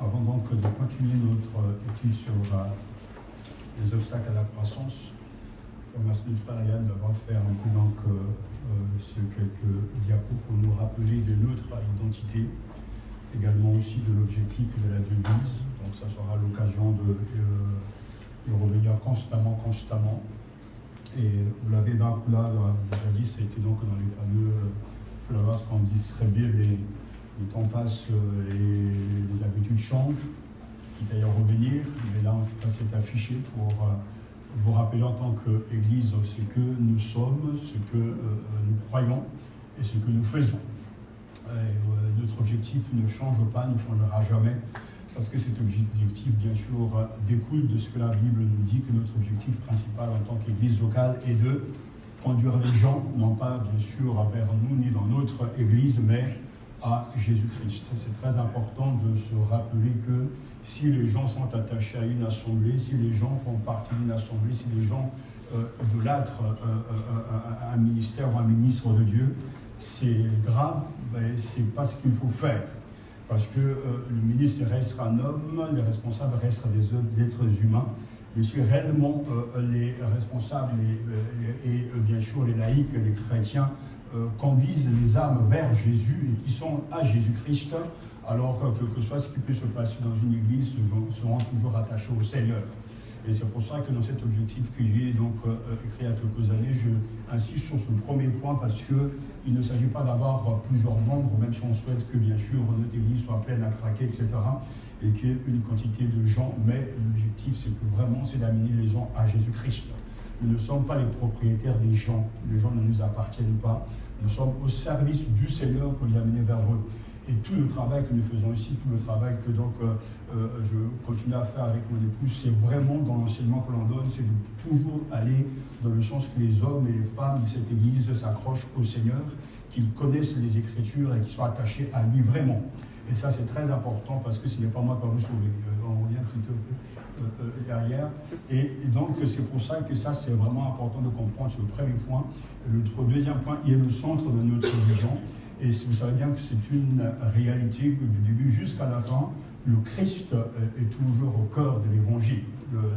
Avant donc de continuer notre étude sur les obstacles à la croissance, je remercie notre frère Yann d'avoir fait un coup donc sur quelques diapos pour nous rappeler de notre identité, également aussi de l'objectif de la devise. Donc ça sera l'occasion de revenir constamment. Et vous l'avez là déjà dit, ça a été donc dans les fameux flowers qu'on dit très bien, le temps passe et les habitudes changent, qui d'ailleurs revenir, mais là en tout cas c'est affiché pour vous rappeler en tant qu'Église ce que nous sommes, ce que nous croyons et ce que nous faisons. Notre objectif ne change pas, ne changera jamais, parce que cet objectif, bien sûr, découle de ce que la Bible nous dit, que notre objectif principal en tant qu'Église locale est de conduire les gens, non pas bien sûr vers nous ni dans notre Église, mais à Jésus-Christ. C'est très important de se rappeler que si les gens sont attachés à une assemblée, si les gens font partie d'une assemblée, si les gens idolâtrent un ministère ou un ministre de Dieu, c'est grave, mais c'est pas ce qu'il faut faire. Parce que le ministre reste un homme, les responsables restent des êtres humains. Mais si réellement les responsables et bien sûr les laïcs, les chrétiens, conduisent les âmes vers Jésus et qui sont à Jésus-Christ, alors que soit ce qui peut se passer dans une église seront toujours attachés au Seigneur. Et c'est pour ça que dans cet objectif que j'ai donc écrit il y a quelques années, je insiste sur ce premier point parce qu'il ne s'agit pas d'avoir plusieurs membres, même si on souhaite que bien sûr notre église soit pleine à craquer, etc. et qu'il y ait une quantité de gens, mais l'objectif c'est que vraiment c'est d'amener les gens à Jésus-Christ. Nous ne sommes pas les propriétaires des gens, les gens ne nous appartiennent pas, nous sommes au service du Seigneur pour les amener vers eux. Et tout le travail que nous faisons ici, tout le travail que donc je continue à faire avec mon épouse, c'est vraiment dans l'enseignement que l'on donne, c'est de toujours aller dans le sens que les hommes et les femmes de cette Église s'accrochent au Seigneur, qu'ils connaissent les Écritures et qu'ils soient attachés à lui vraiment. Et ça, c'est très important parce que ce n'est pas moi qui va vous sauver. On revient tout un peu derrière. Et donc, c'est pour ça que ça, c'est vraiment important de comprendre ce premier point. Le deuxième point, il est le centre de notre vision. Et vous savez bien que c'est une réalité du début jusqu'à la fin. Le Christ est toujours au cœur de l'Évangile.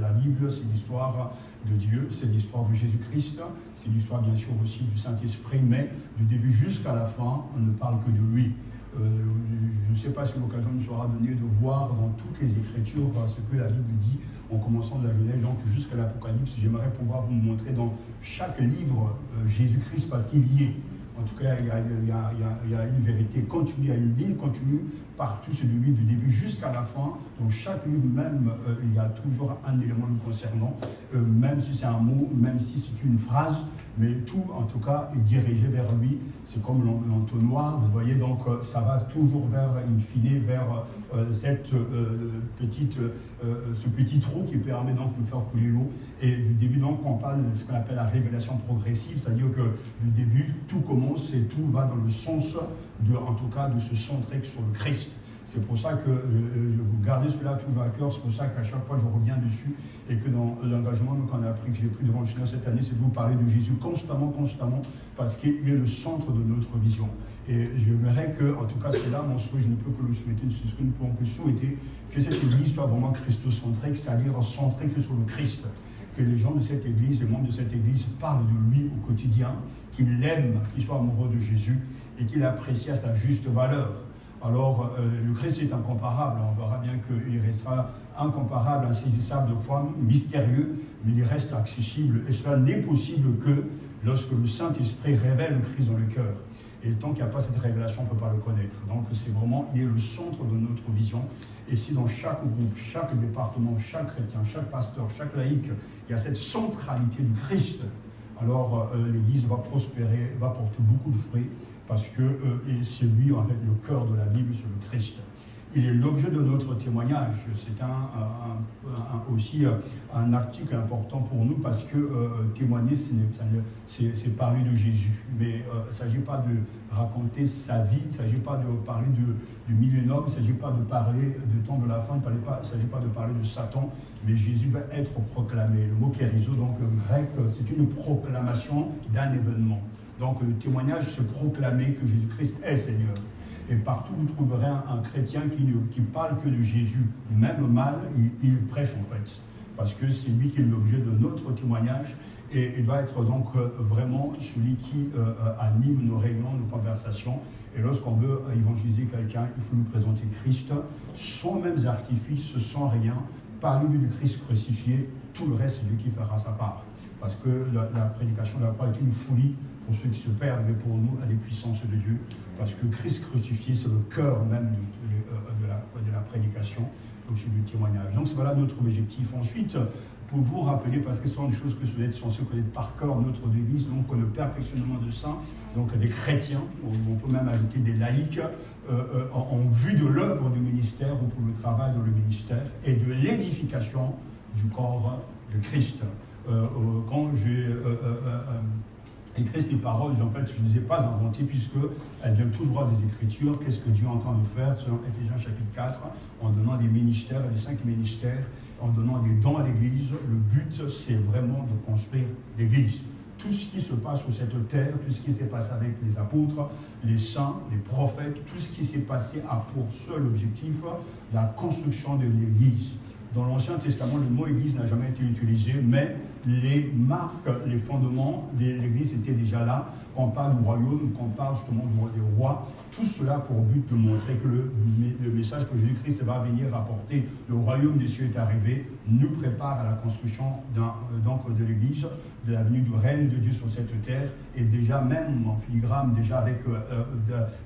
La Bible, c'est l'histoire de Dieu, c'est l'histoire de Jésus-Christ, c'est l'histoire bien sûr aussi du Saint-Esprit, mais du début jusqu'à la fin, on ne parle que de lui. Je ne sais pas si l'occasion nous sera donnée de voir dans toutes les Écritures ce que la Bible dit, en commençant de la Genèse donc jusqu'à l'Apocalypse. J'aimerais pouvoir vous montrer dans chaque livre Jésus-Christ parce qu'il y est. En tout cas, il y a une vérité continue, il y a une ligne continue partout, c'est lui du début jusqu'à la fin. Dans chaque livre même, il y a toujours un élément le concernant, même si c'est un mot, même si c'est une phrase, mais tout, en tout cas, est dirigé vers lui. C'est comme l'entonnoir, vous voyez, donc ça va toujours vers, in fine, vers cette ce petit trou qui permet donc de faire couler l'eau. Et du début, donc, on parle de ce qu'on appelle la révélation progressive, c'est-à-dire que du début, tout commence et tout va dans le sens, en tout cas, de se centrer sur le Christ. C'est pour ça que vous gardez cela toujours à cœur, c'est pour ça qu'à chaque fois je reviens dessus et que dans l'engagement qu'on a pris, que j'ai pris devant le Seigneur cette année, c'est de vous parler de Jésus constamment, parce qu'il est le centre de notre vision. Et j'aimerais que, en tout cas c'est là mon souhait, je ne peux que le souhaiter, c'est ce que nous pouvons que souhaiter, que cette Église soit vraiment christocentrique, c'est-à-dire centrée que sur le Christ. Que les gens de cette Église, les membres de cette Église parlent de lui au quotidien, qu'ils l'aiment, qu'ils soient amoureux de Jésus et qu'ils l'apprécient à sa juste valeur. Alors, le Christ est incomparable, on verra bien qu'il restera incomparable, insaisissable de foi, mystérieux, mais il reste accessible. Et cela n'est possible que lorsque le Saint-Esprit révèle le Christ dans le cœur. Et tant qu'il n'y a pas cette révélation, on ne peut pas le connaître. Donc, c'est vraiment, il est le centre de notre vision. Et si dans chaque groupe, chaque département, chaque chrétien, chaque pasteur, chaque laïc, il y a cette centralité du Christ, alors l'Église va prospérer, va porter beaucoup de fruits, parce que c'est lui, en fait, le cœur de la Bible, c'est le Christ. Il est l'objet de notre témoignage. C'est aussi un article important pour nous parce que témoigner, c'est parler de Jésus. Mais il ne s'agit pas de raconter sa vie, il ne s'agit pas de parler du millénaire, il ne s'agit pas de parler du temps de la fin, il ne s'agit pas de parler de Satan, mais Jésus va être proclamé. Le mot kérizo, donc grec, c'est une proclamation d'un événement. Donc le témoignage, c'est proclamer que Jésus-Christ est Seigneur. Et partout, vous trouverez un chrétien qui parle que de Jésus. Même mal, il prêche en fait. Parce que c'est lui qui est l'objet de notre témoignage. Et il doit être donc vraiment celui qui anime nos réunions, nos conversations. Et lorsqu'on veut évangéliser quelqu'un, il faut nous présenter Christ sans mêmes artifices, sans rien. Parler du Christ crucifié, tout le reste, c'est lui qui fera sa part. Parce que la prédication de la croix est une folie pour ceux qui se perdent, mais pour nous, elle est puissance de Dieu. Parce que Christ crucifié, c'est le cœur même de la prédication, donc du témoignage. Donc voilà notre objectif. Ensuite, pour vous rappeler, parce que ce sont des choses que vous êtes censés connaître par cœur, notre devise, donc le perfectionnement de saints, donc des chrétiens, on peut même ajouter des laïcs, en vue de l'œuvre du ministère ou pour le travail dans le ministère, et de l'édification du corps de Christ. Quand j'ai écrit ces paroles, en fait, je ne les ai pas inventées puisqu'elles viennent tout droit des Écritures. Qu'est-ce que Dieu est en train de faire selon Éphésiens chapitre 4, en donnant des ministères, les 5 ministères, en donnant des dons à l'Église. Le but, c'est vraiment de construire l'Église. Tout ce qui se passe sur cette terre, tout ce qui s'est passé avec les apôtres, les saints, les prophètes, tout ce qui s'est passé a pour seul objectif la construction de l'Église. Dans l'Ancien Testament, le mot Église n'a jamais été utilisé, mais les marques, les fondements de l'Église étaient déjà là. Quand on parle du royaume, quand on parle justement des rois, tout cela pour but de montrer que le message que Jésus-Christ va venir apporter, le royaume des cieux est arrivé, nous prépare à la construction de l'Église, de la venue du règne de Dieu sur cette terre, et déjà même en filigrane, déjà avec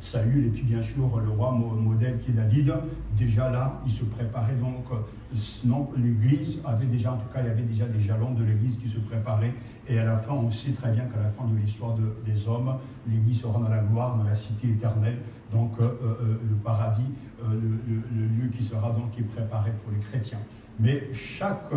Saül, et puis bien sûr le roi modèle qui est David, déjà là, il se préparait donc, sinon l'Église avait déjà, en tout cas, il y avait déjà des jalons de l'Église qui se préparaient, et à la fin, on sait très bien qu'à la fin de l'histoire des hommes, l'Église sera dans la gloire, dans la cité éternelle, donc le paradis, le lieu qui sera donc qui est préparé pour les chrétiens. Mais chaque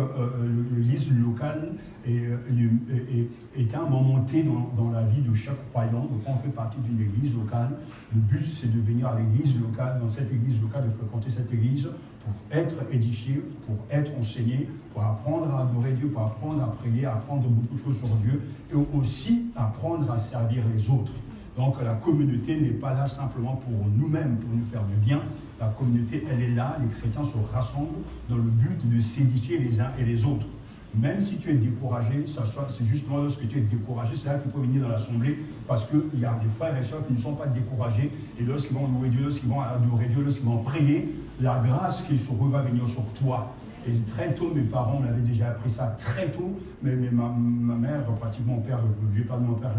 l'église locale est un moment T dans la vie de chaque croyant. Donc, quand on fait partie d'une église locale, le but c'est de venir à l'église locale, dans cette église locale, de fréquenter cette église pour être édifié, pour être enseigné, pour apprendre à adorer Dieu, pour apprendre à prier, apprendre beaucoup de choses sur Dieu, et aussi apprendre à servir les autres. Donc la communauté n'est pas là simplement pour nous-mêmes, pour nous faire du bien. La communauté, elle est là, les chrétiens se rassemblent dans le but de s'édifier les uns et les autres. Même si tu es découragé, c'est justement lorsque tu es découragé, c'est là qu'il faut venir dans l'assemblée, parce qu'il y a des frères et sœurs qui ne sont pas découragés, et lorsqu'ils vont louer Dieu, lorsqu'ils vont adorer Dieu, lorsqu'ils vont prier, la grâce qui se va venir sur toi. Et très tôt, mes parents m'avaient déjà appris ça très tôt, mais ma mère, pratiquement mon père, je n'ai pas de mon père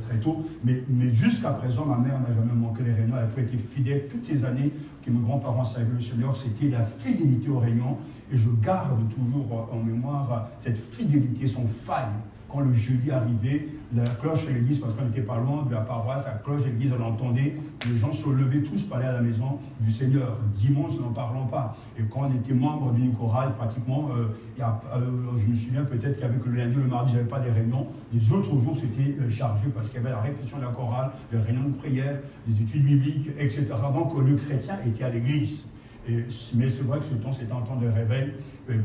très tôt, mais jusqu'à présent, ma mère n'a jamais manqué les réunions, elle a toujours été fidèle toutes ces années que mes grands-parents servaient le Seigneur, c'était la fidélité aux réunions, et je garde toujours en mémoire cette fidélité sans faille. Quand le jeudi arrivait, la cloche à l'église, parce qu'on n'était pas loin de la paroisse, la cloche à l'église, on l'entendait, les gens se levaient tous pour aller à la maison du Seigneur. Dimanche, n'en parlons pas. Et quand on était membre d'une chorale, pratiquement, je me souviens peut-être qu'avec le lundi, le mardi, je n'avais pas des réunions. Les autres jours, c'était chargé parce qu'il y avait la répétition de la chorale, les réunions de prière, les études bibliques, etc. Donc le chrétien était à l'église. Mais c'est vrai que ce temps, c'est un temps de réveil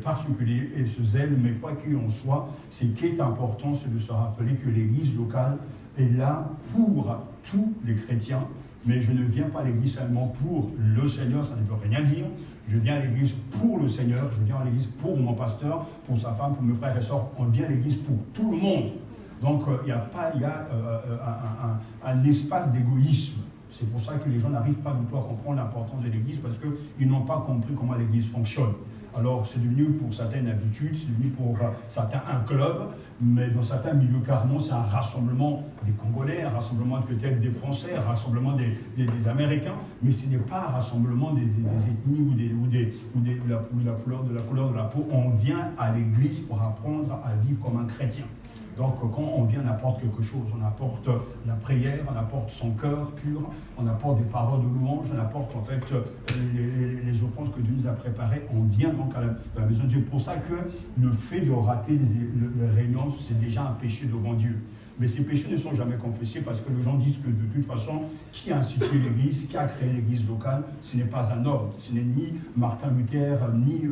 particulier et ce zèle, mais quoi qu'il en soit, ce qui est important, c'est de se rappeler que l'église locale est là pour tous les chrétiens, mais je ne viens pas à l'église seulement pour le Seigneur, ça ne veut rien dire. Je viens à l'église pour le Seigneur, je viens à l'église pour mon pasteur, pour sa femme, pour mes frères et sœurs, on vient à l'église pour tout le monde. Donc il y a un espace d'égoïsme. C'est pour ça que les gens n'arrivent pas du tout à comprendre l'importance de l'Église parce qu'ils n'ont pas compris comment l'Église fonctionne. Alors c'est devenu pour certaines une habitude, c'est devenu pour certains un club, mais dans certains milieux carrément c'est un rassemblement des Congolais, un rassemblement peut-être des Français, un rassemblement des Américains, mais ce n'est pas un rassemblement des ethnies ou de la couleur de la peau. On vient à l'Église pour apprendre à vivre comme un chrétien. Donc quand on vient, on apporte quelque chose, on apporte la prière, on apporte son cœur pur, on apporte des paroles de louange, on apporte en fait les offrandes que Dieu nous a préparées, on vient donc à la maison de Dieu. C'est pour ça que le fait de rater les réunions, c'est déjà un péché devant Dieu. Mais ces péchés ne sont jamais confessés parce que les gens disent que de toute façon, qui a institué l'Église, qui a créé l'Église locale, ce n'est pas un ordre. Ce n'est ni Martin Luther, ni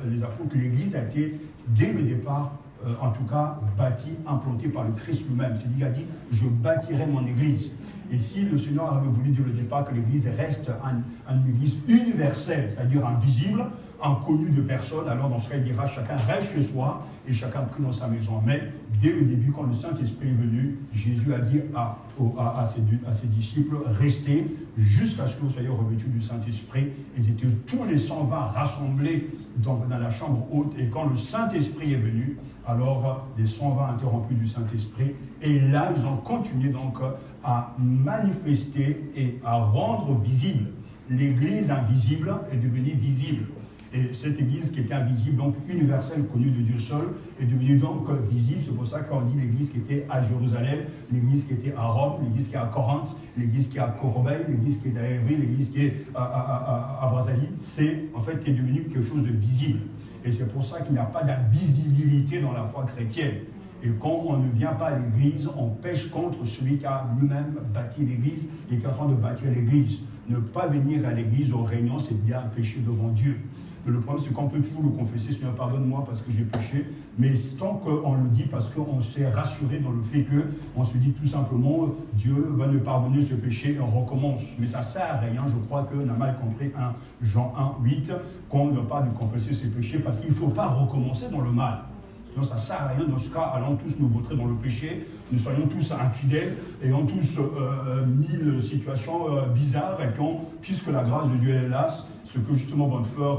les apôtres. L'Église a été, dès le départ, en tout cas, bâti, implanté par le Christ lui-même. C'est lui qui a dit « Je bâtirai mon Église ». Et si le Seigneur avait voulu dire au départ que l'Église reste une Église universelle, c'est-à-dire invisible, inconnu de personne, alors dans ce cas, il dira chacun reste chez soi et chacun prie dans sa maison. Mais dès le début, quand le Saint-Esprit est venu, Jésus a dit à ses disciples, restez jusqu'à ce que vous soyez revêtus du Saint-Esprit. Ils étaient tous les 120 rassemblés dans la chambre haute, et quand le Saint-Esprit est venu, alors les 120 interrompus du Saint-Esprit, et là, ils ont continué donc à manifester et à rendre visible. L'Église invisible est devenue visible. Et cette Église qui était invisible, donc universelle, connue de Dieu seul, est devenue donc visible. C'est pour ça qu'on dit l'Église qui était à Jérusalem, l'Église qui était à Rome, l'Église qui est à Corinthe, l'Église qui est à Corbeil, l'Église qui est à Évry, l'Église qui est à Brazzaville. C'est en fait devenu quelque chose de visible. Et c'est pour ça qu'il n'y a pas d'invisibilité dans la foi chrétienne. Et quand on ne vient pas à l'Église, on pêche contre celui qui a lui-même bâti l'Église et qui est en train de bâtir l'Église. Ne pas venir à l'Église aux réunions, c'est bien pécher devant Dieu. Mais le problème, c'est qu'on peut toujours le confesser, Seigneur, pardonne-moi parce que j'ai péché. Mais tant qu'on le dit, parce qu'on s'est rassuré dans le fait qu'on se dit tout simplement, Dieu va nous pardonner ce péché et on recommence. Mais ça ne sert à rien, je crois qu'on a mal compris Jean 1,8, qu'on ne pas de confesser ses péchés parce qu'il ne faut pas recommencer dans le mal. Sinon, ça ne sert à rien. Dans ce cas, allons tous nous vautrer dans le péché, nous soyons tous infidèles, ayant tous mille situations bizarres, et puisque la grâce de Dieu est hélas, ce que justement Bonnefer,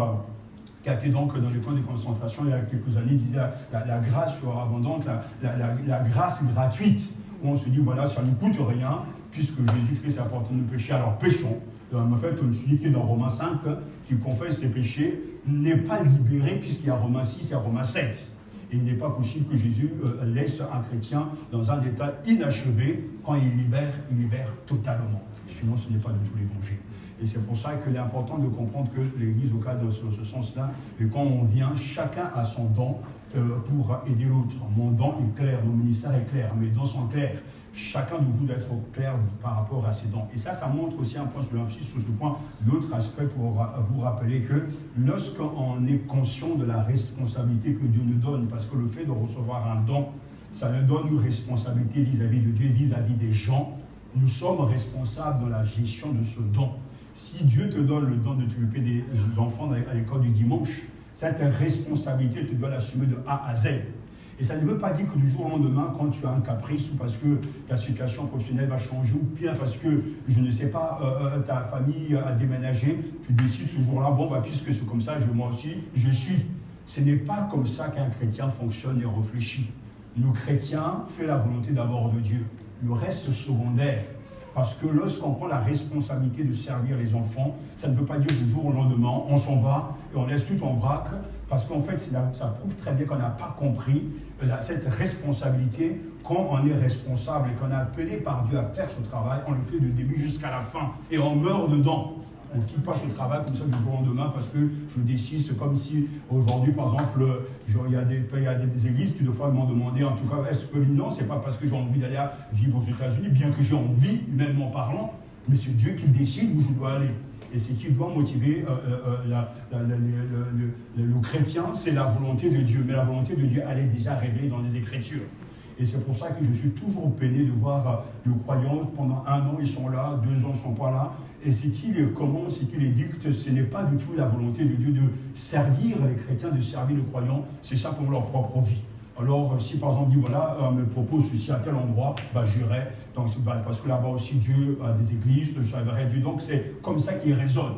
qui a été donc dans les camps de concentration il y a quelques années, disait la grâce abondante, la grâce gratuite, où on se dit, voilà, ça ne nous coûte rien, puisque Jésus-Christ a porté nos péchés, alors péchons. En fait, celui qui est dans Romains 5, qui confesse ses péchés, n'est pas libéré, puisqu'il y a Romains 6 et Romains 7. Et il n'est pas possible que Jésus laisse un chrétien dans un état inachevé. Quand il libère totalement. Sinon, ce n'est pas du tout l'évangile. Et c'est pour ça qu'il est important de comprendre que l'Église, au cas de ce sens-là, et quand on vient, chacun a son don pour aider l'autre. Mon don est clair, mon ministère est clair, mes dons sont clairs. Chacun de vous doit être clair par rapport à ses dons. Et ça montre aussi un point, je l'insiste sur ce point, l'autre aspect pour vous rappeler que lorsqu'on est conscient de la responsabilité que Dieu nous donne, parce que le fait de recevoir un don, ça nous donne une responsabilité vis-à-vis de Dieu, vis-à-vis des gens. Nous sommes responsables dans la gestion de ce don. Si Dieu te donne le don de t'occuper des enfants à l'école du dimanche, cette responsabilité, tu dois l'assumer de A à Z. Et ça ne veut pas dire que du jour au lendemain, quand tu as un caprice ou parce que ta situation professionnelle va changer ou bien parce que, je ne sais pas, ta famille a déménagé, tu décides ce jour-là, bon, bah, puisque c'est comme ça, moi aussi, je suis. Ce n'est pas comme ça qu'un chrétien fonctionne et réfléchit. Le chrétien fait la volonté d'abord de Dieu. Le reste, c'est secondaire. Parce que lorsqu'on prend la responsabilité de servir les enfants, ça ne veut pas dire du jour au lendemain, on s'en va et on laisse tout en vrac. Parce qu'en fait, ça prouve très bien qu'on n'a pas compris cette responsabilité. Quand on est responsable et qu'on est appelé par Dieu à faire ce travail, on le fait du début jusqu'à la fin. Et on meurt dedans. On ne quitte pas ce travail comme ça du jour au lendemain parce que je décide, c'est comme si aujourd'hui, par exemple, il y a des églises qui, des fois, m'ont demandé, en tout cas, est-ce que non, c'est pas parce que j'ai envie d'aller vivre aux États-Unis, bien que j'ai envie, humainement parlant, mais c'est Dieu qui décide où je dois aller. Et ce qui doit motiver le chrétien, c'est la volonté de Dieu. Mais la volonté de Dieu, elle est déjà révélée dans les Écritures. Et c'est pour ça que je suis toujours peiné de voir le croyant, pendant 1 an, ils sont là, 2 ans, ils ne sont pas là. Et ce qui les commande, ce qui les dicte, ce n'est pas du tout la volonté de Dieu de servir les chrétiens, de servir le croyant, c'est ça pour leur propre vie. Alors, si par exemple, dit voilà, me propose ceci à tel endroit, bah, j'irai, parce que là-bas aussi Dieu a des églises, je servirai Dieu. Donc c'est comme ça qu'il résonne.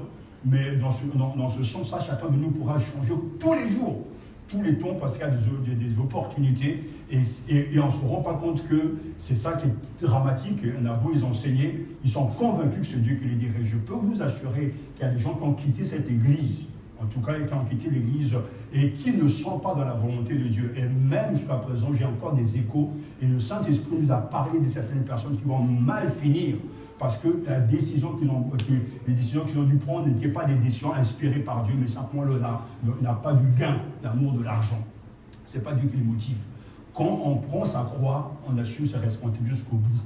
Mais dans ce sens-là, chacun de nous pourra changer tous les jours, tous les temps, parce qu'il y a des opportunités. Et on ne se rend pas compte que c'est ça qui est dramatique. On a beau les enseigner, ils sont convaincus que c'est Dieu qui les dirige. Je peux vous assurer qu'il y a des gens qui ont quitté cette église, en tout cas qui ont quitté l'église, et qui ne sont pas dans la volonté de Dieu. Et même jusqu'à présent, j'ai encore des échos, et le Saint-Esprit nous a parlé de certaines personnes qui vont mal finir, parce que les décisions qu'ils ont dû prendre n'étaient pas des décisions inspirées par Dieu, mais simplement n'a pas du gain, l'amour de l'argent. Ce n'est pas Dieu qui les motive. Quand on prend sa croix, on assume ses responsabilités jusqu'au bout.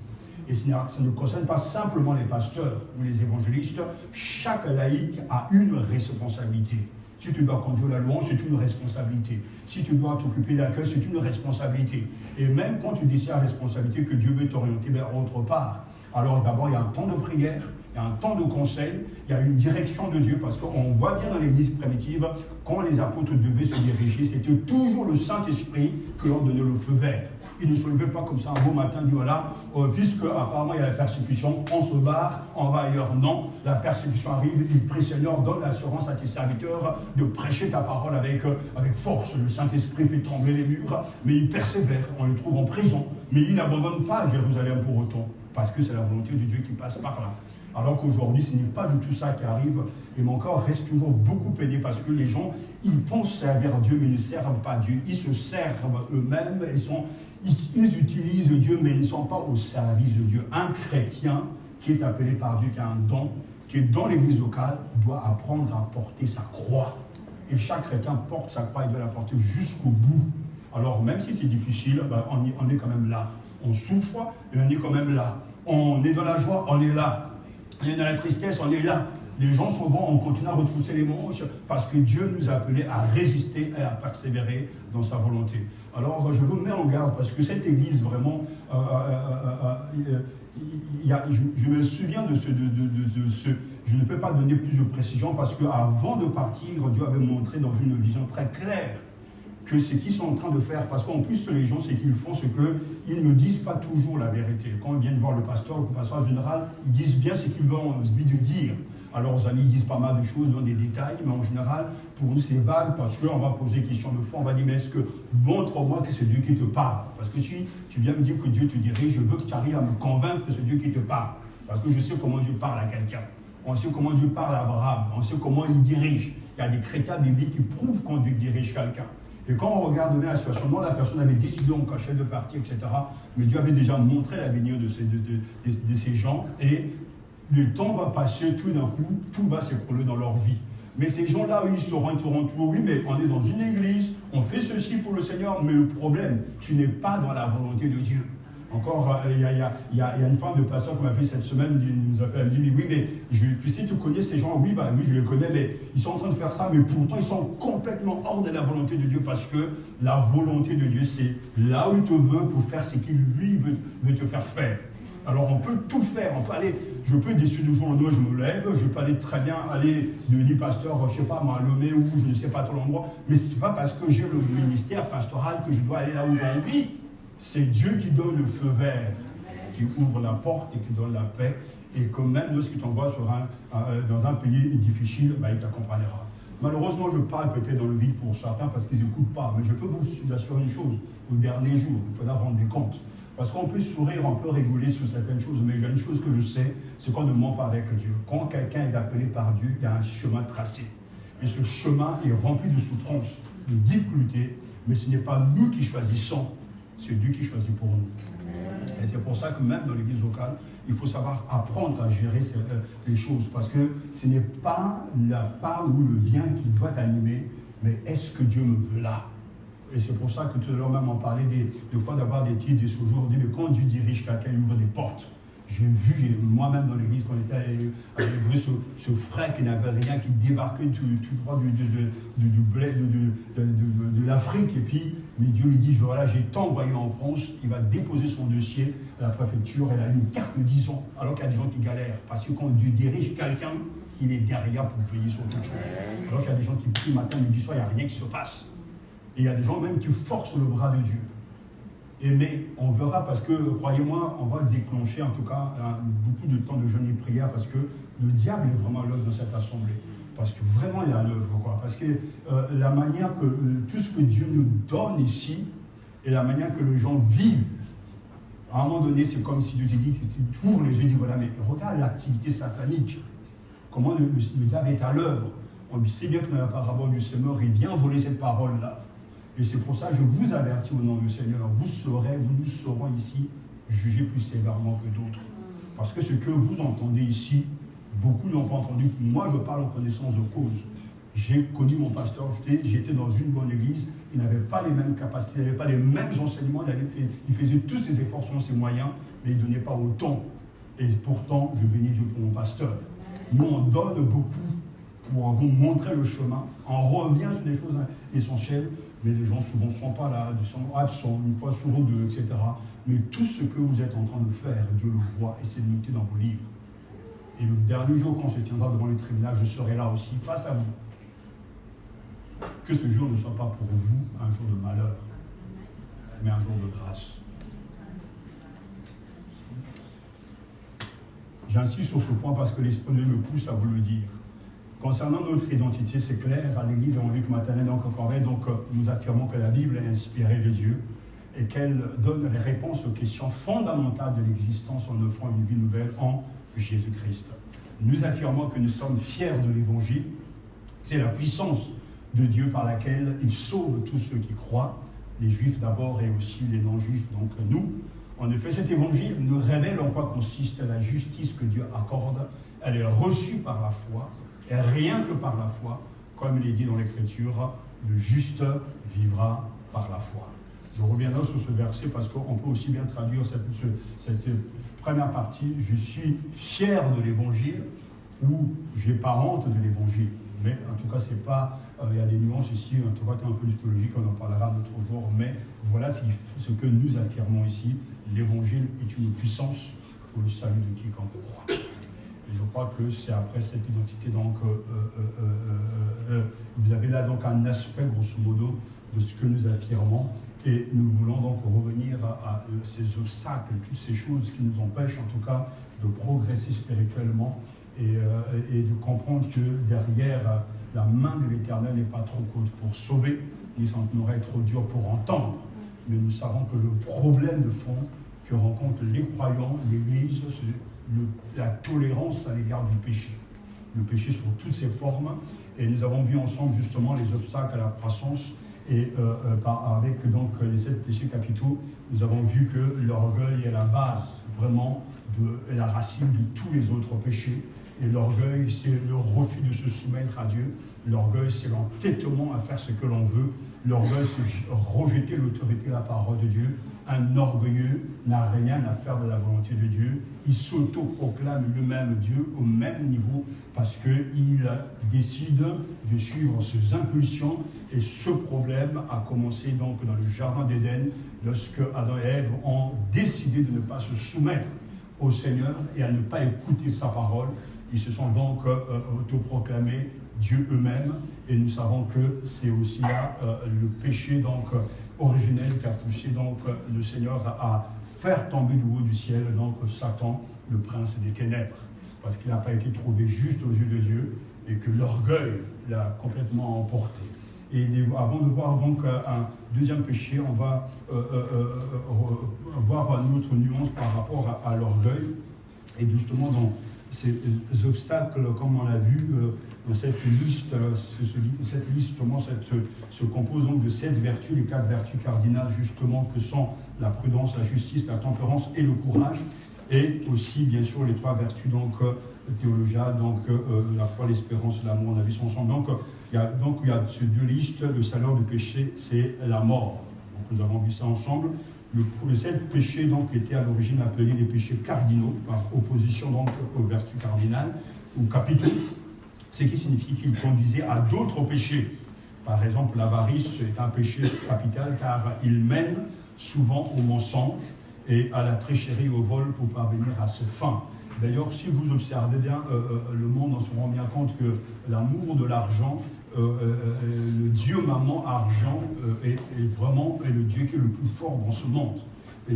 Et ça ne concerne pas simplement les pasteurs ou les évangélistes. Chaque laïc a une responsabilité. Si tu dois conduire la louange, c'est une responsabilité. Si tu dois t'occuper de l'accueil, c'est une responsabilité. Et même quand tu décides la responsabilité que Dieu veut t'orienter vers autre part, Alors d'abord, il y a un temps de prière, il y a un temps de conseil, il y a une direction de Dieu, parce qu'on voit bien dans l'Église primitive, quand les apôtres devaient se diriger, c'était toujours le Saint-Esprit qui leur donnait le feu vert. Ils ne se levaient pas comme ça un beau matin, dit voilà, puisque apparemment il y a la persécution, on se barre, on va ailleurs. Non, la persécution arrive, il prie Seigneur, donne l'assurance à tes serviteurs de prêcher ta parole avec force. Le Saint-Esprit fait trembler les murs, mais il persévère, on le trouve en prison, mais il n'abandonne pas Jérusalem pour autant, parce que c'est la volonté de Dieu qui passe par là. Alors qu'aujourd'hui, ce n'est pas du tout ça qui arrive. Et mon corps reste toujours beaucoup peiné parce que les gens, ils pensent servir Dieu, mais ils ne servent pas Dieu. Ils se servent eux-mêmes, ils utilisent Dieu, mais ils ne sont pas au service de Dieu. Un chrétien qui est appelé par Dieu, qui a un don, qui est dans l'église locale, doit apprendre à porter sa croix. Et chaque chrétien porte sa croix, il doit la porter jusqu'au bout. Alors même si c'est difficile, on est quand même là. On souffre, mais on est quand même là. On est dans la joie, on est là. On est dans la tristesse, on est là. Les gens souvent, on continue à retrousser les manches parce que Dieu nous a appelés à résister et à persévérer dans sa volonté. Alors, je vous mets en garde parce que cette église, vraiment, je me souviens de ce... Je ne peux pas donner plus de précision parce qu'avant de partir, Dieu avait montré dans une vision très claire que ce qu'ils sont en train de faire, parce qu'en plus les gens, c'est qu'ils font ce qu'ils ne disent pas toujours la vérité. Quand ils viennent voir le pasteur en général, ils disent bien ce qu'ils ont envie de dire. Alors leurs amis disent pas mal de choses dans des détails, mais en général, pour nous c'est vague, parce qu'on va poser des questions de fond, on va dire, mais est-ce que, montre-moi que c'est Dieu qui te parle. Parce que si tu viens me dire que Dieu te dirige, je veux que tu arrives à me convaincre que c'est Dieu qui te parle. Parce que je sais comment Dieu parle à quelqu'un. On sait comment Dieu parle à Abraham, on sait comment il dirige. Il y a des crétins bibliques qui prouvent quand Dieu dirige quelqu'un. Et quand on regarde bien la situation, non, la personne avait décidé en cachette de partir, etc. Mais Dieu avait déjà montré l'avenir de ces gens. Et le temps va passer, tout d'un coup, tout va s'écrouler dans leur vie. Mais ces gens-là, ils seront toujours, oui, mais on est dans une église, on fait ceci pour le Seigneur, mais le problème, tu n'es pas dans la volonté de Dieu. Encore, il y a une femme de pasteur qui m'a appelé cette semaine, elle me dit, mais oui, mais tu sais, tu connais ces gens, oui, oui, je les connais, mais ils sont en train de faire ça, mais pourtant, ils sont complètement hors de la volonté de Dieu, parce que la volonté de Dieu, c'est là où il te veut pour faire ce qu'il, lui, veut te faire faire. Alors, on peut tout faire, on peut aller, je peux décider du jour au lendemain, je me lève, je peux aller très bien aller devenir pasteur, je ne sais pas, à Lomé ou je ne sais pas, à tout endroit, mais ce n'est pas parce que j'ai le ministère pastoral que je dois aller là où j'ai envie. C'est Dieu qui donne le feu vert, qui ouvre la porte et qui donne la paix. Et que même lorsqu'il t'envoie dans un pays difficile, il t'accompagnera. Malheureusement, je parle peut-être dans le vide pour certains parce qu'ils n'écoutent pas. Mais je peux vous assurer une chose. Au dernier jour, il faudra rendre des comptes. Parce qu'on peut sourire, on peut rigoler sur certaines choses. Mais il y a une chose que je sais, c'est qu'on ne ment pas avec Dieu. Quand quelqu'un est appelé par Dieu, il y a un chemin tracé. Et ce chemin est rempli de souffrances, de difficultés. Mais ce n'est pas nous qui choisissons. C'est Dieu qui choisit pour nous. Et c'est pour ça que même dans l'église locale, il faut savoir apprendre à gérer les choses. Parce que ce n'est pas la part ou le bien qui doit t'animer, mais est-ce que Dieu me veut là? Et c'est pour ça que tout à l'heure même on parlait des fois d'avoir des titres, des séjours, mais quand Dieu dirige quelqu'un, il ouvre des portes. J'ai vu moi-même dans l'église quand on était avec ce frère qui n'avait rien, qui débarquait tout droit de l'Afrique. Et puis, mais Dieu lui dit, voilà, j'ai tant envoyé en France, il va déposer son dossier à la préfecture, elle a une carte de 10 ans, alors qu'il y a des gens qui galèrent. Parce que quand Dieu dirige quelqu'un, il est derrière pour veiller sur quelque chose. Alors qu'il y a des gens qui prient matin, midi, soir, il n'y a rien qui se passe. Et il y a des gens même qui forcent le bras de Dieu. Mais on verra parce que, croyez-moi, on va déclencher en tout cas beaucoup de temps de jeûne et prière parce que le diable est vraiment à l'œuvre dans cette assemblée. Parce que vraiment il est à l'œuvre, quoi. Parce que la manière que, tout ce que Dieu nous donne ici et la manière que les gens vivent, à un moment donné, c'est comme si Dieu te dit, tu ouvres les yeux et dis, voilà, mais regarde l'activité satanique. Comment le diable est à l'œuvre. On sait bien que dans la parabole du semeur, il vient voler cette parole-là. Et c'est pour ça que je vous avertis au nom du Seigneur, nous serons ici jugés plus sévèrement que d'autres. Parce que ce que vous entendez ici, beaucoup n'ont pas entendu. Moi, je parle en connaissance de cause. J'ai connu mon pasteur, j'étais dans une bonne église, il n'avait pas les mêmes capacités, il n'avait pas les mêmes enseignements, il faisait tous ses efforts selon ses moyens, mais il ne donnait pas autant. Et pourtant, je bénis Dieu pour mon pasteur. Nous, on donne beaucoup pour vous montrer le chemin. On revient sur des choses essentielles, mais les gens souvent ne sont pas là, ils sont absents, une fois sur deux, etc. Mais tout ce que vous êtes en train de faire, Dieu le voit et c'est noté dans vos livres. Et le dernier jour, quand on se tiendra devant le tribunal, je serai là aussi, face à vous. Que ce jour ne soit pas pour vous un jour de malheur, mais un jour de grâce. J'insiste sur ce point parce que l'Esprit de Dieu me pousse à vous le dire. Concernant notre identité, c'est clair, à l'Église évangélique maternelle d'Ancocoré, donc nous affirmons que la Bible est inspirée de Dieu et qu'elle donne les réponses aux questions fondamentales de l'existence en offrant une vie nouvelle en Jésus-Christ. Nous affirmons que nous sommes fiers de l'Évangile. C'est la puissance de Dieu par laquelle il sauve tous ceux qui croient, les Juifs d'abord et aussi les non-Juifs, donc nous. En effet, cet Évangile nous révèle en quoi consiste la justice que Dieu accorde. Elle est reçue par la foi, et rien que par la foi, comme il est dit dans l'Écriture, le juste vivra par la foi. Je reviendrai sur ce verset parce qu'on peut aussi bien traduire cette première partie. Je suis fier de l'Évangile ou j'ai pas honte de l'Évangile. Mais en tout cas, c'est pas. Il y a des nuances ici, en tout cas, un peu de théologie, on en parlera un autre jour. Mais voilà ce que nous affirmons ici. L'Évangile est une puissance pour le salut de quiconque croit. Et je crois que c'est après cette identité, donc, vous avez là donc un aspect, grosso modo, de ce que nous affirmons. Et nous voulons donc revenir à ces obstacles, toutes ces choses qui nous empêchent, en tout cas, de progresser spirituellement et de comprendre que derrière, la main de l'Éternel n'est pas trop courte pour sauver, ni son oreille trop dure pour entendre. Mais nous savons que le problème de fond que rencontrent les croyants, l'Église, c'est la tolérance à l'égard du péché. Le péché sous toutes ses formes. Et nous avons vu ensemble justement les obstacles à la croissance. Et avec donc les 7 péchés capitaux, nous avons vu que l'orgueil est la base vraiment de la racine de tous les autres péchés. Et l'orgueil, c'est le refus de se soumettre à Dieu. L'orgueil, c'est l'entêtement à faire ce que l'on veut. L'orgueil, c'est rejeter l'autorité de la parole de Dieu. Un orgueilleux n'a rien à faire de la volonté de Dieu. Il s'auto-proclame lui-même Dieu au même niveau parce qu'il décide de suivre ses impulsions. Et ce problème a commencé donc dans le jardin d'Éden lorsque Adam et Ève ont décidé de ne pas se soumettre au Seigneur et à ne pas écouter sa parole. Ils se sont donc autoproclamés Dieu eux-mêmes, et nous savons que c'est aussi là le péché donc originel qui a poussé donc le Seigneur à faire tomber du haut du ciel donc Satan, le prince des ténèbres, parce qu'il n'a pas été trouvé juste aux yeux de Dieu et que l'orgueil l'a complètement emporté. Et avant de voir donc un deuxième péché, on va voir une autre nuance par rapport à l'orgueil, et justement dans ces obstacles, comme on l'a vu dans cette liste, cette liste se compose donc de 7 vertus, les 4 vertus cardinales justement que sont la prudence, la justice, la tempérance et le courage, et aussi bien sûr les 3 vertus donc théologiales, donc la foi, l'espérance et l'amour. On a vu ça ensemble. Donc il y a ces 2 listes. Le salaire du péché, c'est la mort. Donc nous avons vu ça ensemble. Les 7 péchés donc étaient à l'origine appelés les péchés cardinaux, par opposition donc aux vertus cardinales, ou capitaux, ce qui signifie qu'ils conduisaient à d'autres péchés. Par exemple, l'avarice est un péché capital car il mène souvent au mensonge et à la tricherie, au vol pour parvenir à ses fins. D'ailleurs, si vous observez bien le monde, on se rend bien compte que l'amour de l'argent, le Dieu maman argent est vraiment le Dieu qui est le plus fort dans ce monde. Et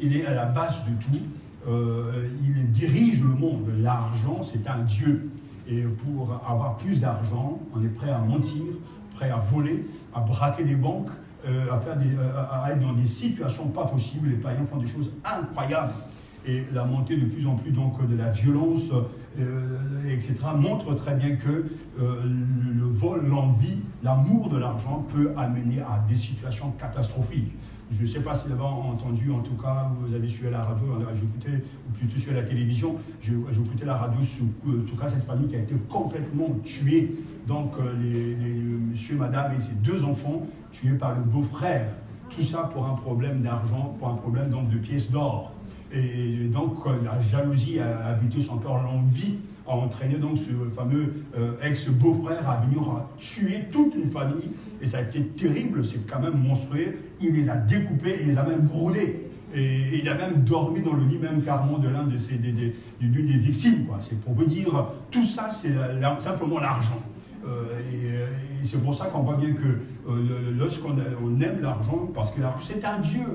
il est à la base de tout. Il dirige le monde. L'argent, c'est un Dieu. Et pour avoir plus d'argent, on est prêt à mentir, prêt à voler, à braquer des banques, à être dans des situations pas possibles. Les païens font des choses incroyables. Et la montée de plus en plus donc, de la violence, etc., montre très bien que le vol, l'envie, l'amour de l'argent peut amener à des situations catastrophiques. Je ne sais pas si vous avez entendu, en tout cas, vous avez suivi la radio, j'écoutais, ou plutôt suivi la télévision, j'écoutais la radio sur, en tout cas, cette famille qui a été complètement tuée. Donc, monsieur, madame et ses 2 enfants tués par le beau-frère. Tout ça pour un problème d'argent, pour un problème donc, de pièces d'or. Et donc, la jalousie a habité son cœur, l'envie a entraîné donc ce fameux ex-beau-frère à venir tuer toute une famille. Et ça a été terrible, c'est quand même monstrueux. Il les a découpés, il les a même brûlés. Et il a même dormi dans le lit même carrément de d'une des victimes. C'est pour vous dire, tout ça, c'est simplement l'argent. Et c'est pour ça qu'on voit bien que lorsqu'on aime l'argent, parce que l'argent, c'est un Dieu.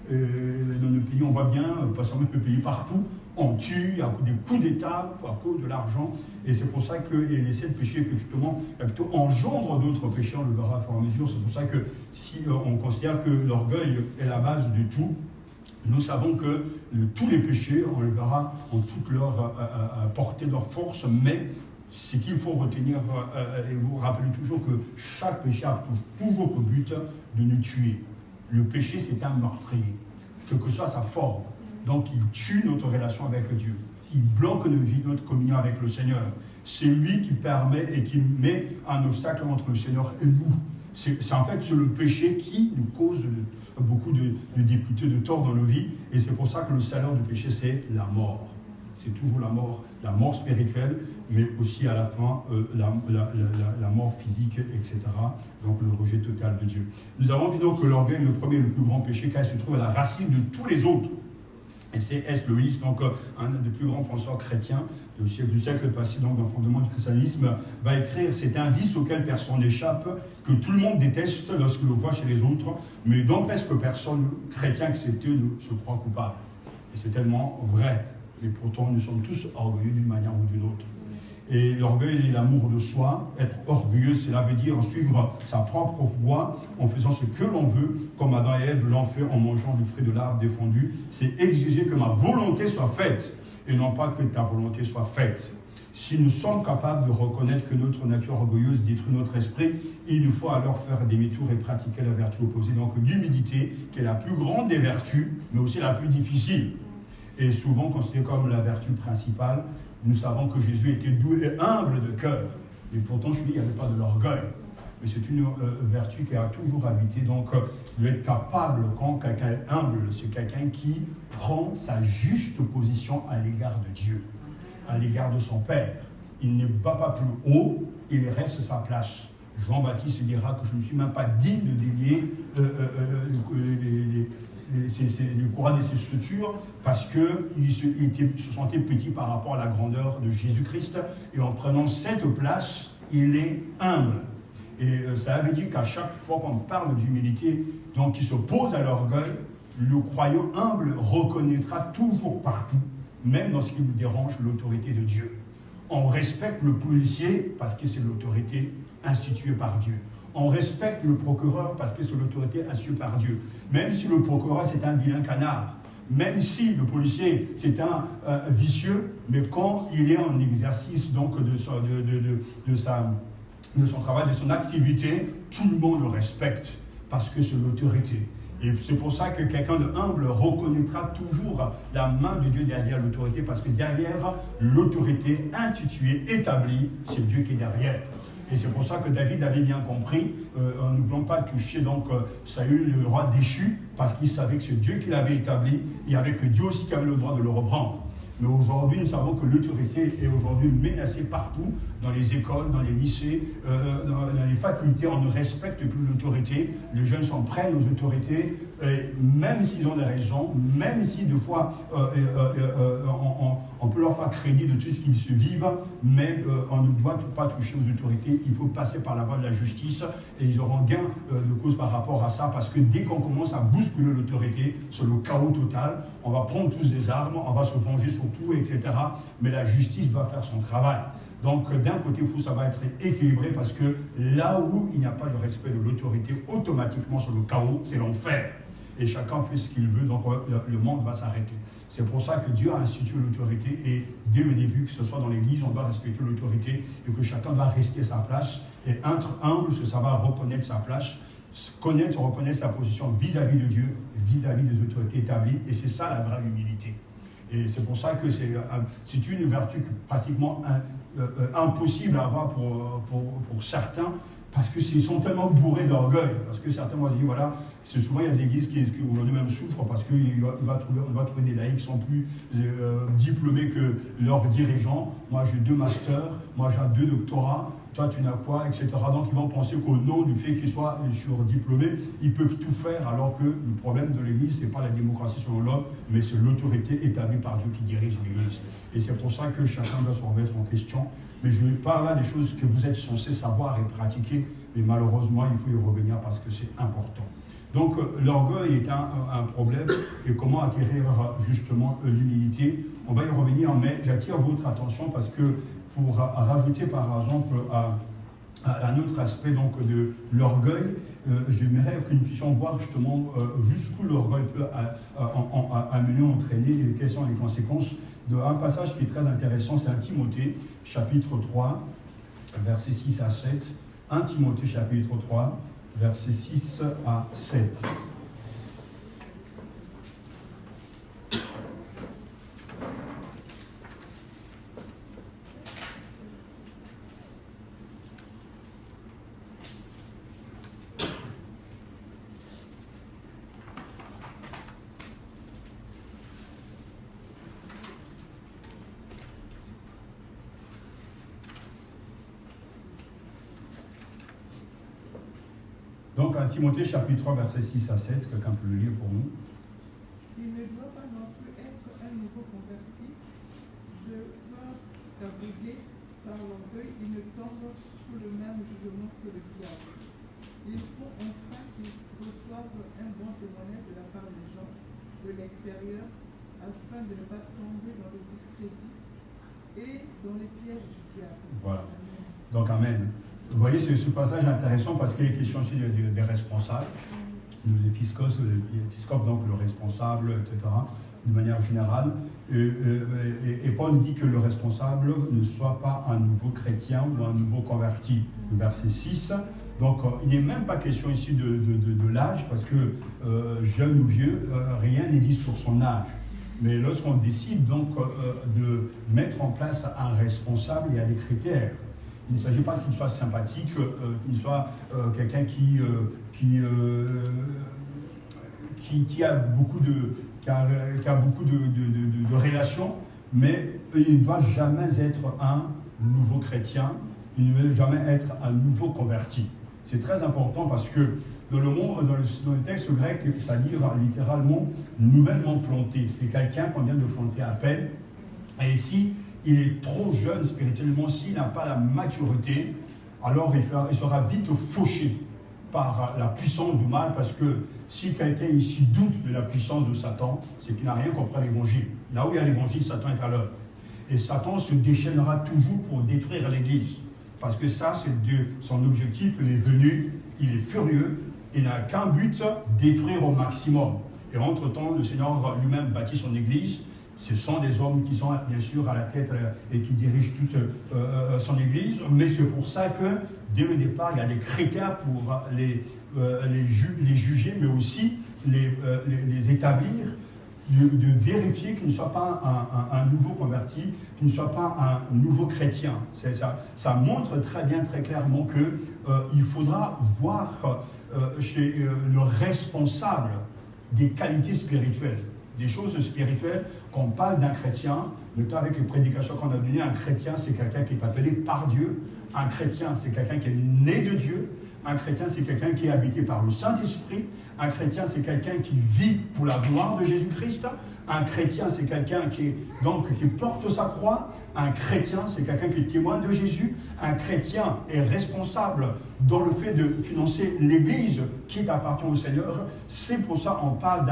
Dans nos pays, on voit bien, pas seulement le pays, partout, on tue à des coups d'État à cause de l'argent. Et c'est pour ça que les 7 péchés que justement engendrent d'autres péchés, on le verra à fur et à mesure. C'est pour ça que si on considère que l'orgueil est la base de tout, nous savons que tous les péchés, on le verra, ont toute leur portée, leur force, mais ce qu'il faut retenir, et vous rappelez toujours que chaque péché a toujours pour but de nous tuer. Le péché, c'est un meurtrier, quelle que soit sa forme. Donc, il tue notre relation avec Dieu. Il bloque notre communion avec le Seigneur. C'est lui qui permet et qui met un obstacle entre le Seigneur et nous. C'est en fait le péché qui nous cause beaucoup de difficultés, de tort dans nos vies. Et c'est pour ça que le salaire du péché, c'est la mort. C'est toujours la mort spirituelle, mais aussi à la fin, la mort physique, etc. Donc le rejet total de Dieu. Nous avons vu donc que l'orgueil est le premier et le plus grand péché, car il se trouve à la racine de tous les autres. Et c'est S. Lewis, donc un des plus grands penseurs chrétiens du siècle passé, donc dans le fondement du christianisme, va écrire: c'est un vice auquel personne n'échappe, que tout le monde déteste lorsqu'il le voit chez les autres, mais dont presque personne, chrétien accepté, ne se croit coupable. Et c'est tellement vrai. Mais pourtant, nous sommes tous orgueilleux d'une manière ou d'une autre. Et l'orgueil est l'amour de soi. Être orgueilleux, cela veut dire suivre sa propre voie en faisant ce que l'on veut, comme Adam et Ève l'ont fait en mangeant du fruit de l'arbre défendu. C'est exiger que ma volonté soit faite et non pas que ta volonté soit faite. Si nous sommes capables de reconnaître que notre nature orgueilleuse détruit notre esprit, il nous faut alors faire demi-tour et pratiquer la vertu opposée. Donc l'humilité, qui est la plus grande des vertus, mais aussi la plus difficile. Et souvent considérée comme la vertu principale. Nous savons que Jésus était doux et humble de cœur. Mais pourtant, chez lui, il n'y avait pas de l'orgueil. Mais c'est une vertu qui a toujours habité. Donc, être capable, quand quelqu'un est humble, c'est quelqu'un qui prend sa juste position à l'égard de Dieu, à l'égard de son Père. Il ne va pas plus haut, il reste sa place. Jean-Baptiste dira que je ne suis même pas digne de délier le courant de ses structures, parce qu'il se sentait petit par rapport à la grandeur de Jésus-Christ, et en prenant cette place, il est humble. Et ça veut dire qu'à chaque fois qu'on parle d'humilité, donc qui s'oppose à l'orgueil, le croyant humble reconnaîtra toujours partout, même dans ce qui nous dérange, l'autorité de Dieu. On respecte le policier parce que c'est l'autorité instituée par Dieu. On respecte le procureur parce que c'est l'autorité instituée par Dieu. Même si le procureur, c'est un vilain canard. Même si le policier, c'est un vicieux, mais quand il est en exercice donc, de son travail, de son activité, tout le monde le respecte parce que c'est l'autorité. Et c'est pour ça que quelqu'un de humble reconnaîtra toujours la main de Dieu derrière l'autorité, parce que derrière l'autorité instituée, établie, c'est Dieu qui est derrière. Et c'est pour ça que David avait bien compris, en ne voulant pas toucher donc Saül, le roi déchu, parce qu'il savait que c'est Dieu qui l'avait établi, et avec Dieu aussi qui avait le droit de le reprendre. Mais aujourd'hui, nous savons que l'autorité est aujourd'hui menacée partout, dans les écoles, dans les lycées, dans les facultés. On ne respecte plus l'autorité. Les jeunes s'en prennent aux autorités, même s'ils ont des raisons, même si des fois on peut leur faire crédit de tout ce qu'ils se vivent, mais on ne doit pas toucher aux autorités. Il faut passer par la voie de la justice, et ils auront gain de cause par rapport à ça, parce que dès qu'on commence à bousculer l'autorité, c'est le chaos total. On va prendre tous des armes, on va se venger sur tout, etc. Mais la justice va faire son travail. Donc d'un côté, ça va être équilibré, parce que là où il n'y a pas de respect de l'autorité, automatiquement sur le chaos, c'est l'enfer. Et chacun fait ce qu'il veut, donc le monde va s'arrêter. C'est pour ça que Dieu a institué l'autorité, et dès le début, que ce soit dans l'église, on doit respecter l'autorité, et que chacun va rester à sa place. Et être humble, c'est savoir reconnaître sa place, reconnaître sa position vis-à-vis de Dieu, vis-à-vis des autorités établies, et c'est ça la vraie humilité. Et c'est pour ça que c'est une vertu pratiquement impossible à avoir pour certains, parce qu'ils sont tellement bourrés d'orgueil. Parce que certains vont dire, voilà, C'est souvent, il y a des églises qui aujourd'hui même souffrent parce qu'on va trouver des laïcs qui sont plus diplômés que leurs dirigeants. Moi, j'ai 2 masters, moi, j'ai 2 doctorats, toi, tu n'as quoi, etc. Donc, ils vont penser qu'au nom du fait qu'ils soient surdiplômés, ils peuvent tout faire, alors que le problème de l'Église, ce n'est pas la démocratie selon l'homme, mais c'est l'autorité établie par Dieu qui dirige l'Église. Et c'est pour ça que chacun doit se remettre en question. Mais je parle là des choses que vous êtes censés savoir et pratiquer, mais malheureusement, il faut y revenir parce que c'est important. Donc, l'orgueil est un problème, et comment acquérir justement l'humilité. On va y revenir, mais j'attire votre attention parce que pour rajouter par exemple un autre aspect donc, de l'orgueil, j'aimerais que nous puissions voir justement jusqu'où l'orgueil peut amener, entraîner, et quelles sont les conséquences d'un passage qui est très intéressant, c'est 1 Timothée, chapitre 3, versets 6 à 7. 1 Timothée, chapitre 3, versets 6 à 7. Donc, 1 Timothée, chapitre 3, versets 6 à 7, quelqu'un peut le lire pour nous. Il ne doit pas non plus être un nouveau converti, de peur qu'aveuglé par l'orgueil, il ne tombe sous le même jugement que le diable. Il faut enfin qu'ils reçoivent un bon témoignage de la part des gens de l'extérieur, afin de ne pas tomber dans le discrédit et dans les pièges du diable. Voilà. Donc, amen. Vous voyez, ce passage est intéressant parce qu'il est question aussi des responsables, l'épiscope, donc le responsable, etc., de manière générale. Et Paul dit que le responsable ne soit pas un nouveau chrétien ou un nouveau converti. Le verset 6. Donc, il n'est même pas question ici de l'âge, parce que jeune ou vieux, rien n'est dit sur son âge. Mais lorsqu'on décide donc de mettre en place un responsable, il y a des critères. Il ne s'agit pas qu'il soit sympathique, qu'il soit quelqu'un qui a beaucoup de relations, mais il ne doit jamais être un nouveau chrétien, il ne doit jamais être un nouveau converti. C'est très important parce que dans le texte grec, ça dit littéralement nouvellement planté. C'est quelqu'un qu'on vient de planter à peine. Et ici, il est trop jeune spirituellement, s'il n'a pas la maturité, alors il sera vite fauché par la puissance du mal, parce que si quelqu'un ici doute de la puissance de Satan, c'est qu'il n'a rien compris à l'évangile. Là où il y a l'évangile, Satan est à l'œuvre. Et Satan se déchaînera toujours pour détruire l'Église. Parce que ça, c'est Dieu. Son objectif, il est venu, il est furieux, il n'a qu'un but, détruire au maximum. Et entre-temps, le Seigneur lui-même bâtit son Église. Ce sont des hommes qui sont bien sûr à la tête et qui dirigent toute son Église, mais c'est pour ça que dès le départ, il y a des critères pour les juger, mais aussi les établir, de vérifier qu'il ne soit pas un nouveau converti, qu'il ne soit pas un nouveau chrétien. Ça montre très bien, très clairement qu'il faudra voir chez le responsable des qualités spirituelles. Des choses spirituelles, quand on parle d'un chrétien, notamment avec les prédications qu'on a données, un chrétien, c'est quelqu'un qui est appelé par Dieu. Un chrétien, c'est quelqu'un qui est né de Dieu. Un chrétien, c'est quelqu'un qui est habité par le Saint-Esprit. Un chrétien, c'est quelqu'un qui vit pour la gloire de Jésus-Christ. Un chrétien, c'est quelqu'un qui porte sa croix. Un chrétien, c'est quelqu'un qui est témoin de Jésus. Un chrétien est responsable dans le fait de financer l'Église qui appartient au Seigneur. C'est pour ça qu'on parle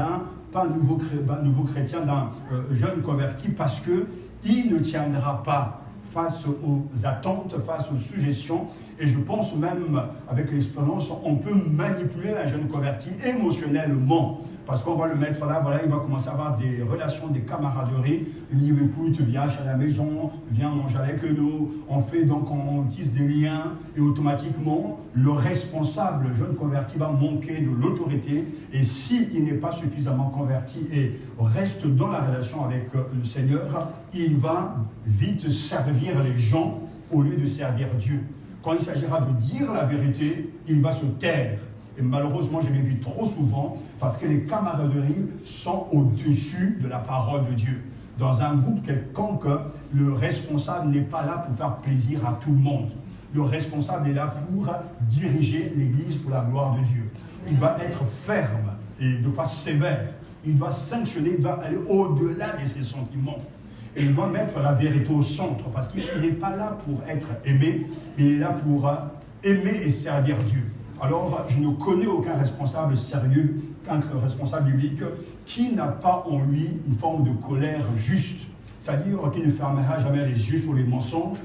pas un nouveau chrétien, d'un jeune converti, parce qu'il ne tiendra pas face aux attentes, face aux suggestions. Et je pense même, avec l'expérience, on peut manipuler un jeune converti émotionnellement. Parce qu'on va le mettre là, voilà, il va commencer à avoir des relations, des camaraderies. Il dit, écoute, viens à la maison, viens manger avec nous. On fait donc, on tisse des liens. Et automatiquement, le responsable, le jeune converti, va manquer de l'autorité. Et s'il n'est pas suffisamment converti et reste dans la relation avec le Seigneur, il va vite servir les gens au lieu de servir Dieu. Quand il s'agira de dire la vérité, il va se taire. Et malheureusement, je l'ai vu trop souvent parce que les camaraderies sont au-dessus de la parole de Dieu. Dans un groupe quelconque, le responsable n'est pas là pour faire plaisir à tout le monde. Le responsable est là pour diriger l'Église pour la gloire de Dieu. Il doit être ferme et de façon sévère. Il doit sanctionner, il doit aller au-delà de ses sentiments. Et il doit mettre la vérité au centre parce qu'il n'est pas là pour être aimé, mais il est là pour aimer et servir Dieu. Alors, je ne connais aucun responsable sérieux, qu'un responsable biblique, qui n'a pas en lui une forme de colère juste. C'est-à-dire qu'il ne fermera jamais les yeux sur les mensonges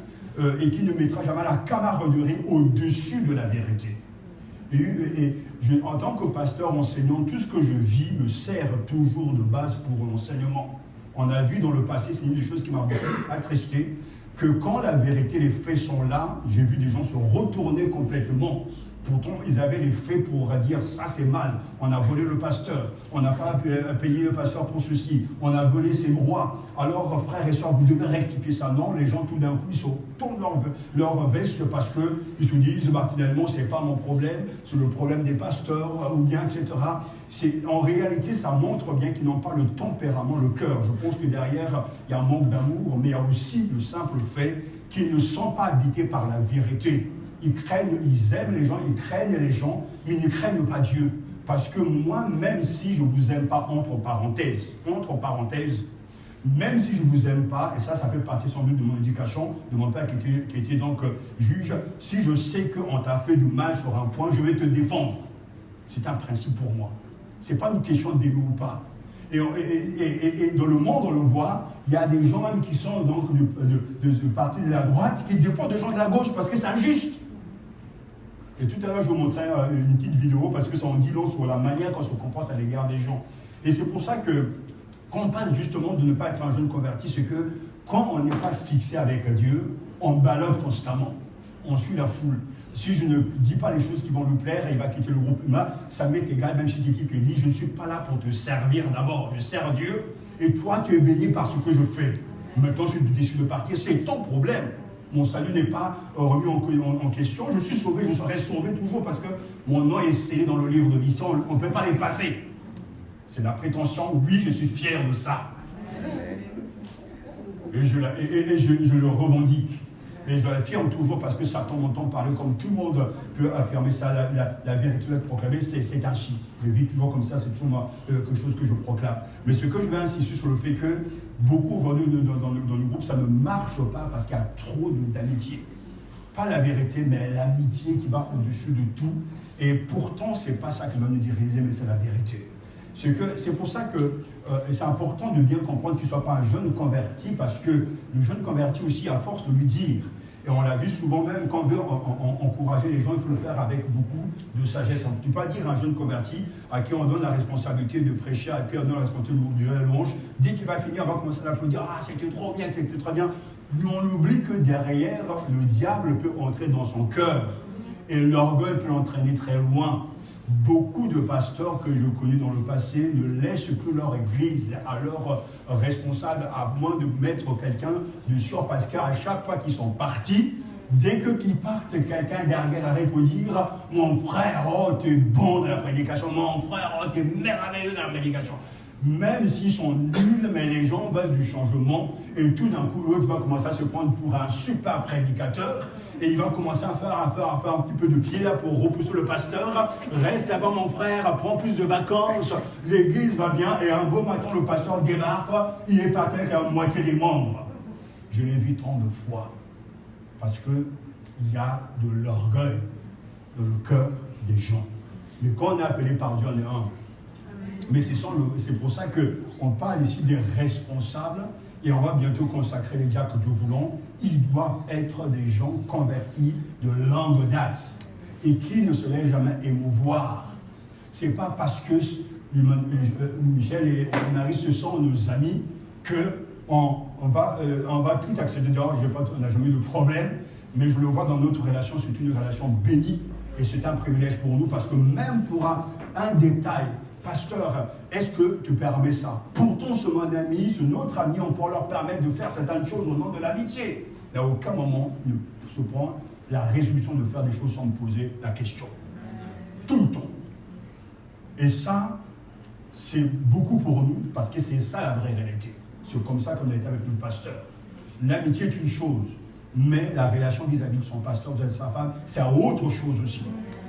et qui ne mettra jamais la camaraderie au-dessus de la vérité. En tant que pasteur enseignant, tout ce que je vis me sert toujours de base pour l'enseignement. On a vu dans le passé, c'est une des choses qui m'a beaucoup attristé, que quand la vérité, les faits sont là, j'ai vu des gens se retourner complètement. Pourtant, ils avaient les faits pour dire ça c'est mal, on a volé le pasteur, on n'a pas payé le pasteur pour ceci, on a volé ses droits. Alors, frères et sœurs, vous devez rectifier ça. Non, les gens tout d'un coup, ils se tournent leur veste parce qu'ils se disent bah, finalement, ce n'est pas mon problème, c'est le problème des pasteurs, ou bien, etc. En réalité, ça montre bien qu'ils n'ont pas le tempérament, le cœur. Je pense que derrière, il y a un manque d'amour, mais il y a aussi le simple fait qu'ils ne sont pas habités par la vérité. Ils craignent, ils aiment les gens, ils craignent les gens, mais ils ne craignent pas Dieu. Parce que moi, même si je ne vous aime pas, entre parenthèses, même si je ne vous aime pas, et ça fait partie sans doute de mon éducation, de mon père qui était donc juge, si je sais qu'on t'a fait du mal sur un point, je vais te défendre. C'est un principe pour moi. Ce n'est pas une question d'aimer ou pas. Et dans le monde, on le voit, il y a des gens même qui sont donc du parti de la droite qui défendent des gens de la gauche parce que c'est injuste. Et tout à l'heure, je vous montrais une petite vidéo parce que ça en dit long sur la manière qu'on se comporte à l'égard des gens. Et c'est pour ça que, quand on parle justement de ne pas être un jeune converti, c'est que quand on n'est pas fixé avec Dieu, on ballotte constamment. On suit la foule. Si je ne dis pas les choses qui vont lui plaire, il va quitter le groupe humain. Ça m'est égal, même si l'équipe est dit, je ne suis pas là pour te servir d'abord. Je sers Dieu et toi, tu es béni par ce que je fais. Maintenant, si tu décides de partir, c'est ton problème. Mon salut n'est pas remis en question. Je suis sauvé, je serai sauvé toujours parce que mon nom est scellé dans le livre de vie. On ne peut pas l'effacer. C'est la prétention. Oui, je suis fier de ça. Et je le revendique. Et je l'affirme toujours parce que Satan m'entend parler comme tout le monde peut affirmer ça. La vérité doit être proclamée, c'est ainsi. Je vis toujours comme ça, c'est toujours quelque chose que je proclame. Mais ce que je vais insister sur le fait que beaucoup aujourd'hui dans le groupe, ça ne marche pas parce qu'il y a trop d'amitié. Pas la vérité, mais l'amitié qui va au-dessus de tout. Et pourtant, ce n'est pas ça qui va nous diriger, mais c'est la vérité. C'est pour ça que c'est important de bien comprendre qu'il ne soit pas un jeune converti, parce que le jeune converti aussi, à force de lui dire, et on l'a vu souvent même, quand on veut encourager les gens, il faut le faire avec beaucoup de sagesse. On ne peut pas dire à un jeune converti à qui on donne la responsabilité de prêcher, à qui on donne la responsabilité de la louange, dès qu'il va finir, on va commencer à l'applaudir, ah c'était trop bien, c'était très bien. Mais on oublie que derrière, le diable peut entrer dans son cœur, et l'orgueil peut l'entraîner très loin. Beaucoup de pasteurs que je connais dans le passé ne laissent plus leur église à leur responsable, à moins de mettre quelqu'un de sûr, parce qu'à chaque fois qu'ils sont partis, dès qu'ils partent, quelqu'un derrière arrive pour dire « Mon frère, oh, t'es bon dans la prédication, mon frère, oh, t'es merveilleux dans la prédication ». Même s'ils sont nuls, mais les gens veulent du changement, et tout d'un coup, l'autre va commencer à se prendre pour un super prédicateur, et il va commencer à faire un petit peu de pied là pour repousser le pasteur. Reste là-bas mon frère, prends plus de vacances, l'église va bien, et un beau matin le pasteur démarque, il est parti avec la moitié des membres. Je l'ai vu tant de fois, parce qu'il y a de l'orgueil dans le cœur des gens. Mais quand on est appelé par Dieu, on est humble. Mais c'est pour ça qu'on parle ici des responsables, et on va bientôt consacrer les diacres, Dieu voulant. Ils doivent être des gens convertis de longue date et qui ne se laissent jamais émouvoir. Ce n'est pas parce que Michel et Marie, ce sont nos amis, qu'on va tout accepter. D'ailleurs, on n'a jamais eu de problème, mais je le vois dans notre relation, c'est une relation bénie et c'est un privilège pour nous parce que même pour un détail, pasteur, est-ce que tu permets ça? Pourtant, ce notre ami, on peut leur permettre de faire certaines choses au nom de l'amitié. Mais à aucun moment, il ne se prend la résolution de faire des choses sans me poser la question. Tout le temps. Et ça, c'est beaucoup pour nous, parce que c'est ça la vraie réalité. C'est comme ça qu'on a été avec notre pasteur. L'amitié est une chose, mais la relation vis-à-vis de son pasteur, de sa femme, c'est autre chose aussi.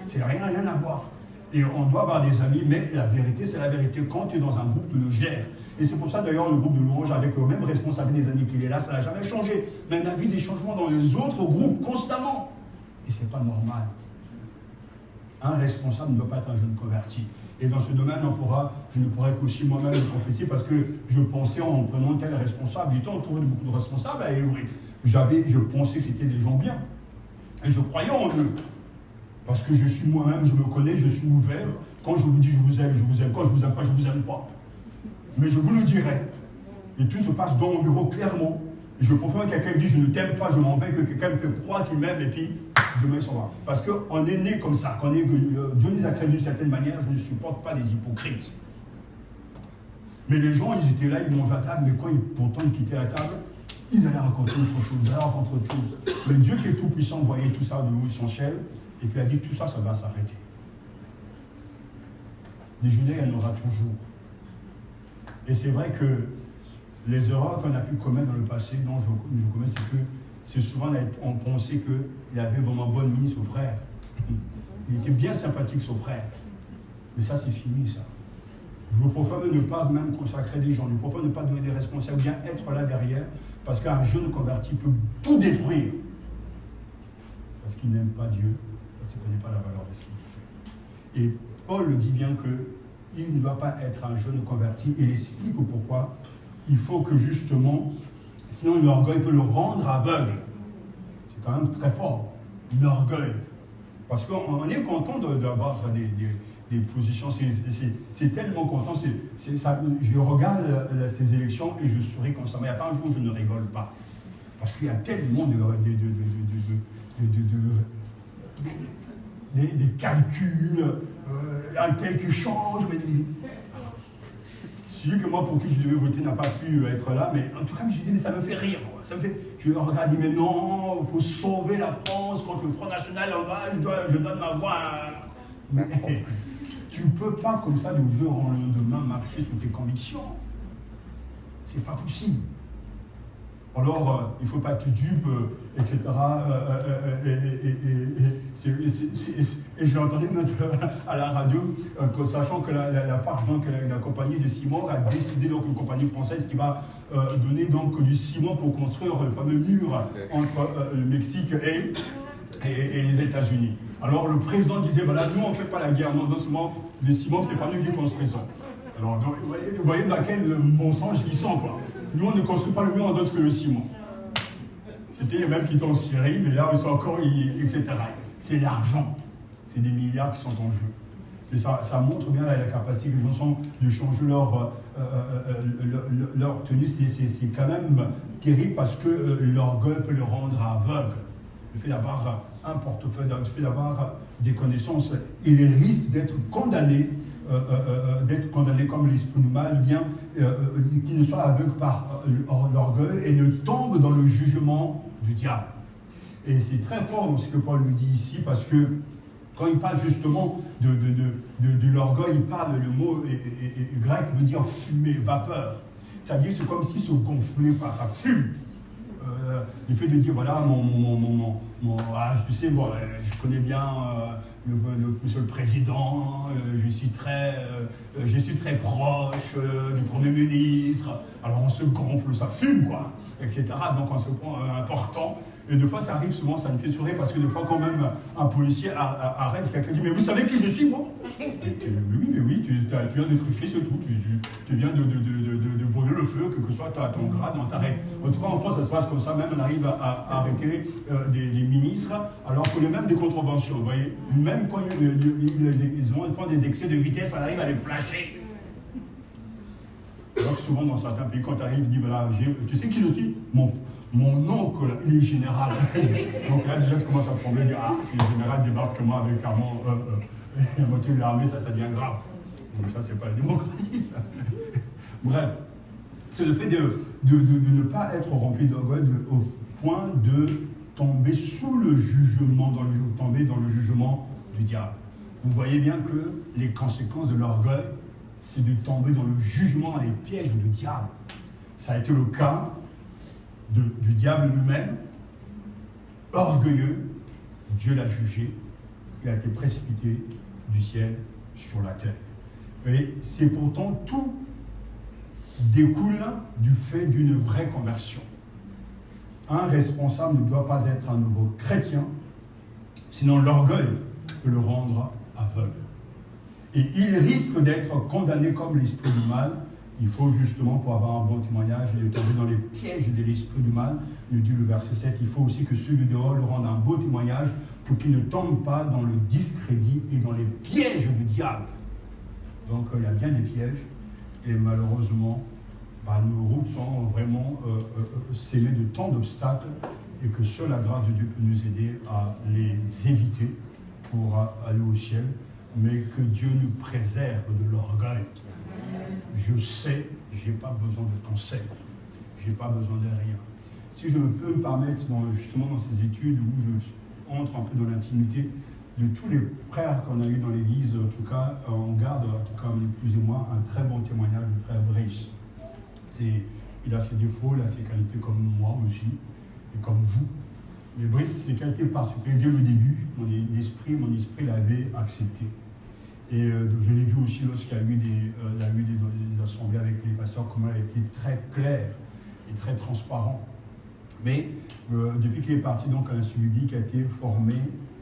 C'est rien à voir. Et on doit avoir des amis, mais la vérité, c'est la vérité. Quand tu es dans un groupe, tu le gères. Et c'est pour ça d'ailleurs le groupe de louange, avec le même responsable des années qu'il est là, ça n'a jamais changé. Même la vie des changements dans les autres groupes, constamment. Et ce n'est pas normal. Un responsable ne doit pas être un jeune converti. Et dans ce domaine, je ne pourrais qu'aussi moi-même le prophétiser parce que je pensais en prenant tel responsable, j'ai entouré de beaucoup de responsables à Évry. Je pensais que c'était des gens bien. Et je croyais en eux. Parce que je suis moi-même, je me connais, je suis ouvert. Quand je vous dis je vous aime, je vous aime. Quand je vous aime pas, je vous aime pas. Mais je vous le dirai. Et tout se passe dans mon bureau clairement. Et je préfère que quelqu'un me dise je ne t'aime pas, je m'en vais, que quelqu'un me fait croire qu'il m'aime et puis demain il s'en va. Parce qu'on est né comme ça. Dieu nous a créés d'une certaine manière, je ne supporte pas les hypocrites. Mais les gens, ils étaient là, ils mangeaient à table, mais quand pourtant ils quittaient la table, ils allaient raconter autre chose, Mais Dieu qui est tout puissant voyait tout ça de haut de son ciel, et puis il a dit tout ça, ça va s'arrêter. Des Juifs, il y en aura toujours. Et c'est vrai que les erreurs qu'on a pu commettre dans le passé, dont je commets, c'est que c'est souvent on pensait qu'il avait vraiment bonne mine, son frère. Il était bien sympathique, son frère. Mais ça, c'est fini, ça. Je vous préfère ne pas même consacrer des gens, je vous préfère ne pas donner des responsables, bien être là derrière, parce qu'un jeune converti peut tout détruire. Parce qu'il n'aime pas Dieu, parce qu'il ne connaît pas la valeur de ce qu'il fait. Et Paul le dit bien qu'il ne doit pas être un jeune converti, et il explique pourquoi. Il faut que justement, sinon l'orgueil peut le rendre aveugle. C'est quand même très fort, l'orgueil. Parce qu'on est content d'avoir des positions, c'est tellement content. Je regarde ces élections et je souris constamment. Il n'y a pas un jour où je ne rigole pas. Parce qu'il y a tellement des calculs, un tel qui change, mais celui que moi, pour qui je devais voter, n'a pas pu être là, mais en tout cas, je dis, mais ça me fait rire. Quoi. Ça me fait, je regarde, mais non, il faut sauver la France contre le Front National en bas, je donne ma voix à... Mais tu ne peux pas, comme ça, du jour au lendemain, marcher sur tes convictions. C'est pas possible. Alors, il ne faut pas être dupe, etc. Et j'ai entendu à la radio, sachant que la Farge, donc la compagnie de ciment, a décidé, donc une compagnie française qui va donner donc du ciment pour construire le fameux mur entre le Mexique et les États-Unis. Alors le président disait, voilà, nous on ne fait pas la guerre, non, seulement le ciment, c'est pas nous qui construisons. Alors donc, vous voyez dans quel mensonge ils sont, quoi. Nous, on ne construit pas le mur, on donne que le ciment. C'était les mêmes qui étaient en Syrie, mais là, ils sont encore, etc. C'est l'argent. C'est des milliards qui sont en jeu. Et ça montre bien la capacité que les gens ont de changer leur tenue. C'est quand même terrible parce que l'orgueil peut le rendre aveugle. Le fait d'avoir un portefeuille, le fait d'avoir des connaissances, il risque d'être condamné comme l'esprit du mal, bien qu'il ne soit aveugle par l'orgueil et ne tombe dans le jugement du diable. Et c'est très fort ce que Paul nous dit ici, parce que quand il parle justement de l'orgueil, il parle, le mot grec veut dire fumer, vapeur. C'est-à-dire c'est comme si se gonflait pas, ça fume. Le fait de dire, voilà, tu sais, bon, je connais bien monsieur le Président, je suis très proche du Premier ministre, alors on se gonfle, ça fume, quoi, etc. Donc on se prend important. Et des fois, ça arrive souvent, ça me fait sourire, parce que des fois, quand même, un policier arrête, quelqu'un dit, mais vous savez qui je suis, moi? Mais oui, tu viens de tricher, c'est tout, tu viens de brûler le feu, que soit ton grade, on t'arrête. En tout cas, en France, ça se passe comme ça, même on arrive à arrêter des ministres, alors que le même des contraventions, vous voyez, même quand ils font des excès de vitesse, on arrive à les flasher. Alors que souvent, dans certains pays, quand tu arrives, tu dis, voilà, tu sais qui je suis? Mon oncle, il est général. Donc là, déjà, tu commences à trembler, dire, ah, si le général débarque que moi avec la moitié de l'armée, ça devient grave. Donc ça, c'est pas la démocratie, ça. Bref, c'est le fait de ne pas être rempli d'orgueil au point de tomber sous le jugement, tomber dans le jugement du diable. vous voyez bien que les conséquences de l'orgueil, c'est de tomber dans le jugement, dans les pièges du diable. Ça a été le cas du diable lui-même, orgueilleux, Dieu l'a jugé, il a été précipité du ciel sur la terre. Et c'est pourtant tout découle du fait d'une vraie conversion. Un responsable ne doit pas être un nouveau chrétien, sinon l'orgueil peut le rendre aveugle. Et il risque d'être condamné comme l'esprit du mal. Il faut justement, pour avoir un bon témoignage et de tomber dans les pièges de l'esprit du mal, nous dit le verset 7, il faut aussi que ceux du dehors le rendent un beau témoignage pour qu'ils ne tombent pas dans le discrédit et dans les pièges du diable. Donc il y a bien des pièges et malheureusement, nos routes sont vraiment semées de tant d'obstacles et que seule la grâce de Dieu peut nous aider à les éviter pour aller au ciel, mais que Dieu nous préserve de l'orgueil. Je sais, je n'ai pas besoin de conseils, je n'ai pas besoin de rien. Si je peux me permettre, justement dans ces études où je entre un peu dans l'intimité de tous les frères qu'on a eu dans l'église, en tout cas, on garde, en tout cas, plus et moins, un très bon témoignage du frère Brice. Il a ses défauts, il a ses qualités comme moi aussi, et comme vous. Mais Brice, ses qualités particulières, dès le début, mon esprit l'avait accepté. Et je l'ai vu aussi lorsqu'il y a eu des assemblées avec les pasteurs, comment il a été très clair et très transparent. Mais depuis qu'il est parti donc à l'Institut biblique, il a été formé,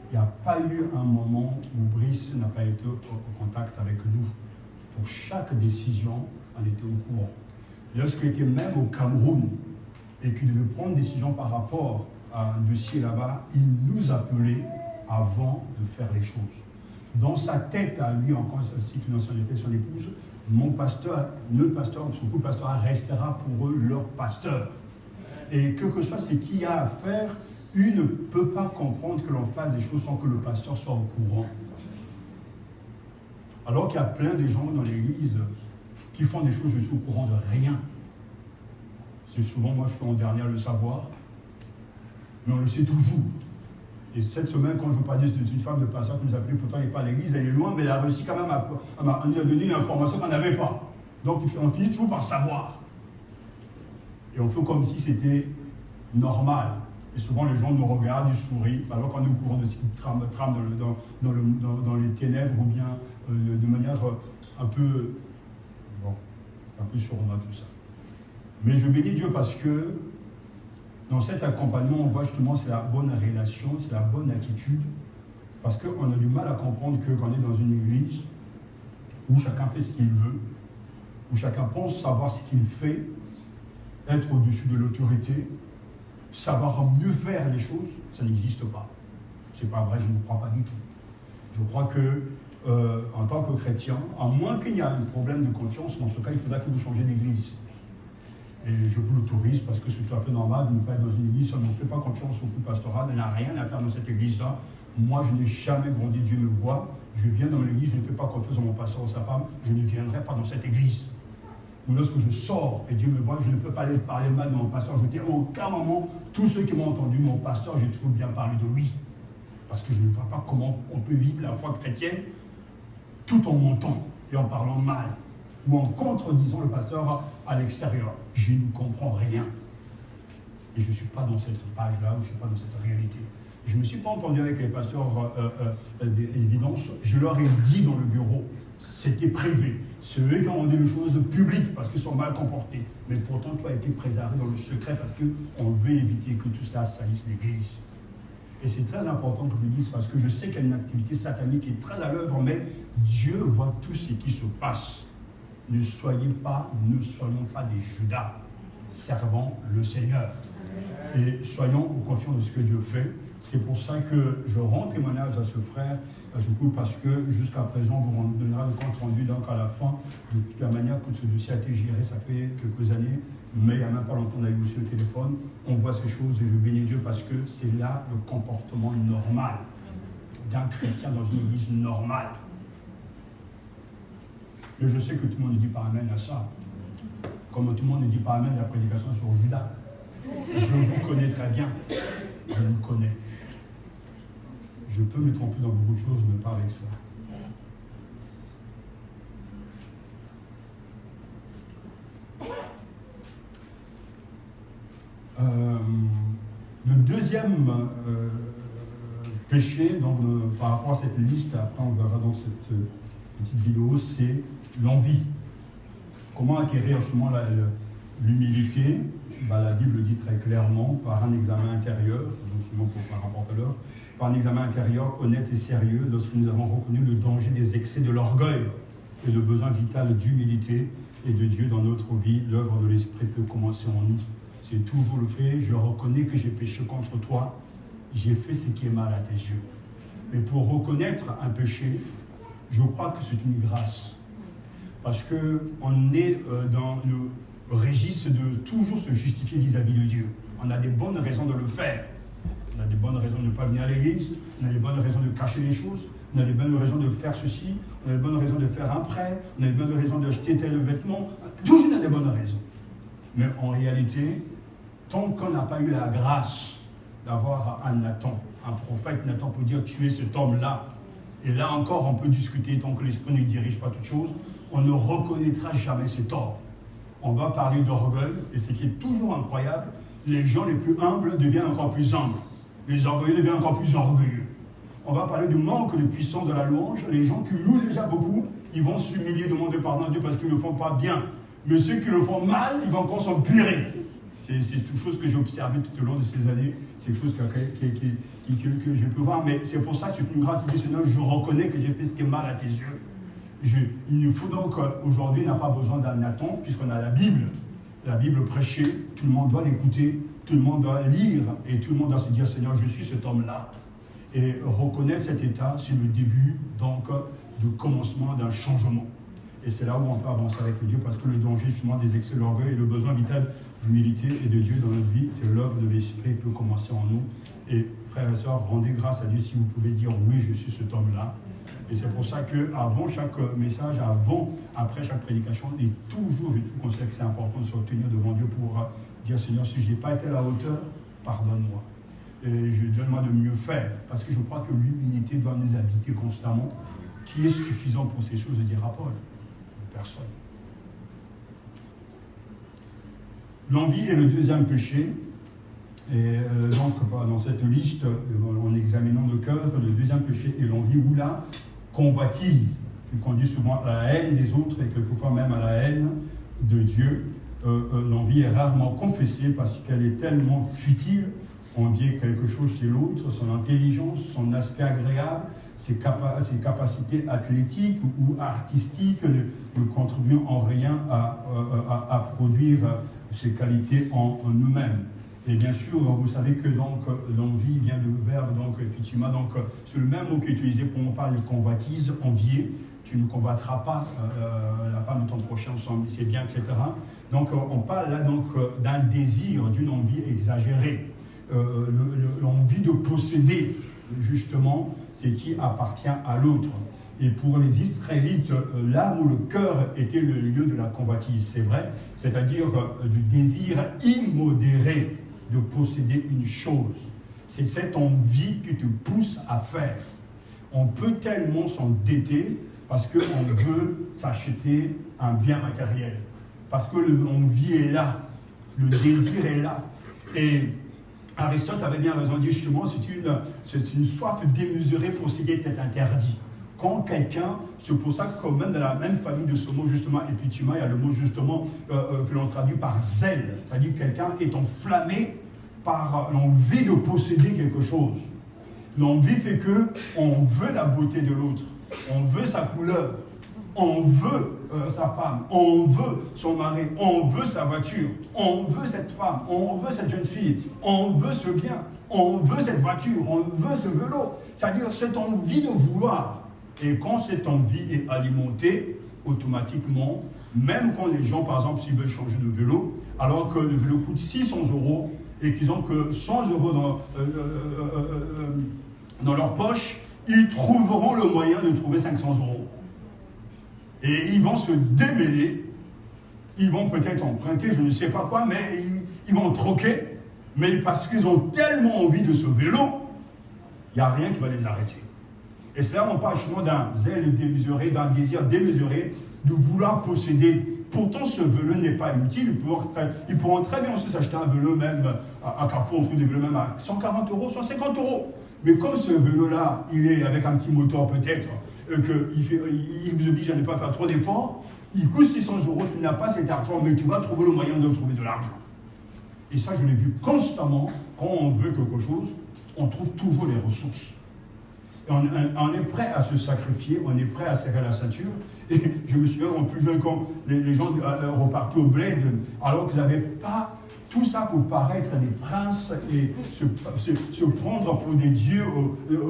il n'y a pas eu un moment où Brice n'a pas été au contact avec nous. Pour chaque décision, on était au courant. Lorsqu'il était même au Cameroun et qu'il devait prendre une décision par rapport à un dossier là-bas, il nous appelait avant de faire les choses. Dans sa tête à lui, encore ainsi que dans son épouse, notre pasteur restera pour eux leur pasteur. Et que soit ce qu'il y a à faire, il ne peut pas comprendre que l'on fasse des choses sans que le pasteur soit au courant. Alors qu'il y a plein de gens dans l'église qui font des choses, je suis au courant de rien. C'est souvent, moi je suis en dernier à le savoir, mais on le sait toujours. Et cette semaine, quand je vous parlais d'une femme de pasteur qui nous appelait, pourtant elle n'est pas à l'église, elle est loin, mais elle a réussi quand même à nous donner une information qu'on n'avait pas. Donc on finit toujours par savoir. Et on fait comme si c'était normal. Et souvent les gens nous regardent, ils sourient, alors qu'on est au courant de ce qui trame dans les ténèbres, ou bien de manière un peu sournoise tout ça. Mais je bénis Dieu parce que dans cet accompagnement, on voit justement c'est la bonne relation, c'est la bonne attitude, parce qu'on a du mal à comprendre qu'on est dans une église où chacun fait ce qu'il veut, où chacun pense savoir ce qu'il fait, être au-dessus de l'autorité, savoir mieux faire les choses, ça n'existe pas. C'est pas vrai, je ne crois pas du tout. Je crois que en tant que chrétien, à moins qu'il y ait un problème de confiance, dans ce cas, il faudra que vous changiez d'église. Et je vous l'autorise parce que c'est tout à fait normal de ne pas être dans une église, si on ne fait pas confiance au groupe pastoral, elle n'a rien à faire dans cette église-là. Moi, je n'ai jamais grandi, Dieu me voit. Je viens dans l'église, je ne fais pas confiance à mon pasteur ou sa femme, je ne viendrai pas dans cette église. Ou lorsque je sors et Dieu me voit, je ne peux pas aller parler mal de mon pasteur. Je dis à aucun moment, tous ceux qui m'ont entendu, mon pasteur, j'ai toujours bien parlé de lui. Parce que je ne vois pas comment on peut vivre la foi chrétienne tout en mentant et en parlant mal, ou en contredisant le pasteur à l'extérieur. Je ne comprends rien. Et je ne suis pas dans cette page-là, je ne suis pas dans cette réalité. Je ne me suis pas entendu avec les pasteurs d'évidence. Je leur ai dit dans le bureau, c'était privé. C'est eux qui ont rendu les choses publiques parce qu'ils sont mal comportés. Mais pourtant, toi, as été préservé dans le secret parce qu'on veut éviter que tout cela salisse l'Église. Et c'est très important que je le dise parce que je sais qu'il y a une activité satanique qui est très à l'œuvre, mais Dieu voit tout ce qui se passe. Ne soyons pas des Judas, servant le Seigneur. Et soyons confiants de ce que Dieu fait. C'est pour ça que je rends témoignage à ce frère, parce que jusqu'à présent, vous m'en donnerez le compte rendu, donc à la fin, de la manière que ce dossier a été géré, ça fait quelques années, mais il n'y a même pas longtemps, on a eu aussi le téléphone, on voit ces choses et je bénis Dieu parce que c'est là le comportement normal d'un chrétien dans une église normale. Mais je sais que tout le monde ne dit pas amen à ça, comme tout le monde ne dit pas amen à la prédication sur Judas. Je vous connais très bien, je vous connais. Je peux me tromper dans beaucoup de choses, mais pas avec ça. deuxième péché, donc, par rapport à cette liste, après on verra dans cette petite vidéo, c'est l'envie. Comment acquérir justement l'humilité? La Bible dit très clairement, par un examen intérieur, justement par rapport à l'heure, par un examen intérieur honnête et sérieux, lorsque nous avons reconnu le danger des excès de l'orgueil et le besoin vital d'humilité et de Dieu dans notre vie, l'œuvre de l'Esprit peut commencer en nous. C'est toujours le fait, je reconnais que j'ai péché contre toi, j'ai fait ce qui est mal à tes yeux. Mais pour reconnaître un péché, je crois que c'est une grâce. Parce qu'on est dans le registre de toujours se justifier vis-à-vis de Dieu. On a des bonnes raisons de le faire. On a des bonnes raisons de ne pas venir à l'église, on a des bonnes raisons de cacher les choses, on a des bonnes raisons de faire ceci, on a des bonnes raisons de faire un prêt, on a des bonnes raisons d'acheter tel vêtement. Toujours on a des bonnes raisons. Mais en réalité, tant qu'on n'a pas eu la grâce d'avoir un Nathan, un prophète Nathan pour dire tu es cet homme-là, et là encore on peut discuter tant que l'Esprit ne dirige pas toute chose, on ne reconnaîtra jamais ses torts. On va parler d'orgueil, et ce qui est toujours incroyable, les gens les plus humbles deviennent encore plus humbles, les orgueilleux deviennent encore plus orgueilleux. On va parler du manque de puissance de la louange, les gens qui louent déjà beaucoup, ils vont s'humilier, demander pardon à Dieu parce qu'ils ne le font pas bien, mais ceux qui le font mal, ils vont encore s'empirer. C'est une chose que j'ai observé tout au long de ces années, c'est quelque chose que je peux voir, mais c'est pour ça que c'est une gratitude, Seigneur, je reconnais que j'ai fait ce qui est mal à tes yeux. Il nous faut donc, aujourd'hui, on n'a pas besoin d'un Nathan, puisqu'on a la Bible prêchée, tout le monde doit l'écouter, tout le monde doit lire, et tout le monde doit se dire, Seigneur, je suis cet homme-là. Et reconnaître cet état, c'est le début, donc, du commencement d'un changement. Et c'est là où on peut avancer avec Dieu, parce que le danger, justement, des excès de l'orgueil et le besoin vital d'humilité et de Dieu dans notre vie, c'est l'œuvre de l'Esprit qui peut commencer en nous. Et frères et sœurs, rendez grâce à Dieu si vous pouvez dire oui, je suis cet homme-là. Et c'est pour ça qu'avant chaque message, après chaque prédication, et toujours, je considère que c'est important de se retenir devant Dieu pour dire Seigneur, si je n'ai pas été à la hauteur, pardonne-moi. Et donne-moi de mieux faire, parce que je crois que l'humilité doit nous habiter constamment. Qui est suffisant pour ces choses, de dire à Paul? Personne. L'envie est le deuxième péché. Et donc, dans cette liste, en examinant le cœur, le deuxième péché est l'envie ou la convoitise, qui conduit souvent à la haine des autres et quelquefois même à la haine de Dieu. L'envie est rarement confessée parce qu'elle est tellement futile. Envier quelque chose chez l'autre, son intelligence, son aspect agréable, ses capacités athlétiques ou artistiques ne contribuent en rien à produire ces qualités en nous-mêmes. Et bien sûr, vous savez que donc l'envie vient du verbe donc epithuma, donc c'est le même mot qui est utilisé pour on parle de convoitise, envier. Tu ne convoiteras pas la femme de ton prochain, c'est bien, etc. Donc on parle là donc d'un désir, d'une envie exagérée. L'envie de posséder, justement, ce qui appartient à l'autre. Et pour les Israélites, là où le cœur était le lieu de la convoitise, c'est vrai, c'est-à-dire du désir immodéré de posséder une chose. C'est cette envie qui te pousse à faire. On peut tellement s'endetter parce qu'on veut s'acheter un bien matériel. Parce que l'envie est là, le désir est là. Et Aristote avait bien raison de dire justement, c'est une soif démesurée pour ce qui est interdit. Quand quelqu'un, c'est pour ça que même dans la même famille de ce mot justement, epithuma, il y a le mot justement que l'on traduit par zèle, c'est-à-dire que quelqu'un est enflammé par l'envie de posséder quelque chose. L'envie fait qu'on veut la beauté de l'autre, on veut sa couleur, on veut sa femme, on veut son mari, on veut sa voiture, on veut cette femme, on veut cette jeune fille, on veut ce bien, on veut cette voiture, on veut ce vélo. C'est-à-dire cette envie de vouloir. Et quand cette envie est alimentée, automatiquement, même quand les gens, par exemple, s'ils veulent changer de vélo, alors que le vélo coûte 600 € et qu'ils n'ont que 100 € dans leur poche, ils trouveront le moyen de trouver 500 €. Et ils vont se démêler, ils vont peut-être emprunter, je ne sais pas quoi, mais ils vont troquer, mais parce qu'ils ont tellement envie de ce vélo, il n'y a rien qui va les arrêter. Et c'est là où on parle justement d'un zèle démesuré, d'un désir démesuré, de vouloir posséder pourtant ce vélo n'est pas utile. Ils pourront très bien aussi s'acheter un vélo même à Carrefour, on trouve des vélos même à 140 €, 150 €. Mais comme ce vélo-là, il est avec un petit moteur peut-être, qu'il vous oblige à ne pas faire trop d'efforts, il coûte 600 €, tu n'as pas cet argent, mais tu vas trouver le moyen de trouver de l'argent. Et ça, je l'ai vu constamment, quand on veut quelque chose, on trouve toujours les ressources. Et on est prêt à se sacrifier, on est prêt à serrer la ceinture. Et je me souviens, en plus jeune, quand les gens repartaient au bled, alors qu'ils n'avaient pas tout ça pour paraître des princes et se prendre pour des dieux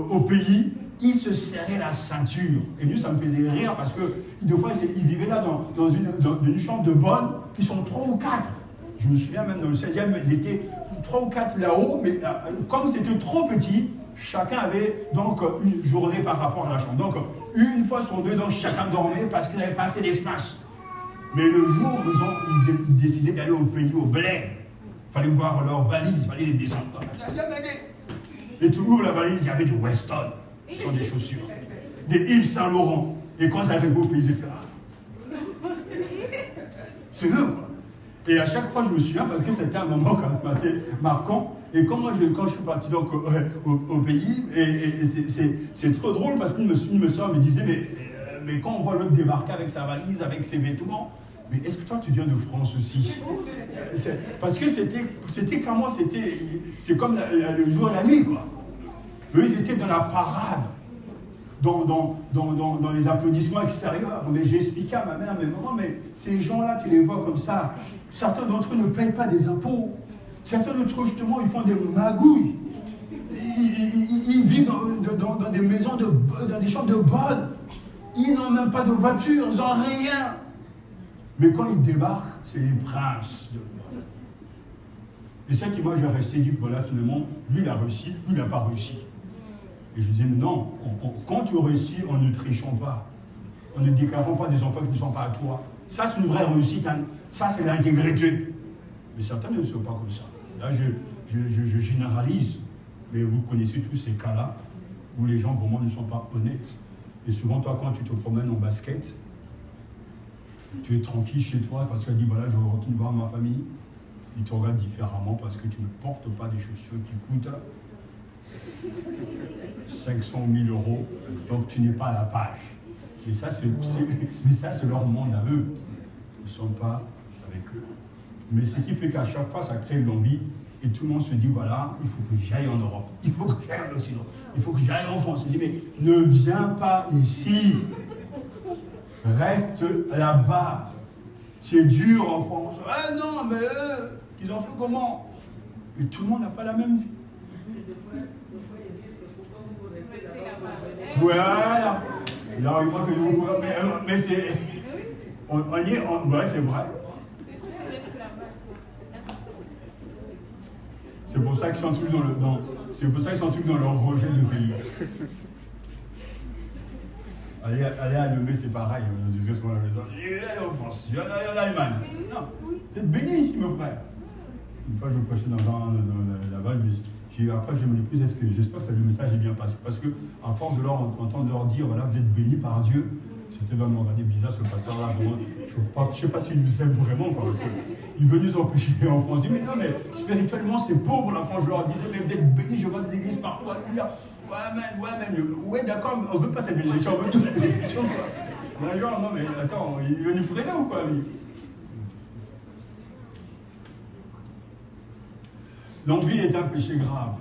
au pays, ils se serraient la ceinture. Et nous, ça me faisait rire parce que, des fois, ils vivaient là dans une chambre de bonne, qui sont 3 ou 4. Je me souviens même dans le 16e, ils étaient 3 ou 4 là-haut, mais comme c'était trop petit, chacun avait donc une journée par rapport à la chambre. Donc, une fois sur deux, donc, chacun dormait parce qu'ils n'avaient pas assez d'espace. Mais le jour où ils décidaient d'aller au pays, au bled, il fallait voir leurs valises, il fallait les descendre. Et tu ouvres la valise, il y avait du Weston, ce sont des chaussures, des Yves Saint Laurent. Et quand ils arrivaient au pays, ils étaient là. C'est eux, quoi. Et à chaque fois, je me souviens, parce que c'était un moment quand même assez marquant. Et quand je suis parti donc au pays, et c'est trop drôle parce qu'il me disait, mais quand on voit l'autre débarquer avec sa valise, avec ses vêtements, mais est-ce que toi tu viens de France aussi? Parce que c'était comme moi, c'est comme le jour et la nuit, quoi. Eux, ils étaient dans la parade, dans les applaudissements extérieurs. Mais j'ai expliqué à ma mère, mais maman, mais ces gens-là, tu les vois comme ça. Certains d'entre eux ne payent pas des impôts. Certains d'entre eux, justement, ils font des magouilles. Ils vivent dans des maisons, dans des chambres de bonne. Ils n'ont même pas de voiture, ils n'ont rien. Mais quand ils débarquent, c'est les princes. Et ça qui, moi, j'ai resté dit que voilà, finalement, lui, il a réussi, lui, il n'a pas réussi. Et je disais, mais non, quand tu réussis, on ne trichons pas. On ne déclarons pas des enfants qui ne sont pas à toi. Ça, c'est une vraie réussite. Hein. Ça, c'est l'intégrité. Mais certains ne sont pas comme ça. Là, je généralise. Mais vous connaissez tous ces cas-là où les gens vraiment ne sont pas honnêtes. Et souvent, toi, quand tu te promènes en basket, tu es tranquille chez toi parce que tu dis, voilà, je retourne voir ma famille. Ils te regardent différemment parce que tu ne portes pas des chaussures qui coûtent 500 000 €. Donc, tu n'es pas à la page. Mais ça, c'est leur monde à eux. Ils ne sont pas avec eux. Mais ce qui fait qu'à chaque fois, ça crée de l'envie. Et tout le monde se dit, voilà, il faut que j'aille en Europe. Il faut que j'aille en Occident. Il faut que j'aille en France. Il dit, mais ne viens pas ici. Reste là-bas. C'est dur en France. Ah non, mais eux, ils ont fait comment? Et tout le monde n'a pas la même vie. Voilà. L'argument que nous pouvons. Mais c'est. On y est. Ouais, c'est vrai. C'est pour ça qu'ils sont tous c'est pour ça qu'ils sont tous dans leur rejet de pays. Aller à Lemay, c'est pareil. On disait souvent à la maison. Allez en France, allez en Allemagne. Non, vous êtes bénis ici, mon frère. Une fois, je prêchais là-bas, après, je me dis plus, j'espère que le message est bien passé. Parce que, à force de leur entendre leur dire, voilà, vous êtes bénis par Dieu, c'était vraiment regardé bizarre ce pasteur-là. Je ne sais pas s'il nous aime vraiment, quoi, parce qu'il veut nous empêcher en France. Je dis, mais non, mais spirituellement, c'est pauvre la France. Je leur disais, mais vous êtes bénis, je vois des églises partout. Ouais, d'accord, on ne veut pas cette bénédiction, on veut toute la bénédiction, quoi. Genre, non, mais attends, il veut nous freiner ou quoi, lui? L'envie est un péché grave,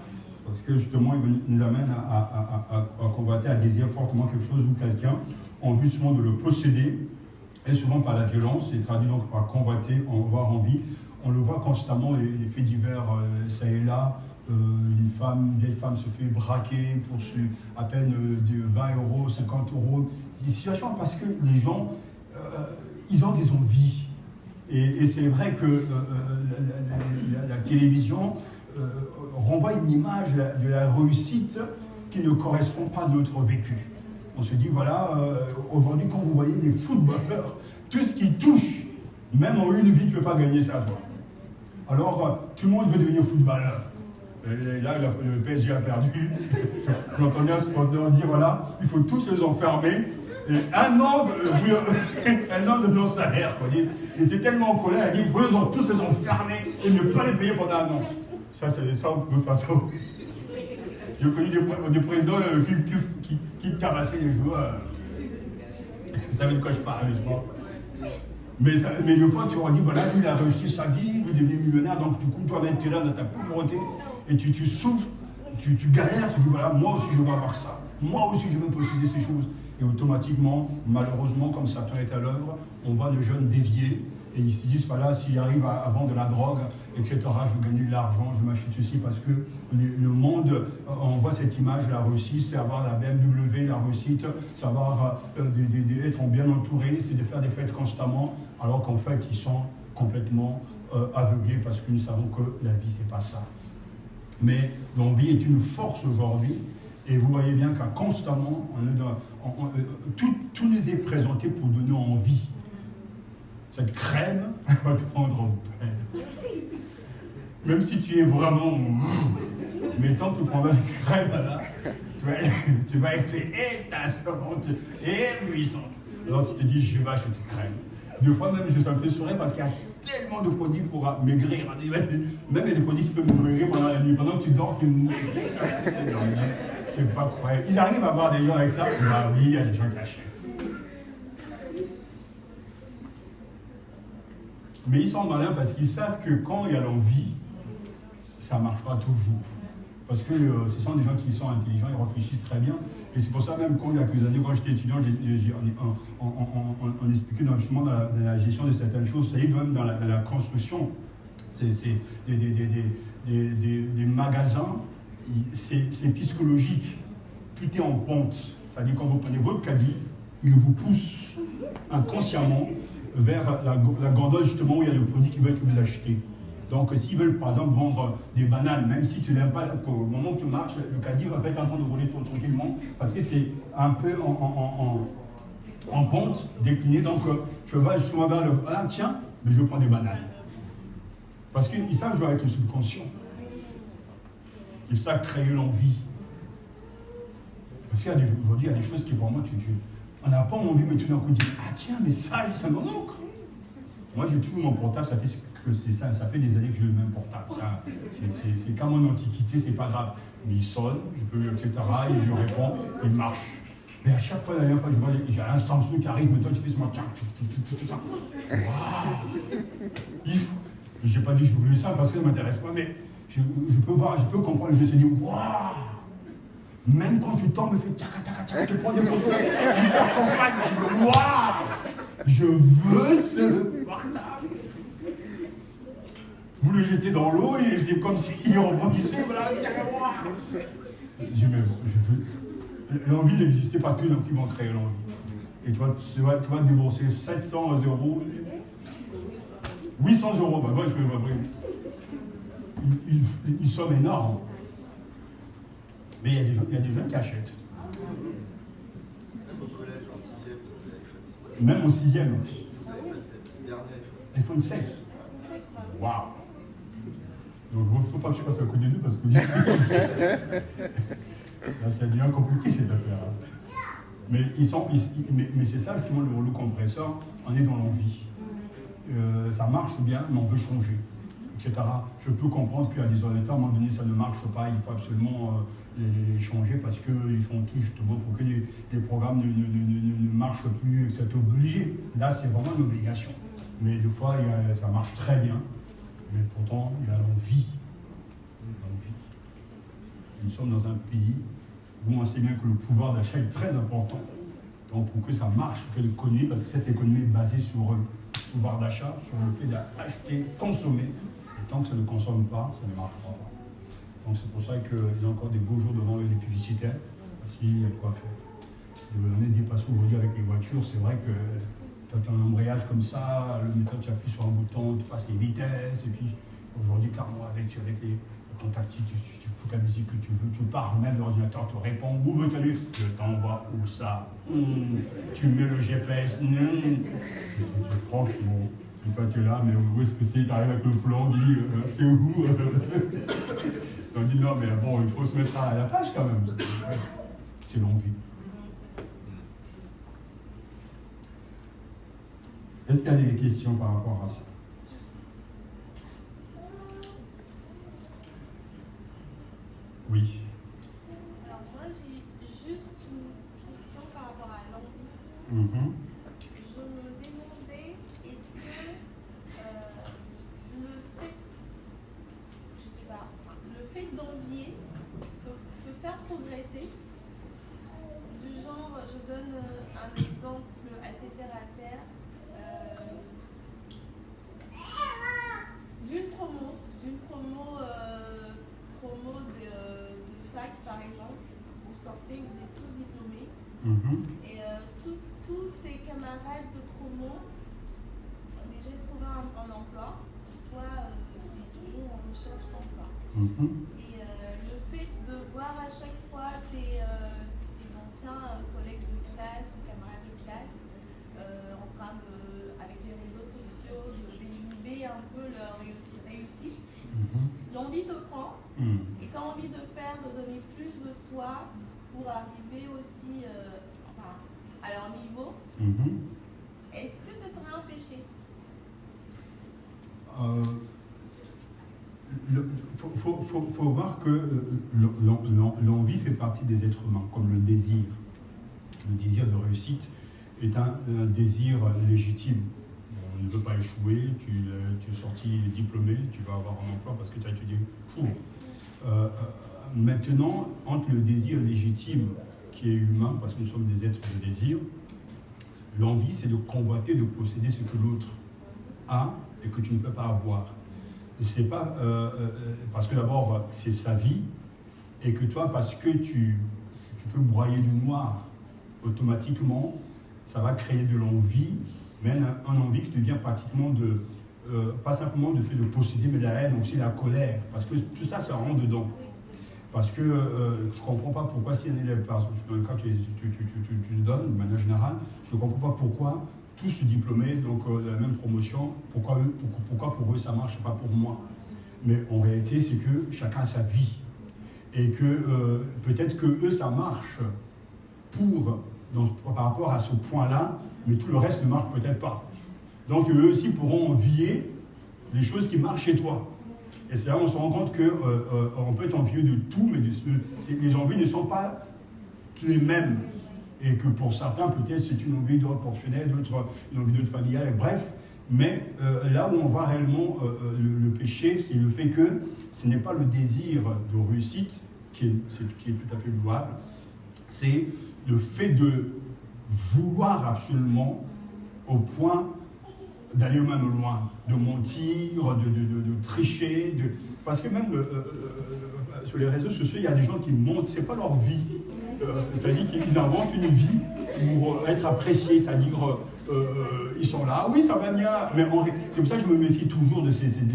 parce que justement, il nous amène à convoiter, à désirer fortement quelque chose ou quelqu'un, en vue souvent de le posséder, et souvent par la violence, c'est traduit donc par convoiter, avoir envie. On le voit constamment, les faits divers, ça et là, une vieille femme se fait braquer pour à peine 20 €, 50 €. C'est une situation parce que les gens, ils ont des envies. Et c'est vrai que la télévision renvoie une image de la réussite qui ne correspond pas à notre vécu. On se dit, voilà, aujourd'hui, quand vous voyez les footballeurs, tout ce qui touche, même en une vie, tu ne peux pas gagner ça, toi. Alors, tout le monde veut devenir footballeur. Et là, le PSG a perdu. J'entendais un supporter dire, voilà, il faut tous les enfermer Et un an de non-salaire, quoi. Il était tellement en colère, il a dit, vous les ont tous les enfermer et ne pas les payer pendant un an. Ça, on peut faire ça. J'ai connu des présidents qui tabassaient les joueurs. Vous savez de quoi je parle, n'est-ce pas? Mais des fois, tu leur dis, voilà, lui, il a réussi sa vie, il est devenu millionnaire, donc du coup, toi-même, tu es là dans ta pauvreté, et tu souffres, tu galères, tu dis, voilà, moi aussi, je veux avoir ça. Moi aussi, je veux posséder ces choses. Et automatiquement, malheureusement, comme Satan est à l'œuvre, on voit les jeunes dévier, et ils se disent, voilà, si j'arrive à vendre de la drogue, etc., je vais gagner de l'argent, je m'achète ceci, parce que le monde, on voit cette image, la réussite, c'est avoir la BMW, la réussite, c'est avoir être bien entouré, c'est de faire des fêtes constamment, alors qu'en fait, ils sont complètement aveuglés, parce que nous savons que la vie, c'est pas ça. Mais l'envie est une force aujourd'hui, et vous voyez bien qu'à constamment, tout nous est présenté pour donner envie. Cette crème va te rendre belle. Même si tu es vraiment... Mais tant que tu prendras cette crème-là, tu vas être étincelante et éblouissante. Alors tu te dis, je vais acheter cette crème. Des fois même, ça me fait sourire parce qu'il y a tellement de produits pour maigrir. Même il y a des produits qui peuvent maigrir pendant la nuit. Pendant que tu dors, tu maigris. C'est pas croyable. Ils arrivent à avoir des gens avec ça. Bah oui, il y a des gens qui achètent. Mais ils sont malins parce qu'ils savent que quand il y a l'envie, ça ne marche pas toujours. Parce que ce sont des gens qui sont intelligents, ils réfléchissent très bien. Et c'est pour ça même qu'il y a quelques années, quand j'étais étudiant, on expliquait justement dans la gestion de certaines choses, ça y est, même dans la construction, c'est des magasins, c'est psychologique. Tout est en pente. C'est-à-dire quand vous prenez votre caddie, il vous pousse inconsciemment vers la gondole justement où il y a le produit qu'ils veulent que vous achetez. Donc s'ils veulent par exemple vendre des bananes, même si tu n'aimes pas, au moment où tu marches, le caddie va être en train de rouler tranquillement parce que c'est un peu en pente, décliné. Donc tu vas justement vers le... Ah tiens, mais je prends des bananes. Parce qu'ils savent jouer avec le subconscient. Ils savent créer l'envie. Parce qu'aujourd'hui, il y a des choses qui vraiment, on n'a pas envie, mais tout d'un coup, dire, ah tiens, mais ça me manque. Moi, j'ai toujours mon portable, ça fait des années que j'ai le même portable. C'est comme en antiquité, c'est pas grave. Mais il sonne, je peux, etc., et je réponds, il marche. Mais à chaque fois, la dernière fois, je vois, il y a un Samsung qui arrive, mais toi, tu fais ce matin. Waouh! Je n'ai pas dit que je voulais ça parce que ça ne m'intéresse pas, mais je peux comprendre, je me suis dit, waouh! Même quand tu tombes, tu prends des photos, tu t'accompagnes, waouh! Je veux ce portable. Vous le jetez dans l'eau et c'est comme s'il rebondissait, voilà, je dis, mais bon, je veux. L'envie n'existait pas que, donc ils vont créer l'envie. Et tu vas débourser 700 €, 800 €, bah moi je peux pas. Ils sont énormes. Mais il y a des gens qui achètent. Même au collège, en 6e, même au 6e. iPhone 7, dernier iPhone. iPhone 7. Waouh. Donc il ne faut pas que je passe à côté d'eux parce que là ça devient compliqué cette affaire. Mais mais c'est ça justement le rouleau compresseur, on est dans l'envie. Ça marche bien, mais on veut changer, etc. Je peux comprendre qu'à des heures d'état, à un moment donné, ça ne marche pas, il faut absolument les changer parce qu'ils font tout justement pour que les programmes ne marchent plus, que c'est obligé. Là, c'est vraiment une obligation. Mais des fois, ça marche très bien, mais pourtant, il y a l'envie. Nous sommes dans un pays où on sait bien que le pouvoir d'achat est très important. Donc, pour que ça marche, que l'économie, parce que cette économie est basée sur le pouvoir d'achat, sur le fait d'acheter, consommer. Et tant que ça ne consomme pas, ça ne marche pas. Donc c'est pour ça qu'il y a encore des beaux jours devant les publicitaires, parce qu'il y a de quoi faire. On est dépassé aujourd'hui avec les voitures, c'est vrai que tu as un embrayage comme ça, le méthode tu appuies sur un bouton, tu passes les vitesses, et puis aujourd'hui carrément avec ton taxi, tu fous ta musique que tu veux, tu parles, même l'ordinateur te répond, où veux-tu aller? Je t'envoie où ça? Tu mets le GPS, franchement. Toi, tu es là, mais où est-ce que c'est? Tu arrives avec le plan, on dit, c'est où? On dit, non, mais bon, il faut se mettre à la page quand même. C'est l'envie. Est-ce qu'il y a des questions par rapport à ça? Oui. Alors moi j'ai juste une question par rapport à l'envie. Je me demandais, est-ce que le fait, je sais pas, le fait d'envier peut faire progresser? Du genre, je donne un exemple assez terre à terre, d'une promo de fac par exemple. Vous sortez, vous êtes tous diplômés, et tous tes camarades de promo ont déjà trouvé un emploi. Toi, tu es toujours en recherche d'emploi. Et le fait de voir à chaque fois tes anciens collègues de classe, camarades de classe, en train de, avec les réseaux sociaux, d'exhiber un peu leur réussite, l'envie te prend, et tu as envie de donner plus de toi pour arriver aussi à leur niveau. Est-ce que ce serait un péché? Faut voir que l'envie fait partie des êtres humains, comme le désir. Le désir de réussite est un désir légitime. On ne veut pas échouer, tu es sorti diplômé, tu vas avoir un emploi parce que tu as étudié pour. Maintenant, entre le désir légitime qui est humain, parce que nous sommes des êtres de désir, l'envie c'est de convoiter, de posséder ce que l'autre a et que tu ne peux pas avoir. C'est pas parce que d'abord c'est sa vie, et que toi, parce que tu peux broyer du noir, automatiquement ça va créer de l'envie, mais un envie qui devient pratiquement pas simplement le fait de posséder, mais la haine, aussi la colère, parce que tout ça, ça rentre dedans. Parce que je ne comprends pas pourquoi, si un élève, dans le cas que tu le donnes, de manière générale, je ne comprends pas pourquoi tous diplômés, donc de la même promotion, pourquoi pour eux ça marche et pas pour moi. Mais en réalité, c'est que chacun a sa vie. Et que peut-être que eux, ça marche par rapport à ce point-là, mais tout le reste ne marche peut-être pas. Donc eux aussi pourront envier des choses qui marchent chez toi. Et c'est là où on se rend compte qu'on peut être envieux de tout, mais les envies ne sont pas les mêmes. Et que pour certains, peut-être, c'est une envie d'ordre professionnel, d'autres, une envie d'ordre familial, bref. Mais là où on voit réellement le péché, c'est le fait que ce n'est pas le désir de réussite qui est tout à fait louable, c'est le fait de vouloir absolument au point d'aller même loin, de mentir, de tricher, parce que même sur les réseaux sociaux, il y a des gens qui mentent, c'est pas leur vie. C'est-à-dire qu'ils inventent une vie pour être appréciés, c'est-à-dire ils sont là, oui ça va bien, mais c'est pour ça que je me méfie toujours de cette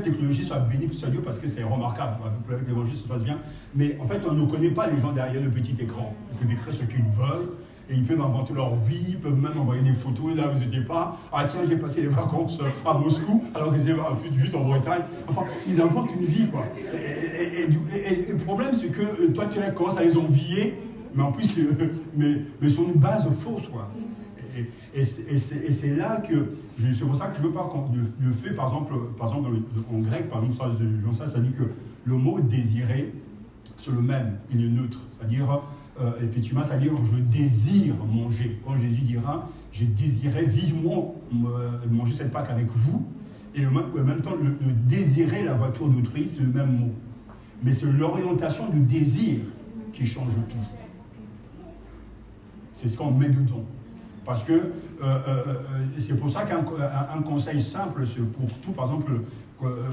technologie soit bénie, soit Dieu, parce que c'est remarquable, avec l'évangile ça se passe bien, mais en fait on ne connaît pas les gens derrière le petit écran, ils peuvent écrire ce qu'ils veulent, et ils peuvent inventer leur vie, ils peuvent même envoyer des photos, là vous n'étiez pas, ah tiens j'ai passé les vacances à Moscou, alors qu'ils étaient juste en Bretagne, enfin ils inventent une vie quoi. Et le problème c'est que toi tu commences à les envier, mais en plus, mais sur une base fausse quoi. Et c'est là que, c'est pour ça que je veux pas qu'on le fait, par exemple en grec, par exemple, ça dit que le mot désirer, c'est le même, il est neutre, c'est-à-dire effectivement, c'est-à-dire je désire manger. Quand Jésus dira, je désirais vivement manger cette Pâque avec vous, et en même temps, le désirer la voiture d'autrui, c'est le même mot. Mais c'est l'orientation du désir qui change tout. C'est ce qu'on met dedans. Parce que c'est pour ça qu'un conseil simple, c'est pour tout, par exemple,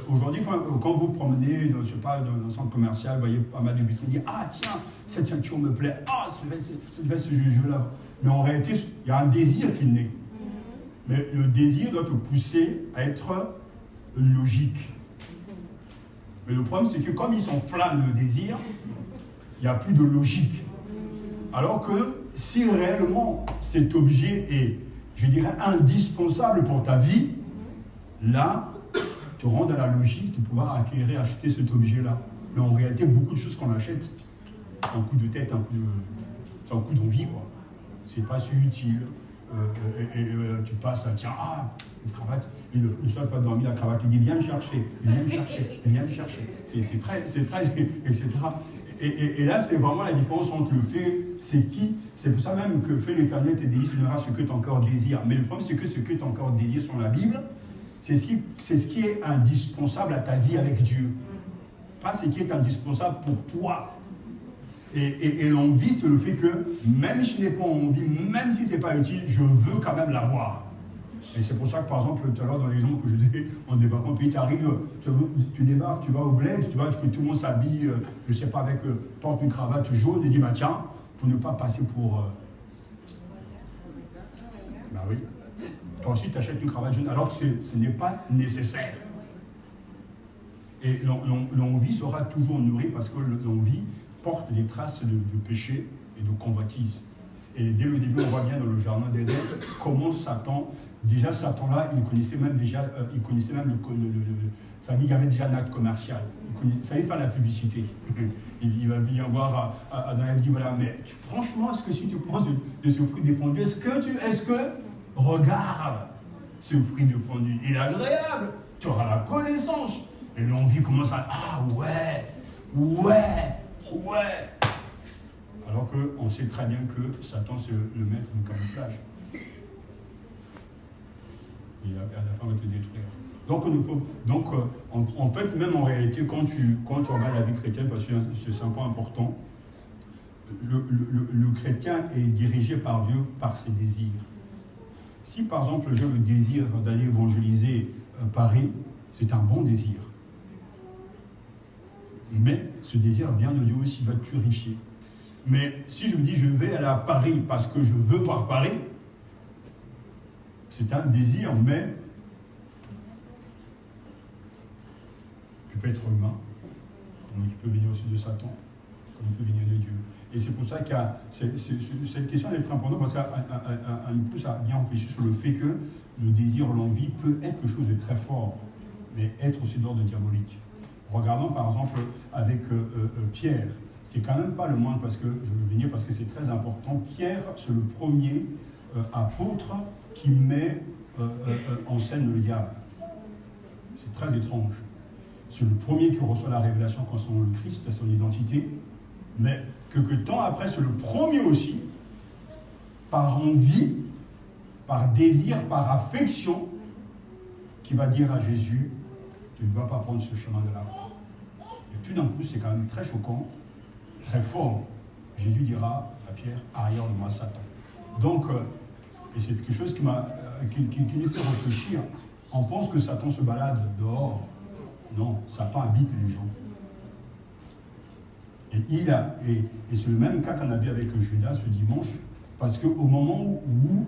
aujourd'hui, quand vous promenez, je sais pas, dans un centre commercial, vous voyez pas mal de vitrines, vous dites, ah tiens, cette ceinture me plaît, ah, cette veste, je là. Mais en réalité, il y a un désir qui naît. Mais le désir doit te pousser à être logique. Mais le problème, c'est que comme il s'enflamme le désir, il n'y a plus de logique. Alors que si réellement cet objet est, je dirais, indispensable pour ta vie, là, tu rentres dans la logique de pouvoir acquérir, acheter cet objet-là. Mais en réalité, beaucoup de choses qu'on achète, c'est un coup de tête, c'est un coup d'envie, quoi. C'est pas si utile. tu passes, tiens, une cravate, et le soir, tu vas dormir, la cravate, il dit, viens me chercher, viens me chercher, viens me chercher. C'est très, etc. Et là, c'est vraiment la différence entre le fait, c'est qui, c'est pour ça même que fait l'Éternel tes délices, il n'aura ce que ton corps désire. Mais le problème, c'est que ce que ton corps désire sur la Bible, c'est ce qui est indispensable à ta vie avec Dieu. Pas ce qui est indispensable pour toi. Et l'envie, c'est le fait que, même si je n'ai pas envie, même si ce n'est pas utile, je veux quand même l'avoir. Et c'est pour ça que, par exemple, tout à l'heure, dans l'exemple que je disais, en débarquant, puis tu arrives, tu débarques, tu vas au bled, tu vois que tout le monde s'habille, je ne sais pas, avec, porte une cravate jaune, et dit, bah tiens, pour ne pas passer pour... Bah oui. Toi aussi, tu achètes une cravate jaune, alors que ce n'est pas nécessaire. Et l'envie sera toujours nourrie parce que l'envie porte des traces de péché et de convoitise. Et dès le début, on voit bien dans le jardin d'Éden comment Satan, déjà Satan là, il connaissait même ça dit qu'il y avait déjà un acte commercial. Il savait faire la publicité. Il va venir voir Adam et dit, voilà, mais franchement, est-ce que si tu prends de ce fruit défendu, est-ce que, regarde, ce fruit défendu, il est agréable, tu auras la connaissance. Et l'envie commence à, ouais. Alors qu'on sait très bien que Satan, c'est le maître du camouflage. Et à la fin, il va te détruire. Donc, en fait, même en réalité, quand tu regardes la vie chrétienne, parce que c'est un point important, le chrétien est dirigé par Dieu par ses désirs. Si, par exemple, j'ai le désir d'aller évangéliser Paris, c'est un bon désir. Mais ce désir vient de Dieu aussi, il va te purifier. Mais si je me dis je vais aller à Paris parce que je veux voir Paris, c'est un désir, mais tu peux être humain, comme tu peux venir aussi de Satan, comme tu peux venir de Dieu. Et c'est pour ça que cette question est très importante parce qu'elle nous pousse à bien réfléchir sur le fait que le désir, l'envie peut être quelque chose de très fort, mais être aussi d'ordre diabolique. Regardons par exemple avec Pierre. C'est quand même pas le moindre parce que je veux venir parce que c'est très important. Pierre, c'est le premier apôtre qui met en scène le diable. C'est très étrange. C'est le premier qui reçoit la révélation concernant le Christ, son identité, mais quelque temps après, c'est le premier aussi, par envie, par désir, par affection, qui va dire à Jésus, tu ne vas pas prendre ce chemin de la croix. Et tout d'un coup, c'est quand même très choquant, très fort. Jésus dira à Pierre, arrière de moi, Satan. Donc, et c'est quelque chose qui nous fait réfléchir. On pense que Satan se balade dehors. Non, Satan habite les gens. Et c'est le même cas qu'on a vu avec Judas ce dimanche, parce qu'au moment où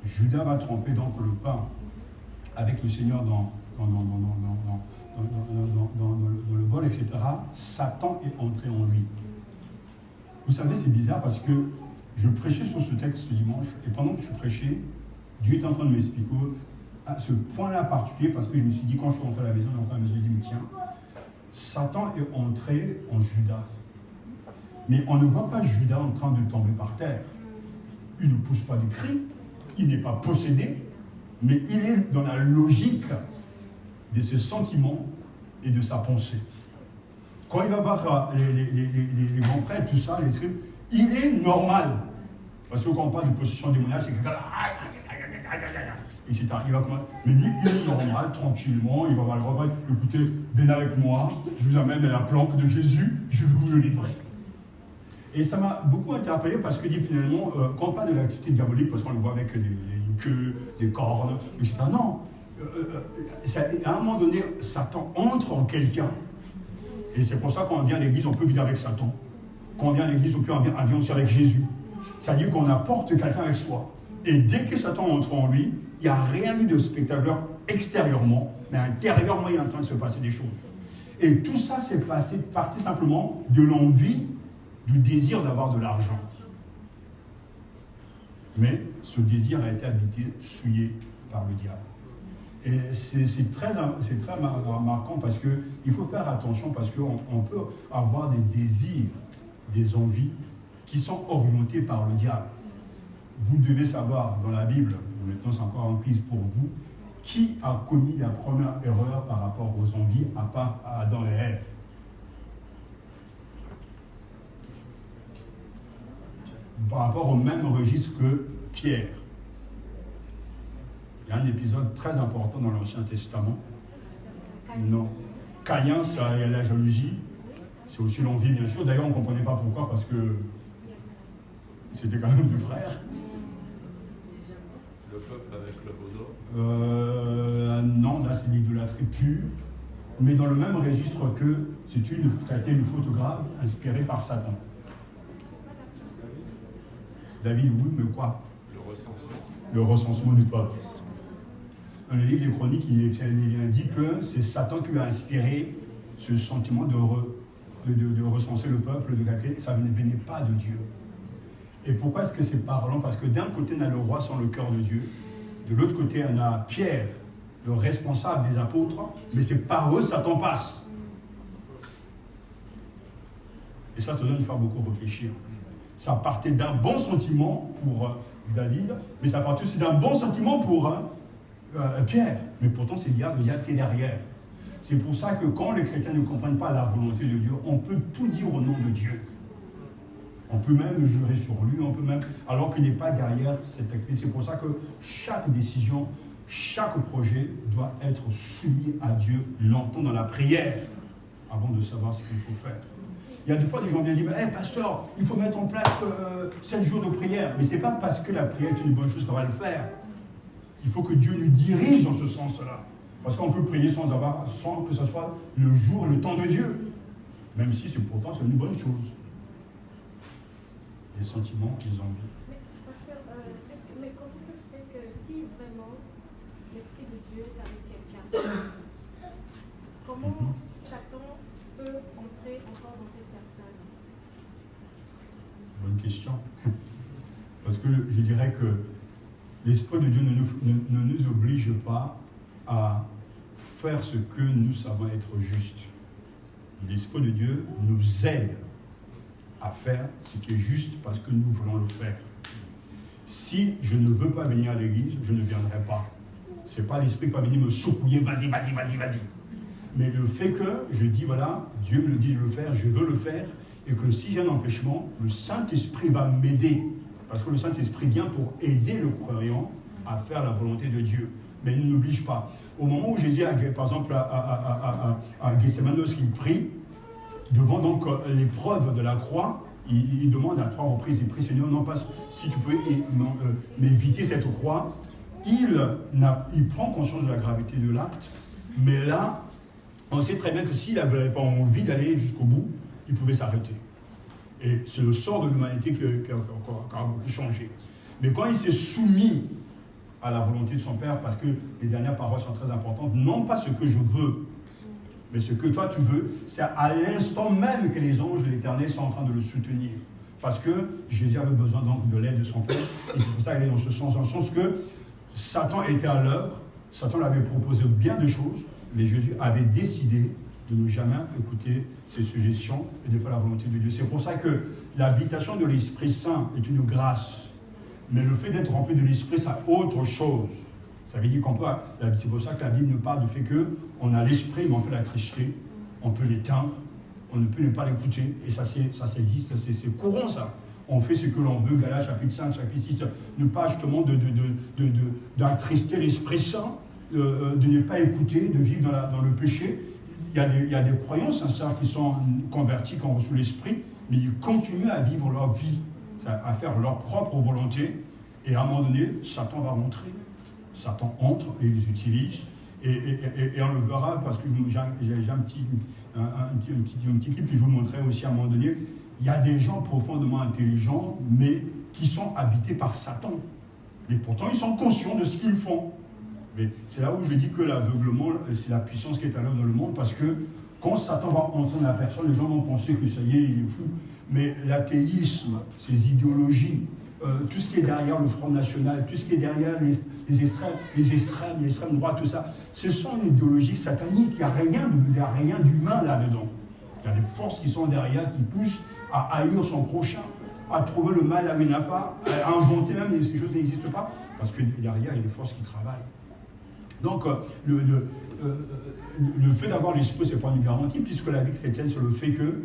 Judas va tremper donc le pain avec le Seigneur dans le bol, etc., Satan est entré en lui. Vous savez, c'est bizarre parce que je prêchais sur ce texte ce dimanche, et pendant que je prêchais, Dieu est en train de m'expliquer à ce point-là particulier, parce que je me suis dit, quand je suis rentré à la maison, je me dis, mais tiens, Satan est entré en Judas. Mais on ne voit pas Judas en train de tomber par terre. Il ne pousse pas de cri, il n'est pas possédé, mais il est dans la logique de ses sentiments et de sa pensée. Quand il va voir les grands prêtres, tout ça, les trucs, il est normal. Parce que quand on parle de possession démoniaque, c'est quelqu'un etc. Mais lui, il est normal, tranquillement, il va voir le repas, écoutez, venez avec moi, je vous amène à la planque de Jésus, je vais vous le livrer. Et ça m'a beaucoup interpellé parce que finalement, quand on parle de l'activité diabolique, parce qu'on le voit avec des queues, des cornes, etc. Non, à un moment donné, Satan entre en quelqu'un. Et c'est pour ça qu'on vient à l'église, on peut venir avec Satan. Quand on vient à l'église, on peut venir aussi avec Jésus. C'est-à-dire qu'on apporte quelqu'un avec soi. Et dès que Satan entre en lui, il n'y a rien eu de spectateur extérieurement, mais intérieurement, il est en train de se passer des choses. Et tout ça s'est passé partie simplement de l'envie, du désir d'avoir de l'argent. Mais ce désir a été habité, souillé par le diable. Et c'est très marquant parce qu'il faut faire attention parce qu'on peut avoir des désirs, des envies qui sont orientés par le diable. vous devez savoir dans la Bible, maintenant c'est encore un quiz pour vous, qui a commis la première erreur par rapport aux envies à part Adam et Ève? Par rapport au même registre que Pierre. Il y a un épisode très important dans l'Ancien Testament. Non. Caïn, ça y a la jalousie. C'est aussi l'envie, bien sûr. D'ailleurs, on ne comprenait pas pourquoi, parce que c'était quand même deux frères. Le peuple avec le veau d'or Non, là, c'est l'idolâtrie pure. Mais dans le même registre que c'est une faute grave inspirée par Satan. David, oui, mais quoi? Le recensement du peuple. Dans le livre des Chroniques, il dit que c'est Satan qui a inspiré ce sentiment de recenser le peuple, de calculer. Ça ne venait pas de Dieu. Et pourquoi est-ce que c'est parlant? Parce que d'un côté, on a le roi sans le cœur de Dieu. De l'autre côté, on a Pierre, le responsable des apôtres. Mais c'est par eux Satan passe. Et ça doit nous faire beaucoup réfléchir. Ça partait d'un bon sentiment pour David, mais ça partait aussi d'un bon sentiment pour Pierre. Mais pourtant, c'est le diable qui est derrière. C'est pour ça que quand les chrétiens ne comprennent pas la volonté de Dieu, on peut tout dire au nom de Dieu. On peut même jurer sur lui, on peut même, alors qu'il n'est pas derrière cette activité. C'est pour ça que chaque décision, chaque projet doit être soumis à Dieu longtemps dans la prière, avant de savoir ce qu'il faut faire. Il y a des fois des gens viennent dire, hey, pasteur, il faut mettre en place 7 jours de prière. Mais ce n'est pas parce que la prière est une bonne chose qu'on va le faire. Il faut que Dieu nous dirige dans ce sens-là. Parce qu'on peut prier sans que ce soit le jour et le temps de Dieu. Même si pourtant c'est une bonne chose. Les sentiments, les envies. Mais, pasteur, mais comment ça se fait que si vraiment l'Esprit de Dieu est avec quelqu'un, comment Satan peut entrer encore dans cette personne? Bonne question. Parce que je dirais que l'Esprit de Dieu ne nous oblige pas à faire ce que nous savons être juste. L'Esprit de Dieu nous aide à faire ce qui est juste parce que nous voulons le faire. Si je ne veux pas venir à l'église, je ne viendrai pas. Ce n'est pas l'Esprit qui va venir me secouer, vas-y. Mais le fait que je dis, voilà, Dieu me le dit de le faire, je veux le faire, et que si j'ai un empêchement, le Saint-Esprit va m'aider. Parce que le Saint-Esprit vient pour aider le croyant à faire la volonté de Dieu. Mais il ne nous oblige pas. Au moment où Jésus, par exemple, à Gethsemane, lorsqu'il prie, devant donc l'épreuve de la croix, il demande à 3 reprises, il prie, Seigneur, non pas si tu peux m'éviter cette croix. Il prend conscience de la gravité de l'acte, mais là, on sait très bien que s'il n'avait pas envie d'aller jusqu'au bout, il pouvait s'arrêter. Et c'est le sort de l'humanité qui a beaucoup changé. Mais quand il s'est soumis à la volonté de son Père, parce que les dernières paroles sont très importantes, non pas ce que je veux, mais ce que toi tu veux, c'est à l'instant même que les anges de l'Éternel sont en train de le soutenir. Parce que Jésus avait besoin donc de l'aide de son Père, et c'est pour ça qu'il est dans ce sens, que Satan était à l'œuvre, Satan lui avait proposé bien de choses, mais Jésus avait décidé de ne jamais écouter ses suggestions et de faire la volonté de Dieu. C'est pour ça que l'habitation de l'Esprit Saint est une grâce, mais le fait d'être rempli de l'Esprit, c'est autre chose. Ça veut dire qu'on peut, c'est pour ça que la Bible nous parle du fait qu'on a l'esprit, mais on peut l'attrister, on peut l'éteindre, on ne peut ne pas l'écouter, et ça existe, c'est courant ça. On fait ce que l'on veut, Galates chapitre 5, chapitre 6, ne pas justement d'attrister l'Esprit Saint, de ne pas écouter, de vivre dans le péché. Il y a des croyants sincères qui sont convertis, qui ont reçu l'Esprit, mais ils continuent à vivre leur vie, à faire leur propre volonté, et à un moment donné, Satan va rentrer. Satan entre et les utilise, et on le verra parce que j'ai un petit clip que je vous montrerai aussi à un moment donné. Il y a des gens profondément intelligents, mais qui sont habités par Satan. Mais pourtant, ils sont conscients de ce qu'ils font. Mais c'est là où je dis que l'aveuglement, c'est la puissance qui est à l'œuvre dans le monde, parce que quand Satan va entrer dans la personne, les gens vont penser que ça y est, il est fou. Mais l'athéisme, ces idéologies, tout ce qui est derrière le Front National, tout ce qui est derrière l'extrême droite, tout ça, ce sont une idéologie satanique. Il n'y a rien d'humain là-dedans. Il y a des forces qui sont derrière, qui poussent à haïr son prochain. à trouver le mal là où il n'y en a pas, à inventer même des choses qui n'existent pas, parce que derrière, il y a des forces qui travaillent. Donc, le fait d'avoir l'esprit, ce n'est pas une garantie, puisque la vie chrétienne, c'est le fait que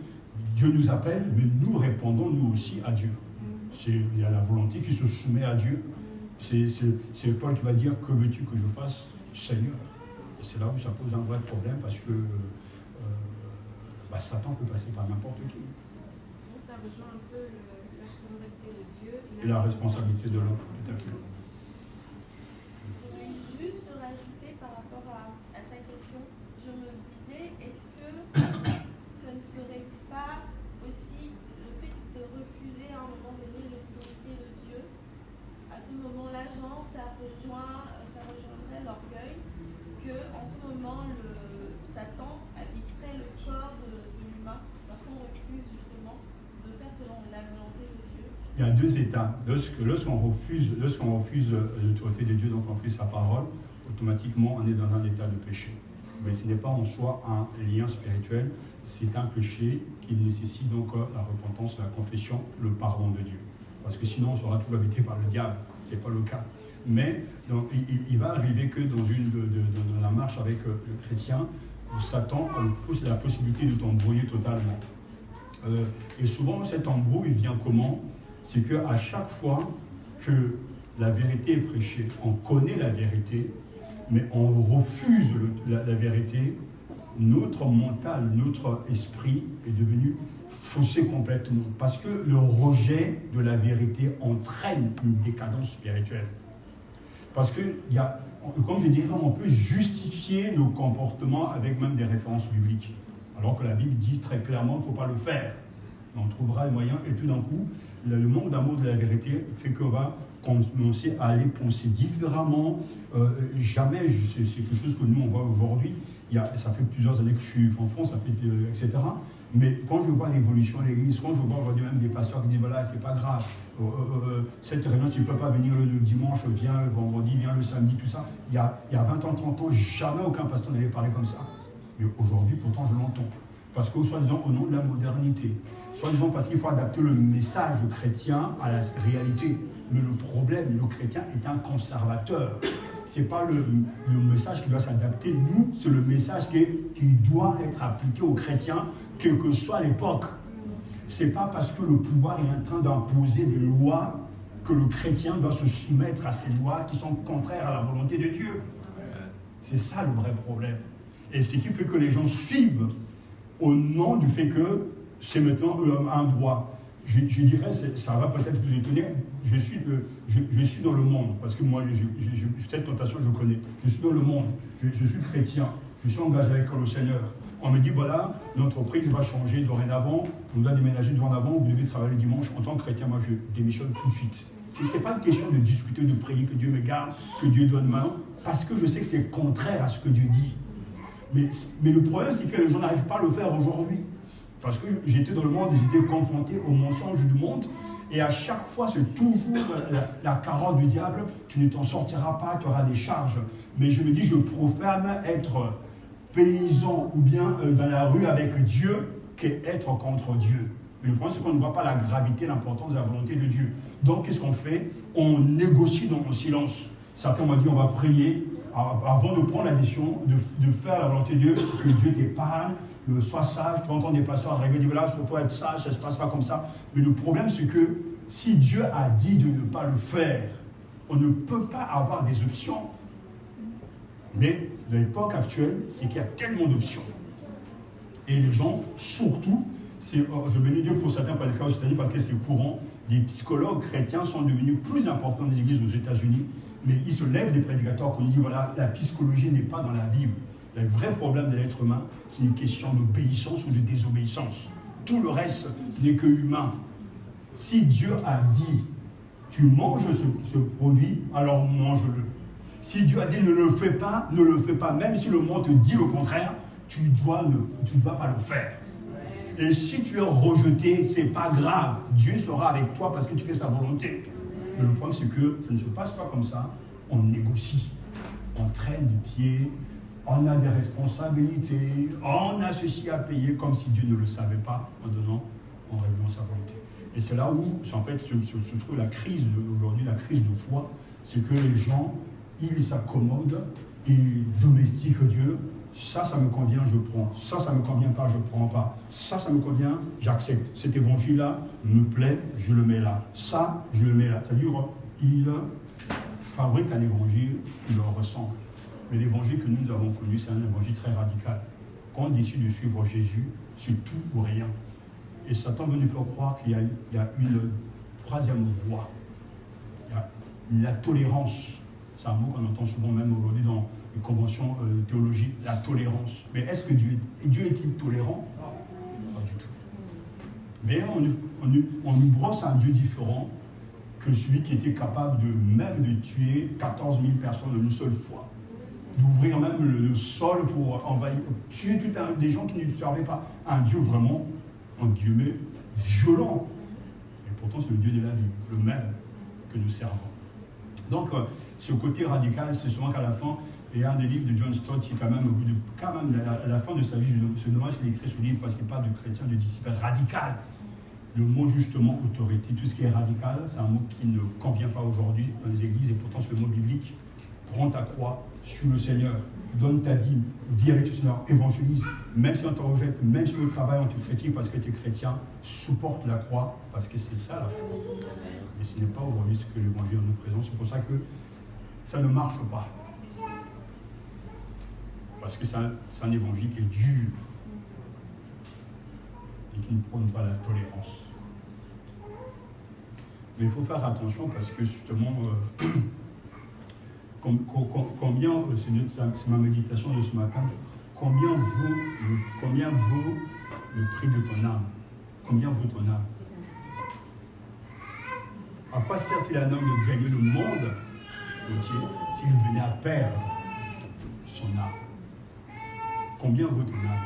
Dieu nous appelle, mais nous répondons nous aussi à Dieu. Il y a la volonté qui se soumet à Dieu. C'est Paul qui va dire, que veux-tu que je fasse, Seigneur? Et c'est là où ça pose un vrai problème, parce que Satan peut passer par n'importe qui. Ça rejoint un peu la souveraineté de Dieu. Et la responsabilité de l'homme, tout à fait. Juste rajouter par rapport à sa question, je me disais, est-ce que ce ne serait pas aussi le fait de refuser à un moment donné l'autorité de Dieu? À ce moment-là, Jean, ça rejoindrait l'orgueil, qu'en ce moment, Satan habiterait le corps de l'humain lorsqu'on refuse justement de faire selon la volonté de Dieu. Il y a deux états. Lorsqu'on refuse l'autorité de Dieu, donc on refuse sa parole, automatiquement on est dans un état de péché. Mais ce n'est pas en soi un lien spirituel, c'est un péché qui nécessite donc la repentance, la confession, le pardon de Dieu. Parce que sinon on sera toujours habité par le diable, ce n'est pas le cas. Mais donc, il va arriver que dans la marche avec le chrétien, Satan pousse la possibilité de t'embrouiller totalement. Et souvent cet embrouille vient comment? C'est qu'à chaque fois que la vérité est prêchée, on connaît la vérité, mais on refuse la vérité, notre mental, notre esprit est devenu faussé complètement. Parce que le rejet de la vérité entraîne une décadence spirituelle. Parce que, comme je dirais, on peut justifier nos comportements avec même des références bibliques. Alors que la Bible dit très clairement qu'il ne faut pas le faire. On trouvera les moyens, et tout d'un coup, le manque d'amour de la vérité fait qu'on va commencer à aller penser différemment. Jamais, c'est quelque chose que nous on voit aujourd'hui. Ça fait plusieurs années que je suis en France, etc. Mais quand je vois l'évolution de l'Église, quand je vois aujourd'hui même des pasteurs qui disent voilà, c'est pas grave, cette réunion, tu ne peux pas venir le dimanche, viens le vendredi, viens le samedi, tout ça. Il y a 20 ans, 30 ans, jamais aucun pasteur n'allait parler comme ça. Mais aujourd'hui, pourtant, je l'entends. Parce que, soi-disant, au nom de la modernité, soi-disant parce qu'il faut adapter le message chrétien à la réalité. Mais le problème, le chrétien est un conservateur. Ce n'est pas le message qui doit s'adapter. Nous, c'est le message qui doit être appliqué aux chrétiens, quelle que soit l'époque. Ce n'est pas parce que le pouvoir est en train d'imposer des lois que le chrétien doit se soumettre à ces lois qui sont contraires à la volonté de Dieu. C'est ça le vrai problème. Et ce qui fait que les gens suivent au nom du fait que c'est maintenant un droit. Je dirais, ça va peut-être vous étonner, je suis dans le monde, parce que moi, cette tentation, je connais. Je suis dans le monde, je suis chrétien, je suis engagé avec le Seigneur. On me dit, voilà, l'entreprise va changer dorénavant, on doit déménager dorénavant, vous devez travailler dimanche. En tant que chrétien, moi, je démissionne tout de suite. Ce n'est pas une question de discuter, de prier, que Dieu me garde, que Dieu donne main, parce que je sais que c'est contraire à ce que Dieu dit. Mais le problème, c'est que les gens n'arrivent pas à le faire aujourd'hui. Parce que j'étais dans le monde et j'étais confronté aux mensonges du monde. Et à chaque fois, c'est toujours la carotte du diable. Tu ne t'en sortiras pas, tu auras des charges. Mais je me dis, je préfère être paysan ou bien dans la rue avec Dieu qu'être contre Dieu. Mais le problème, c'est qu'on ne voit pas la gravité, l'importance de la volonté de Dieu. Donc, qu'est-ce qu'on fait? On négocie dans le silence. Certains m'ont dit, on va prier avant de prendre la décision de faire la volonté de Dieu, que Dieu t'épargne, sois sage. Tu vas entendre des pasteurs arriver et dire voilà, il faut être sage, ça ne se passe pas comme ça. Mais le problème, c'est que si Dieu a dit de ne pas le faire, on ne peut pas avoir des options. Mais dans l'époque actuelle, c'est qu'il y a tellement d'options. Et les gens, surtout, je bénis Dieu pour certains prédicateurs aux États-Unis parce que c'est courant, les psychologues chrétiens sont devenus plus importants des églises aux États-Unis. Mais il se lève des prédicateurs qui disent voilà, la psychologie n'est pas dans la Bible. Le vrai problème de l'être humain, c'est une question d'obéissance ou de désobéissance. Tout le reste, ce n'est que humain. Si Dieu a dit, tu manges ce produit, alors mange-le. Si Dieu a dit ne le fais pas, ne le fais pas. Même si le monde te dit le contraire, tu ne dois pas le faire. Et si tu es rejeté, ce n'est pas grave. Dieu sera avec toi parce que tu fais sa volonté. Mais le problème, c'est que ça ne se passe pas comme ça. On négocie, on traîne du pied, on a des responsabilités, on a ceci à payer comme si Dieu ne le savait pas en révélant sa volonté. Et c'est là où, en fait, se trouve la crise aujourd'hui, la crise de foi, c'est que les gens, ils s'accommodent, ils domestiquent Dieu. Ça me convient, je prends. Ça me convient pas, je prends pas. Ça me convient, j'accepte. Cet évangile-là me plaît, je le mets là. Ça, je le mets là. C'est-à-dire, il fabrique un évangile qui leur ressemble. Mais l'évangile que nous avons connu, c'est un évangile très radical. Quand on décide de suivre Jésus, c'est tout ou rien. Et Satan veut nous faire croire qu'il y a une troisième voie. Il y a la tolérance. C'est un mot qu'on entend souvent même aujourd'hui dans les conventions théologiques, la tolérance. Mais est-ce que Dieu est-il tolérant? Pas du tout. Mais on nous brosse un Dieu différent que celui qui était capable de tuer 14 000 personnes en une seule fois. D'ouvrir même le sol pour envahir, tuer des gens qui ne servaient pas. Un Dieu vraiment, en guillemets, violent. Et pourtant, c'est le Dieu de la vie, le même que nous servons. Donc, ce côté radical, c'est souvent qu'à la fin, il y a un des livres de John Stott qui, quand même, à la fin de sa vie, je me demande s'il a écrit ce livre parce qu'il parle du chrétien, du disciple radical. Le mot, justement, autorité, tout ce qui est radical, c'est un mot qui ne convient pas aujourd'hui dans les églises, et pourtant, c'est le mot biblique. Prends ta croix, suis le Seigneur, donne ta dîme, vis avec le Seigneur, évangélise, même si on te rejette, même si au travail on te critique parce que tu es chrétien, supporte la croix, parce que c'est ça la foi. Mais ce n'est pas aujourd'hui ce que l'évangile nous présente, c'est pour ça que ça ne marche pas. Parce que c'est un évangile qui est dur et qui ne prône pas la tolérance. Mais il faut faire attention parce que justement, combien, c'est ma méditation de ce matin, combien vaut le prix de ton âme? Combien vaut ton âme? À quoi sert-il à un homme de gagner le monde entier s'il venait à perdre son âme? Combien vaut ton âme?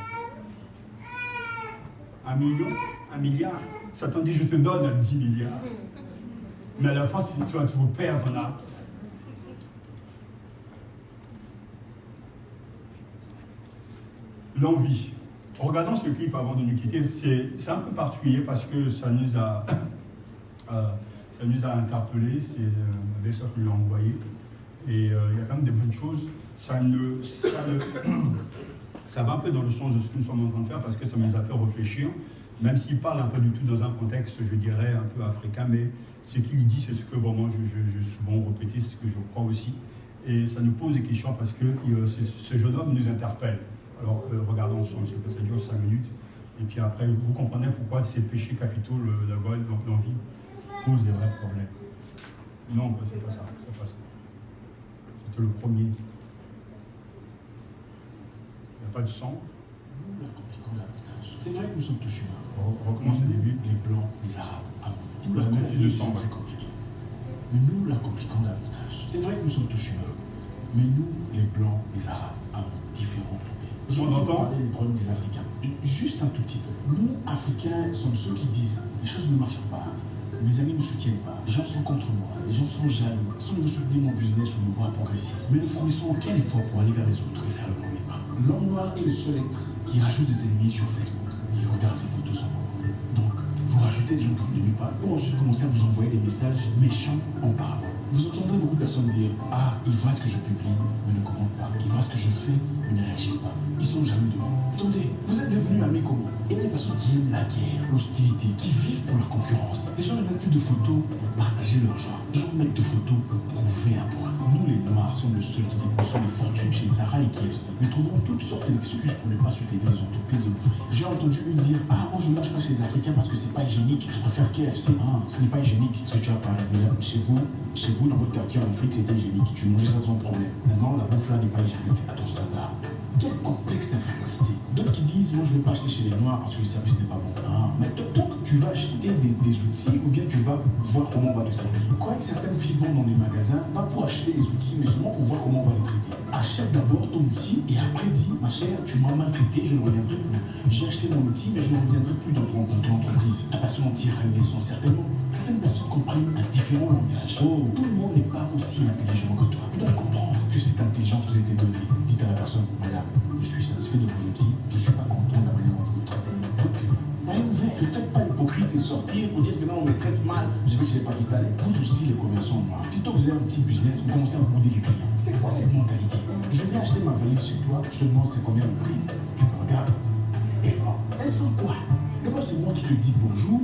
1 million? 1 milliard? Satan dit je te donne 10 milliards. Mais à la fin, si toi tu veux perdre ton âme, l'envie. Regardons ce clip avant de nous quitter. C'est un peu particulier parce que ça nous a interpellés. C'est ma belle-sœur qui l'a envoyé. Et il y a quand même des bonnes choses. Ça va un peu dans le sens de ce que nous sommes en train de faire parce que ça nous a fait réfléchir. Même s'il parle un peu du tout dans un contexte, je dirais, un peu africain, mais ce qu'il dit, c'est ce que vraiment je souvent répété, c'est ce que je crois aussi. Et ça nous pose des questions parce que ce jeune homme nous interpelle. Alors, regardons ensemble, ça dure 5 minutes. Et puis après, vous comprenez pourquoi ces péchés capitaux, la vol, l'envie, posent des vrais problèmes. Non, c'est pas ça. C'est pas ça. C'était le premier. Il n'y a pas de sang. Nous la compliquons davantage. C'est vrai que nous sommes tous humains. On recommence au début. Les Blancs, les Arabes, avant. Nous la compliquons très compliqué. Mais nous la compliquons davantage. C'est vrai que nous sommes tous humains. Mais nous, les Blancs, les Arabes, avons différents problèmes. On entend parler des problèmes des Africains. Juste un tout petit peu. Nous, Africains, sommes ceux qui disent les choses ne marchent pas. Mes amis ne me soutiennent pas. Les gens sont contre moi. Les gens sont jaloux. Sans me soutenir mon business ou me voir progresser. Mais ne fournissons aucun effort pour aller vers les autres et faire le premier pas. L'homme noir est le seul être qui rajoute des ennemis sur Facebook. Et regarde ses photos sans commentaire. Donc, vous rajoutez des gens que vous n'aimez pas pour ensuite commencer à vous envoyer des messages méchants en parabole. Vous entendrez beaucoup de personnes dire « Ah, ils voient ce que je publie, mais ne commentent pas. Ils voient ce que je fais, mais ne réagissent pas. Ils sont jaloux de moi. » Attendez, vous êtes devenus amis comment? Il y a des personnes qui aiment la guerre, l'hostilité, qui vivent pour la concurrence. Les gens ne mettent plus de photos pour partager leur joie. Les gens mettent de photos pour prouver un point. Nous, les Noirs, sommes les seuls qui dépensons des fortunes chez Zara et KFC. Mais trouvons toutes sortes d'excuses pour ne pas soutenir les entreprises de l'ouvrier. J'ai entendu une dire « Ah, moi je ne mange pas chez les Africains parce que c'est pas hygiénique. Je préfère KFC. Ah, ce n'est pas hygiénique. Ce que tu as parlé. Mais là, chez vous, dans votre quartier en Afrique, c'était hygiénique. Tu mangeais ça sans problème. Maintenant, la bouffe là n'est pas hygiénique à ton standard. Quel complexe d'infériorité. D'autres qui disent, moi je ne vais pas acheter chez les Noirs parce que le service n'est pas bon. Ah, mais donc tu vas acheter des outils ou bien tu vas voir comment on va te servir. Quoi que certaines filles vont dans les magasins, pas pour acheter des outils, mais seulement pour voir comment on va les traiter. Achète d'abord ton outil et après dis, ma chère, tu m'as maltraité, je ne reviendrai plus. J'ai acheté mon outil, mais je ne reviendrai plus dans ton entreprise. La personne en tire une leçon certainement. Certaines personnes comprennent un différent langage. Oh, tout le monde n'est pas aussi intelligent que toi. Vous devez comprendre que cette intelligence vous a été donnée. Dites à la personne, madame, je suis satisfait de vos outils, je ne suis pas content de la manière dont vous me traitez. Soyez ouvert, ne faites pas l'hypocrite et de sortir pour dire que non, on me traite mal, je vais chez les Pakistanais. Vous aussi, les commerçants noirs, plutôt que vous avez un petit business, vous commencez à bouder les clients. C'est quoi cette mentalité? Je viens acheter ma valise chez toi, je te demande c'est combien le prix. Tu me regardes. Et sans quoi? D'abord, c'est moi qui te dis bonjour.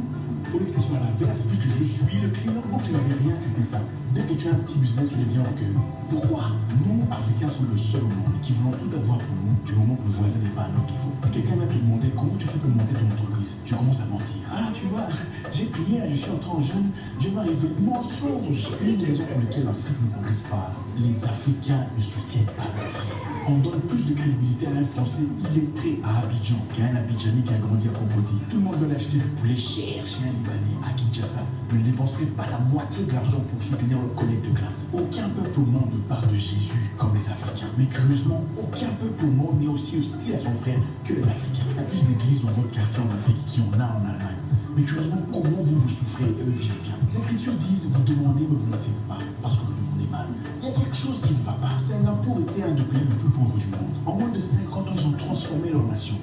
Au lieu que ce soit l'inverse, puisque je suis le client, donc tu n'avais rien, tu étais ça. Dès que tu as un petit business, tu deviens orgueilleux. Pourquoi? Nous, Africains, sommes le seul au monde qui voulons tout avoir pour nous du moment que le voisin n'est pas à notre niveau. Quelqu'un va te demander comment tu fais pour monter ton entreprise. Tu commences à mentir. Ah, tu vois, j'ai prié, je suis entré en jeûne, Dieu m'a révélé. Mensonge! Une des raisons pour lesquelles l'Afrique ne progresse pas, les Africains ne soutiennent pas leurs frères. On donne plus de crédibilité à un Français illettré à Abidjan qu'à un Abidjanais qui a grandi à Cocody. Tout le monde veut acheter du poulet cher chez un Libanais à Kinshasa. Ils ne dépenseraient pas la moitié de l'argent pour soutenir leurs collègues de classe. Aucun peuple au monde ne parle de Jésus comme les Africains. Mais curieusement, aucun peuple au monde n'est aussi hostile à son frère que les Africains. Il y a plus d'églises dans votre quartier en Afrique qu'il y en a en Allemagne. Mais curieusement, comment vous souffrez et eux vivent bien? Les Écritures disent, vous demandez, mais vous ne recevez pas, parce que vous demandez mal. Il y a quelque chose qui ne va pas. Singapour était un des pays les plus pauvres du monde. En moins de 50 ans, ils ont transformé leur nation.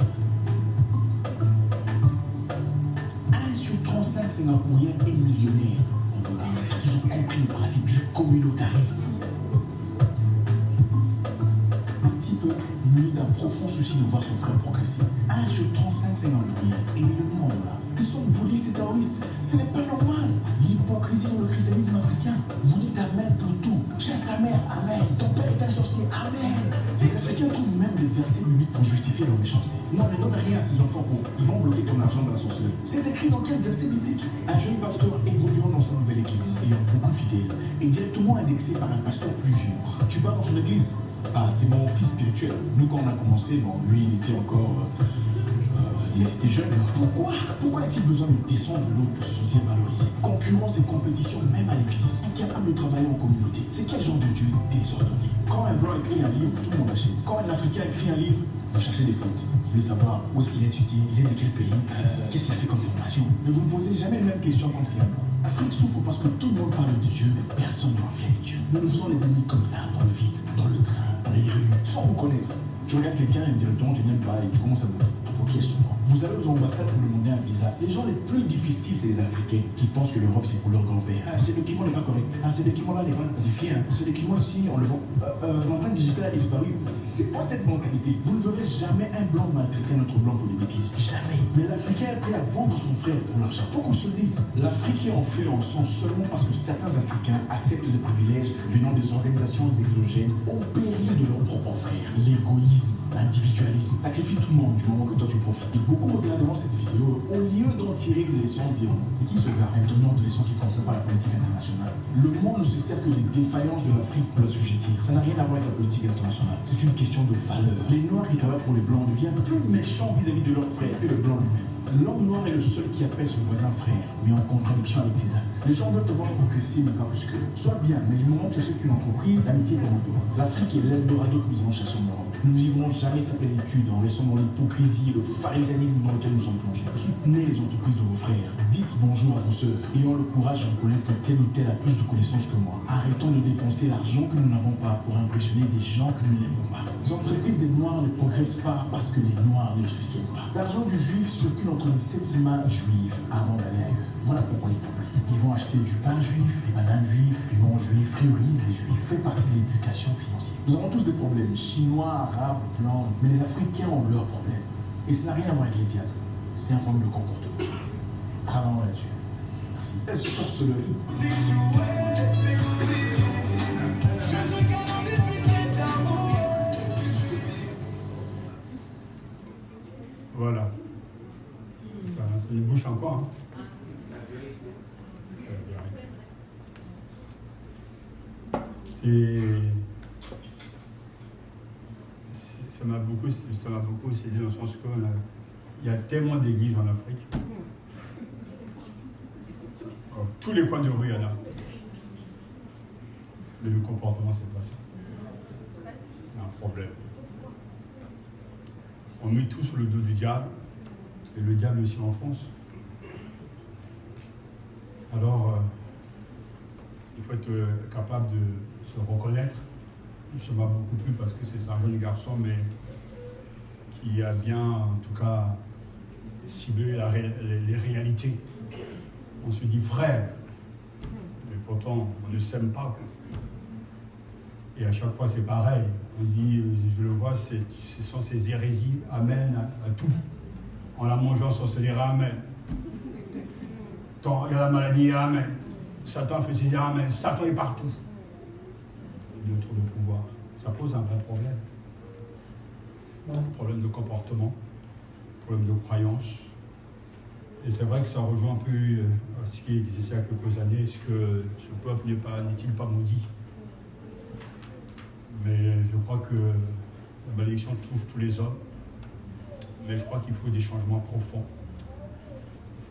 1 sur 35 Singapouriens est millionnaire en dollars. Parce qu'ils ont compris le principe du communautarisme. Un petit peu muni d'un profond souci de voir son frère progresser. 1 sur 35 Singapouriens est millionnaire en dollars. Ils sont bouddhistes et taoïstes. Ce n'est pas normal. L'hypocrisie dans le christianisme africain. Vous dites Amen pour tout. Chasse ta mère, Amen. Ton père est un sorcier, Amen. Les Africains trouvent même des versets bibliques pour justifier leur méchanceté. Non, ne donne rien à ces enfants pauvres. Ils vont bloquer ton argent dans la sorcellerie. C'est écrit dans quel verset biblique? Un jeune pasteur évoluant dans sa nouvelle église, ayant beaucoup fidèles, est directement indexé par un pasteur plus vieux. Tu vas dans son église? Ah, c'est mon fils spirituel. Nous, quand on a commencé, bon, lui, il était encore... ils étaient jeunes. Pourquoi a-t-il besoin de descendre de l'autre pour se sentir valorisé? Concurrence et compétition, même à l'église. Incapable de travailler en communauté. C'est quel genre de Dieu désordonné? Quand un blanc écrit un livre, tout le monde achète. Quand un Africain écrit un livre, vous cherchez des fautes. Vous voulez savoir où est-ce qu'il a étudié, il est de quel pays, qu'est-ce qu'il a fait comme formation. Ne vous posez jamais les mêmes questions comme c'est un blanc. L'Afrique souffre parce que tout le monde parle de Dieu, mais personne ne reflète Dieu. Nous nous faisons les ennemis comme ça, dans le vide, dans le train, dans les rues, sans vous connaître. Tu regardes quelqu'un et directement tu n'aimes pas et tu commences à me dire pour qui est son nom. Vous allez aux ambassades pour demander un visa. Les gens les plus difficiles, c'est les Africains qui pensent que l'Europe c'est pour leur grand-père. Ah, ce document n'est pas correct. Ah, ce document-là n'est pas classifié. Hein. Ce document ici, on le vend. L'empreinte digitale a disparu. C'est quoi cette mentalité? Vous ne verrez jamais un blanc maltraiter un autre blanc pour des bêtises. Jamais. Mais l'Africain est prêt à vendre son frère pour l'argent. Faut qu'on se le dise. L'Afrique est en fait en sang seulement parce que certains Africains acceptent des privilèges venant des organisations exogènes au péril de leurs propres frères. L'égoïsme, l'individualisme, sacrifie tout le monde du moment que toi tu profites. Et beaucoup regarderont cette vidéo, au lieu d'en tirer une leçon, diront « Qui se gare un donneur de leçons qui ne comprend pas la politique internationale ?» Le monde ne se sert que des défaillances de l'Afrique pour la sujettir. Ça n'a rien à voir avec la politique internationale. C'est une question de valeur. Les Noirs qui travaillent pour les Blancs deviennent plus méchants vis-à-vis de leurs frères que le Blanc lui-même. L'homme noir est le seul qui appelle son voisin frère, mais en contradiction avec ses actes. Les gens veulent te voir progresser, mais pas plus que. Sois bien, mais du moment que tu achètes une entreprise, l'amitié est pour devant. L'Afrique est l'Eldorado que nous allons chercher en Europe. Nous ne vivrons jamais sa plénitude en laissant dans l'hypocrisie et le pharisianisme dans lequel nous sommes plongés. Soutenez les entreprises de vos frères. Dites bonjour à vos sœurs. Ayons le courage de reconnaître que tel ou tel a plus de connaissances que moi. Arrêtons de dépenser l'argent que nous n'avons pas pour impressionner des gens que nous n'aimons pas. Les entreprises des Noirs ne progressent pas parce que les Noirs ne le soutiennent pas. L'argent du Juif circule entre les 7 mains juives avant d'aller ailleurs. Voilà pourquoi ils progressent. Ils vont acheter du pain juif, des bananes juives, du bon juif, priorisent les juifs. Fait partie de l'éducation financière. Nous avons tous des problèmes, chinois, arabes, blancs, mais les Africains ont leurs problèmes. Et ça n'a rien à voir avec les diables. C'est un problème de comportement. Travaillons là-dessus. Merci. Sorcellerie. Voilà. Ça nous bouche encore. Hein. Ça m'a beaucoup saisi dans le sens qu'il y a tellement d'églises en Afrique. Tous les coins de rue, il y en a. Mais le comportement, c'est pas ça. C'est un problème. On met tout sur le dos du diable, et le diable aussi enfonce. Alors, il faut être capable de se reconnaître. Ça m'a beaucoup plu parce que c'est un jeune garçon, mais qui a bien, en tout cas, cibler les réalités. On se dit frère, mais pourtant on ne s'aime pas. Et à chaque fois c'est pareil. On dit, je le vois, ce sont ces hérésies, amen à tout. En la mangeant, on se dira amen. Quand il y a la maladie, amen. Satan fait ses dire amen. Satan est partout. Le tour de pouvoir. Ça pose un vrai problème. Problème de comportement, problème de croyance. Et c'est vrai que ça rejoint un peu ce qui existait il y a quelques années, ce que ce peuple n'est-il pas maudit. Mais je crois que la malédiction touche tous les hommes. Mais je crois qu'il faut des changements profonds.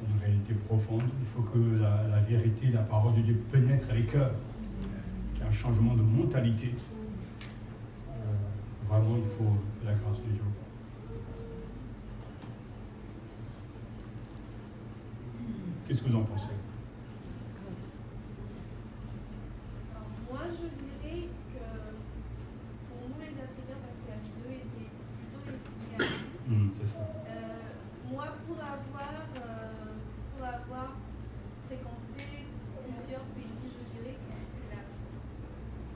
Il faut une réalité profonde. Il faut que la vérité, la parole de Dieu pénètre les cœurs. Qu'il y ait un changement de mentalité. Vraiment, il faut la grâce de Dieu. Qu'est-ce que vous en pensez? Moi, je dirais que pour nous les Africains, parce que la vidéo était plutôt destinée à nous, c'est ça. moi, pour avoir fréquenté plusieurs pays, je dirais que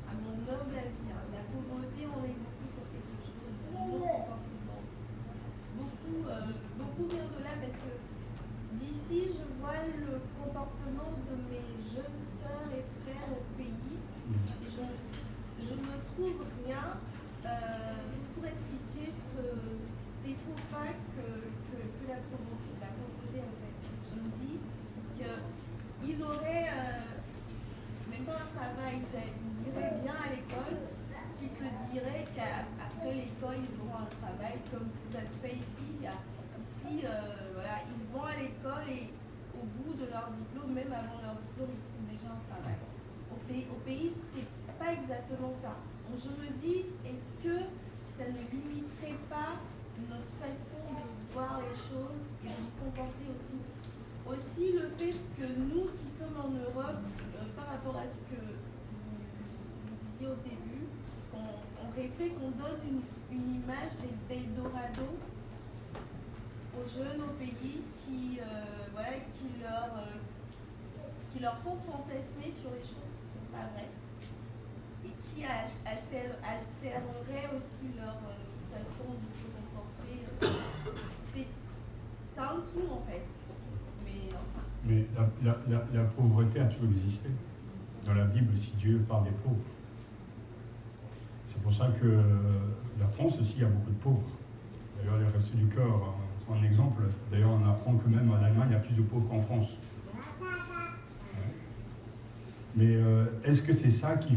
à mon humble avis, la pauvreté, on est beaucoup pour quelque chose de non-comportement aussi. Beaucoup vient de là parce que d'ici, je vois le comportement de mes jeunes sœurs et frères au pays. Et je ne trouve rien pour expliquer ces faux pas que la pauvreté en fait. Je me dis qu'ils auraient, même pas un travail, ils iraient bien à l'école, qu'ils se diraient qu'après l'école, ils auront un travail comme ça se fait ici. Voilà, ils vont à l'école et au bout de leur diplôme, même avant leur diplôme, ils trouvent déjà un travail. Au pays, c'est pas exactement ça. Donc je me dis, est-ce que ça ne limiterait pas notre façon de voir les choses et de nous comporter aussi? Aussi le fait que nous qui sommes en Europe, par rapport à ce que vous disiez au début, on répète, qu'on donne une image d'Eldorado aux jeunes au pays qui leur font fantasmer sur les choses qui ne sont pas vraies et qui altéreraient aussi leur façon de se comporter. C'est un tout en fait. Mais la pauvreté a toujours existé. Dans la Bible, si Dieu parle des pauvres. C'est pour ça que la France aussi, il y a beaucoup de pauvres. D'ailleurs, les Restos du Cœur sont un exemple. D'ailleurs, on apprend que même en Allemagne, il y a plus de pauvres qu'en France. Mais est-ce que c'est ça qui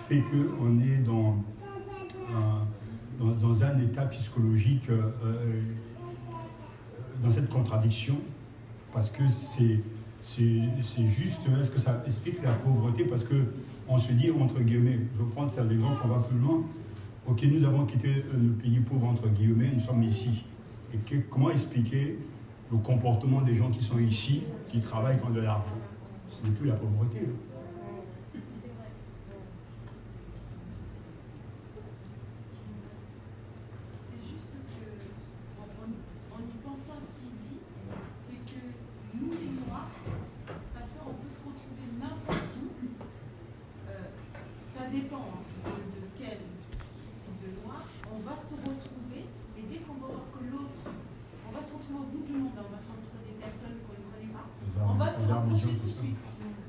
fait qu'on est dans un état psychologique, dans cette contradiction? Parce que c'est juste, est-ce que ça explique la pauvreté? Parce qu'on se dit, entre guillemets, je vais prendre cet exemple, on va plus loin. Ok, nous avons quitté le pays pauvre, entre guillemets, nous sommes ici. Et comment expliquer le comportement des gens qui sont ici, qui travaillent, qui ont de l'argent? Ce n'est plus la pauvreté.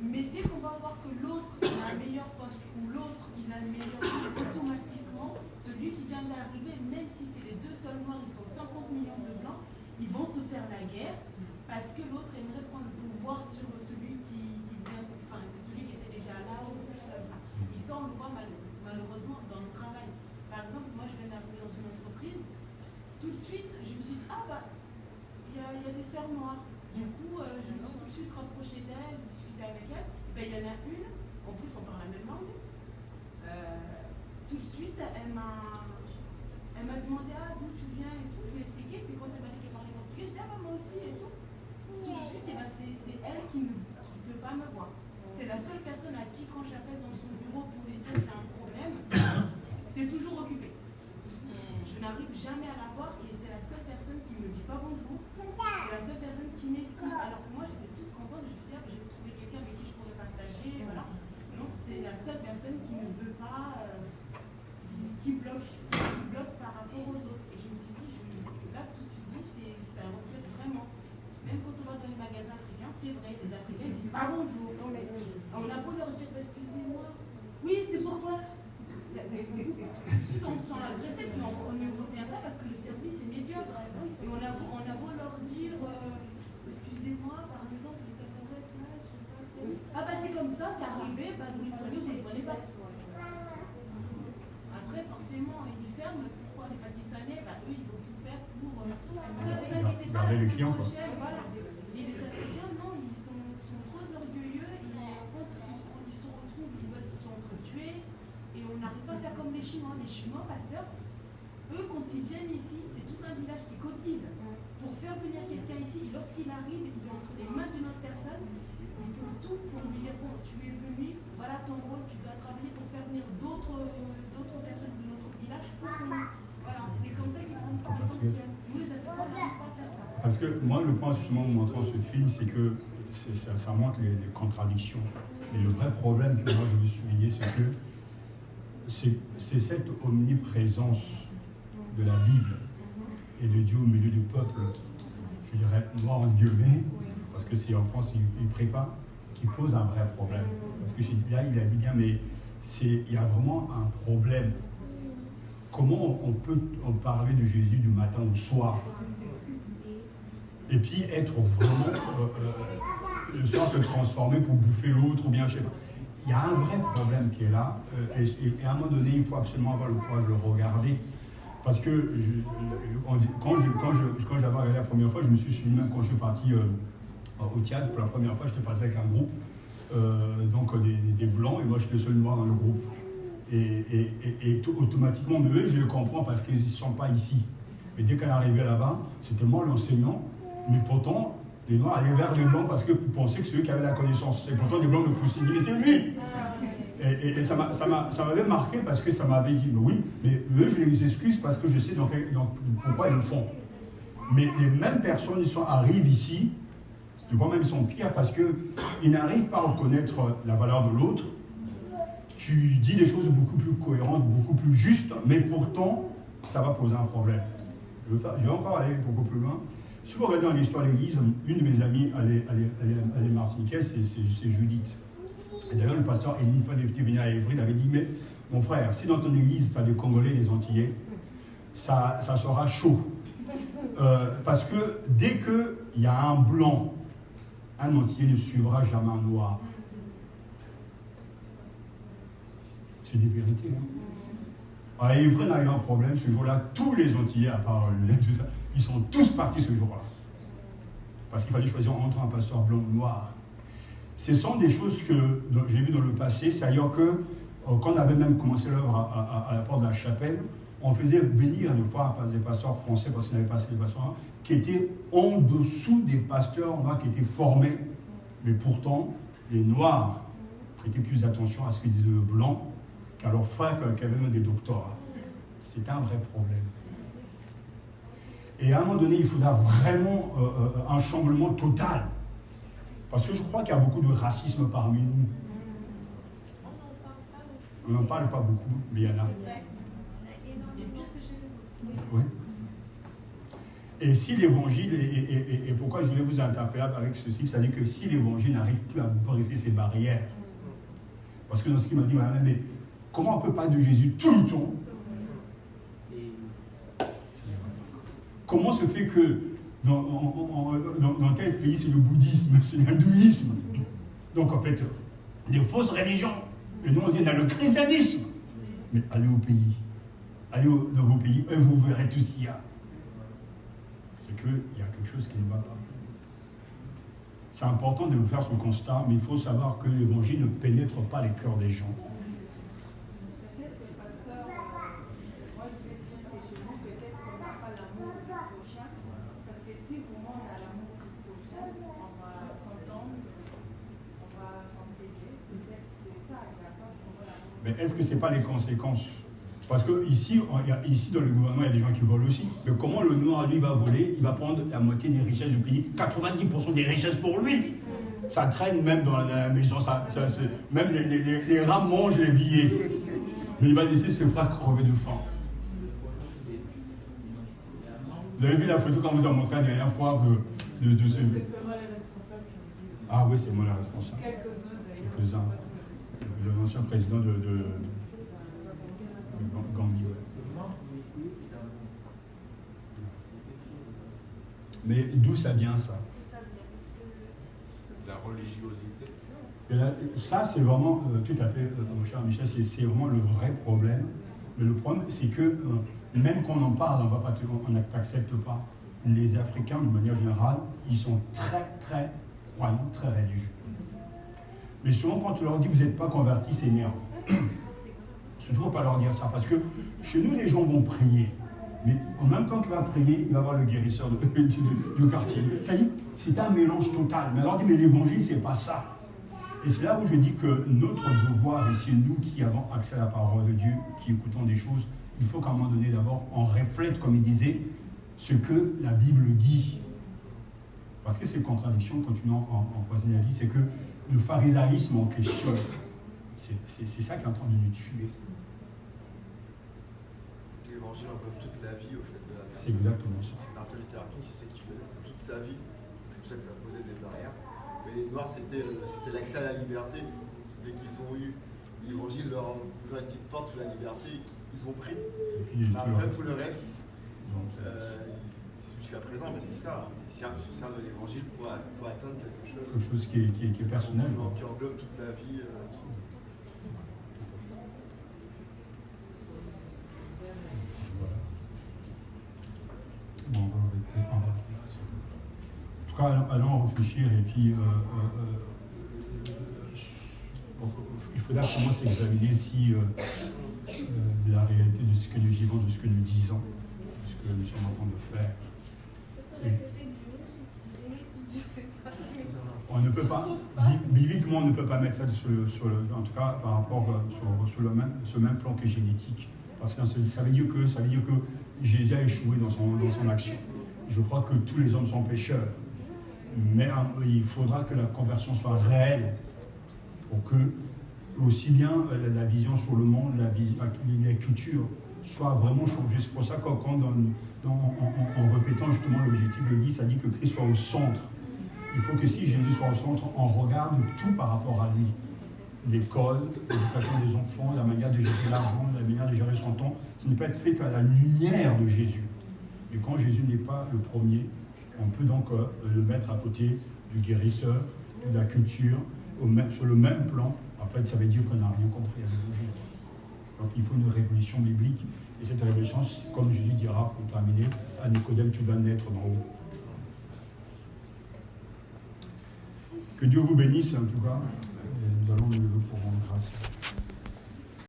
Mais dès qu'on va voir que l'autre a un meilleur poste ou l'autre il a le meilleur, automatiquement, celui qui vient d'arriver, même si c'est les deux seuls noirs, ils sont 50 millions de blancs, ils vont se faire la guerre parce que l'autre aimerait prendre le pouvoir sur celui qui vient, enfin celui qui était déjà là ou quelque chose comme ça. Et ça, on le voit malheureusement dans le travail. Par exemple, moi je viens d'arriver dans une entreprise, tout de suite je me suis dit, ah bah, il y a des sœurs noires. Du coup, je me suis tout de suite rapprochée d'elle, discuté avec elle. Ben, il y en a une, en plus on parle la même langue. Tout de suite, elle m'a demandé d'où tu viens et tout. Je lui ai expliqué. Puis quand elle m'a dit qu'elle parlait portugais, je dis ah bah, moi aussi et tout. Tout de suite, ben, c'est elle qui ne peut pas me voir. C'est la seule personne à qui, quand j'appelle dans son bureau pour lui dire que j'ai un problème, c'est toujours occupé. Je n'arrive jamais à la voir et c'est la seule personne qui ne me dit pas bonjour. C'est la m'estime. Alors que moi, j'étais toute contente de me dire que j'ai trouvé quelqu'un avec qui je pourrais partager. Voilà. Donc, c'est la seule personne qui ne veut pas, qui bloque par rapport aux autres. Et je me suis dit, là, tout ce que je dis, ça reflète vraiment. Même quand on va dans les magasins africains, c'est vrai, les Africains disent pas bonjour. On a beau leur dire, excusez-moi. Oui, c'est pourquoi. Ensuite, on se sent agressé, puis on ne revient pas parce que le service est médiocre. Et on a beau leur dire, excusez-moi, par exemple, les cacahuètes, là, je sais pas. Ah, bah c'est comme ça, c'est arrivé, bah vous les prenez ou vous ne les prenez pas. Après, forcément, ils ferment. Pourquoi les Pakistanais, bah eux, ils vont tout faire pour. Ne vous inquiétez pas, garder les clients, quoi. Voilà. Et les Africains, non, ils sont trop orgueilleux. Quand ils se retrouvent, ils veulent s'entretuer. Et on n'arrive pas à faire comme les Chinois. Les Chinois, pasteur, eux, quand ils viennent ici, c'est tout un village qui cotise pour faire venir quelqu'un ici. Et lorsqu'il arrive, il est entre les mains d'une autre personne. Ils font tout pour lui dire, bon, tu es venu, voilà ton rôle, tu dois travailler pour faire venir d'autres personnes de notre village. Voilà, c'est comme ça qu'ils fonctionnent. Nous, les Africains, on n'arrive pas à faire ça. Parce que moi, le point justement en montrant ce film, c'est que ça montre les contradictions. Et le vrai problème que moi je veux souligner, c'est que c'est cette omniprésence de la Bible et de Dieu au milieu du peuple, je dirais noir en guillemets, parce que si en France il ne prie pas, qui pose un vrai problème. Parce que là, il a dit bien, mais il y a vraiment un problème. Comment on peut en parler de Jésus du matin au soir et puis être vraiment le soir se transformer pour bouffer l'autre ou bien je sais pas. Il y a un vrai problème qui est là et à un moment donné il faut absolument avoir le courage de le regarder parce que quand j'avais regardé la première fois, je me suis souvenu même quand je suis parti au Tchad pour la première fois, j'étais parti avec un groupe donc des blancs et moi j'étais le seul noir dans le groupe et automatiquement mais eux je les comprends parce qu'ils ne sont pas ici. Mais dès qu'elle est arrivée là-bas, c'était moi l'enseignant, mais pourtant, les Noirs allaient vers les Blancs parce qu'ils pensaient que c'est eux qui avaient la connaissance. Et pourtant, les Blancs me poussaient, mais c'est lui. Et ça m'avait marqué parce que ça m'avait dit, mais oui, mais eux, je les excuse parce que je sais pourquoi ils le font. Mais les mêmes personnes, arrivent ici, je vois même ils sont pires parce qu'ils n'arrivent pas à reconnaître la valeur de l'autre. Tu dis des choses beaucoup plus cohérentes, beaucoup plus justes, mais pourtant, ça va poser un problème. Je vais encore aller beaucoup plus loin. Si vous regardez dans l'histoire de l'Église, une de mes amies, elle est martiniquaise, c'est Judith. Et d'ailleurs, le pasteur Eline, une fois qu'il était venu à Évry, il avait dit, mais mon frère, si dans ton église, tu as des Congolais et des Antillais, ça sera chaud. Parce que dès qu'il y a un blanc, un Antillais ne suivra jamais un noir. C'est des vérités. Hein. À Évry, on a eu un problème ce jour-là. Tous les Antillais, à part tout ça, ils sont tous partis ce jour-là. Parce qu'il fallait choisir entre un pasteur blanc ou noir. Ce sont des choses que j'ai vues dans le passé. C'est-à-dire que quand on avait même commencé l'œuvre à la porte de la chapelle, on faisait venir des fois des pasteurs français, parce qu'il n'avait pas assez de pasteurs, qui étaient en dessous des pasteurs noirs qui étaient formés. Mais pourtant, les noirs prêtaient plus attention à ce que disaient les blancs qu'à leurs frères qui avaient même des doctorats. C'est un vrai problème. Et à un moment donné, il faudra vraiment un chamboulement total. Parce que je crois qu'il y a beaucoup de racisme parmi nous. On n'en parle pas beaucoup, mais il y en a. Oui. Et si l'évangile, et pourquoi je voulais vous interpeller avec ceci, c'est-à-dire que si l'évangile n'arrive plus à briser ces barrières, parce que dans ce qu'il m'a dit, mais comment on peut parler de Jésus tout le temps? Comment se fait que dans tel pays, c'est le bouddhisme, c'est l'hindouisme? Donc en fait, des fausses religions. Et nous, on dit, on a le christianisme. Mais allez au pays. Allez dans vos pays, et vous verrez tout ce qu'il y a. C'est qu'il y a quelque chose qui ne va pas. C'est important de faire ce constat, mais il faut savoir que l'évangile ne pénètre pas les cœurs des gens. Mais est-ce que ce n'est pas les conséquences Parce que ici dans le gouvernement, il y a des gens qui volent aussi. Mais comment le noir, lui, va voler? Il va prendre la moitié des richesses du pays, 90% des richesses pour lui. Ça traîne même dans la maison, même les rats mangent les billets. Mais il va laisser se faire crever de faim. Vous avez vu la photo quand vous a montré la dernière fois de ce... C'est seulement les responsables qui ont dit. Ah oui, c'est moi le responsable. Quelques-uns d'ailleurs. Quelques-uns. L'ancien président de Gambie. Ouais. Mais d'où ça vient ça? La religiosité. Et là, ça, c'est vraiment, tout à fait, mon cher Michel, c'est vraiment le vrai problème. Mais le problème, c'est que même qu'on en parle, on n'accepte pas. Les Africains, de manière générale, ils sont très, très croyants, très religieux. Mais souvent, quand tu leur dis que vous n'êtes pas convertis, c'est énervant. Il ne faut pas leur dire ça, parce que chez nous, les gens vont prier. Mais en même temps qu'il va prier, il va voir le guérisseur du quartier. C'est-à-dire, c'est un mélange total. Mais alors, on dit, mais l'évangile, c'est pas ça. Et c'est là où je dis que notre devoir, ici, nous qui avons accès à la parole de Dieu, qui écoutons des choses, il faut qu'à un moment donné, d'abord, on reflète, comme il disait, ce que la Bible dit. Parce que ces contradictions, continuant en poison la vie, c'est que le pharisaïsme en question, c'est ça qui est en train de nous tuer. L'évangile englobe toute la vie au fait de la personne. C'est exactement ça. Martin Luther King, c'est ce qu'il faisait, c'était toute sa vie. C'est pour ça que ça posait des barrières. Mais les Noirs, c'était l'accès à la liberté. Dès qu'ils ont eu l'évangile, leur une petite porte sur la liberté, ils ont pris. Après, pour le reste, jusqu'à présent, mais c'est ça. Ils se servent de l'évangile pour atteindre quelque chose. Quelque chose qui est personnel. Qui englobe toute la vie. Bon, on va arrêter. En tout cas, allons réfléchir et puis il faudra commencer à examiner si la réalité de ce que nous vivons, de ce que nous disons, de ce que nous sommes en train de faire. On ne peut pas, bibliquement, on ne peut pas mettre ça en tout cas par rapport sur ce même plan que génétique. Parce que ça veut dire que Jésus a échoué dans son action. Je crois que tous les hommes sont pécheurs. Mais il faudra que la conversion soit réelle pour que aussi bien la vision sur le monde, la culture soit vraiment changée. C'est pour ça que quand en répétant justement l'objectif de l'Église, ça dit que Christ soit au centre. Il faut que si Jésus soit au centre, on regarde tout par rapport à lui. L'école, l'éducation des enfants, la manière de gérer l'argent, la manière de gérer son temps, ça ne peut être fait qu'à la lumière de Jésus. Mais quand Jésus n'est pas le premier, on peut donc le mettre à côté du guérisseur, de la culture, sur le même plan. En fait, ça veut dire qu'on n'a rien compris à l'évangile. Donc il faut une révolution biblique. Et cette révolution, comme Jésus dira pour terminer, à Nicodème, tu dois naître d'en haut. Que Dieu vous bénisse en tout cas. Nous allons nous lever pour rendre grâce.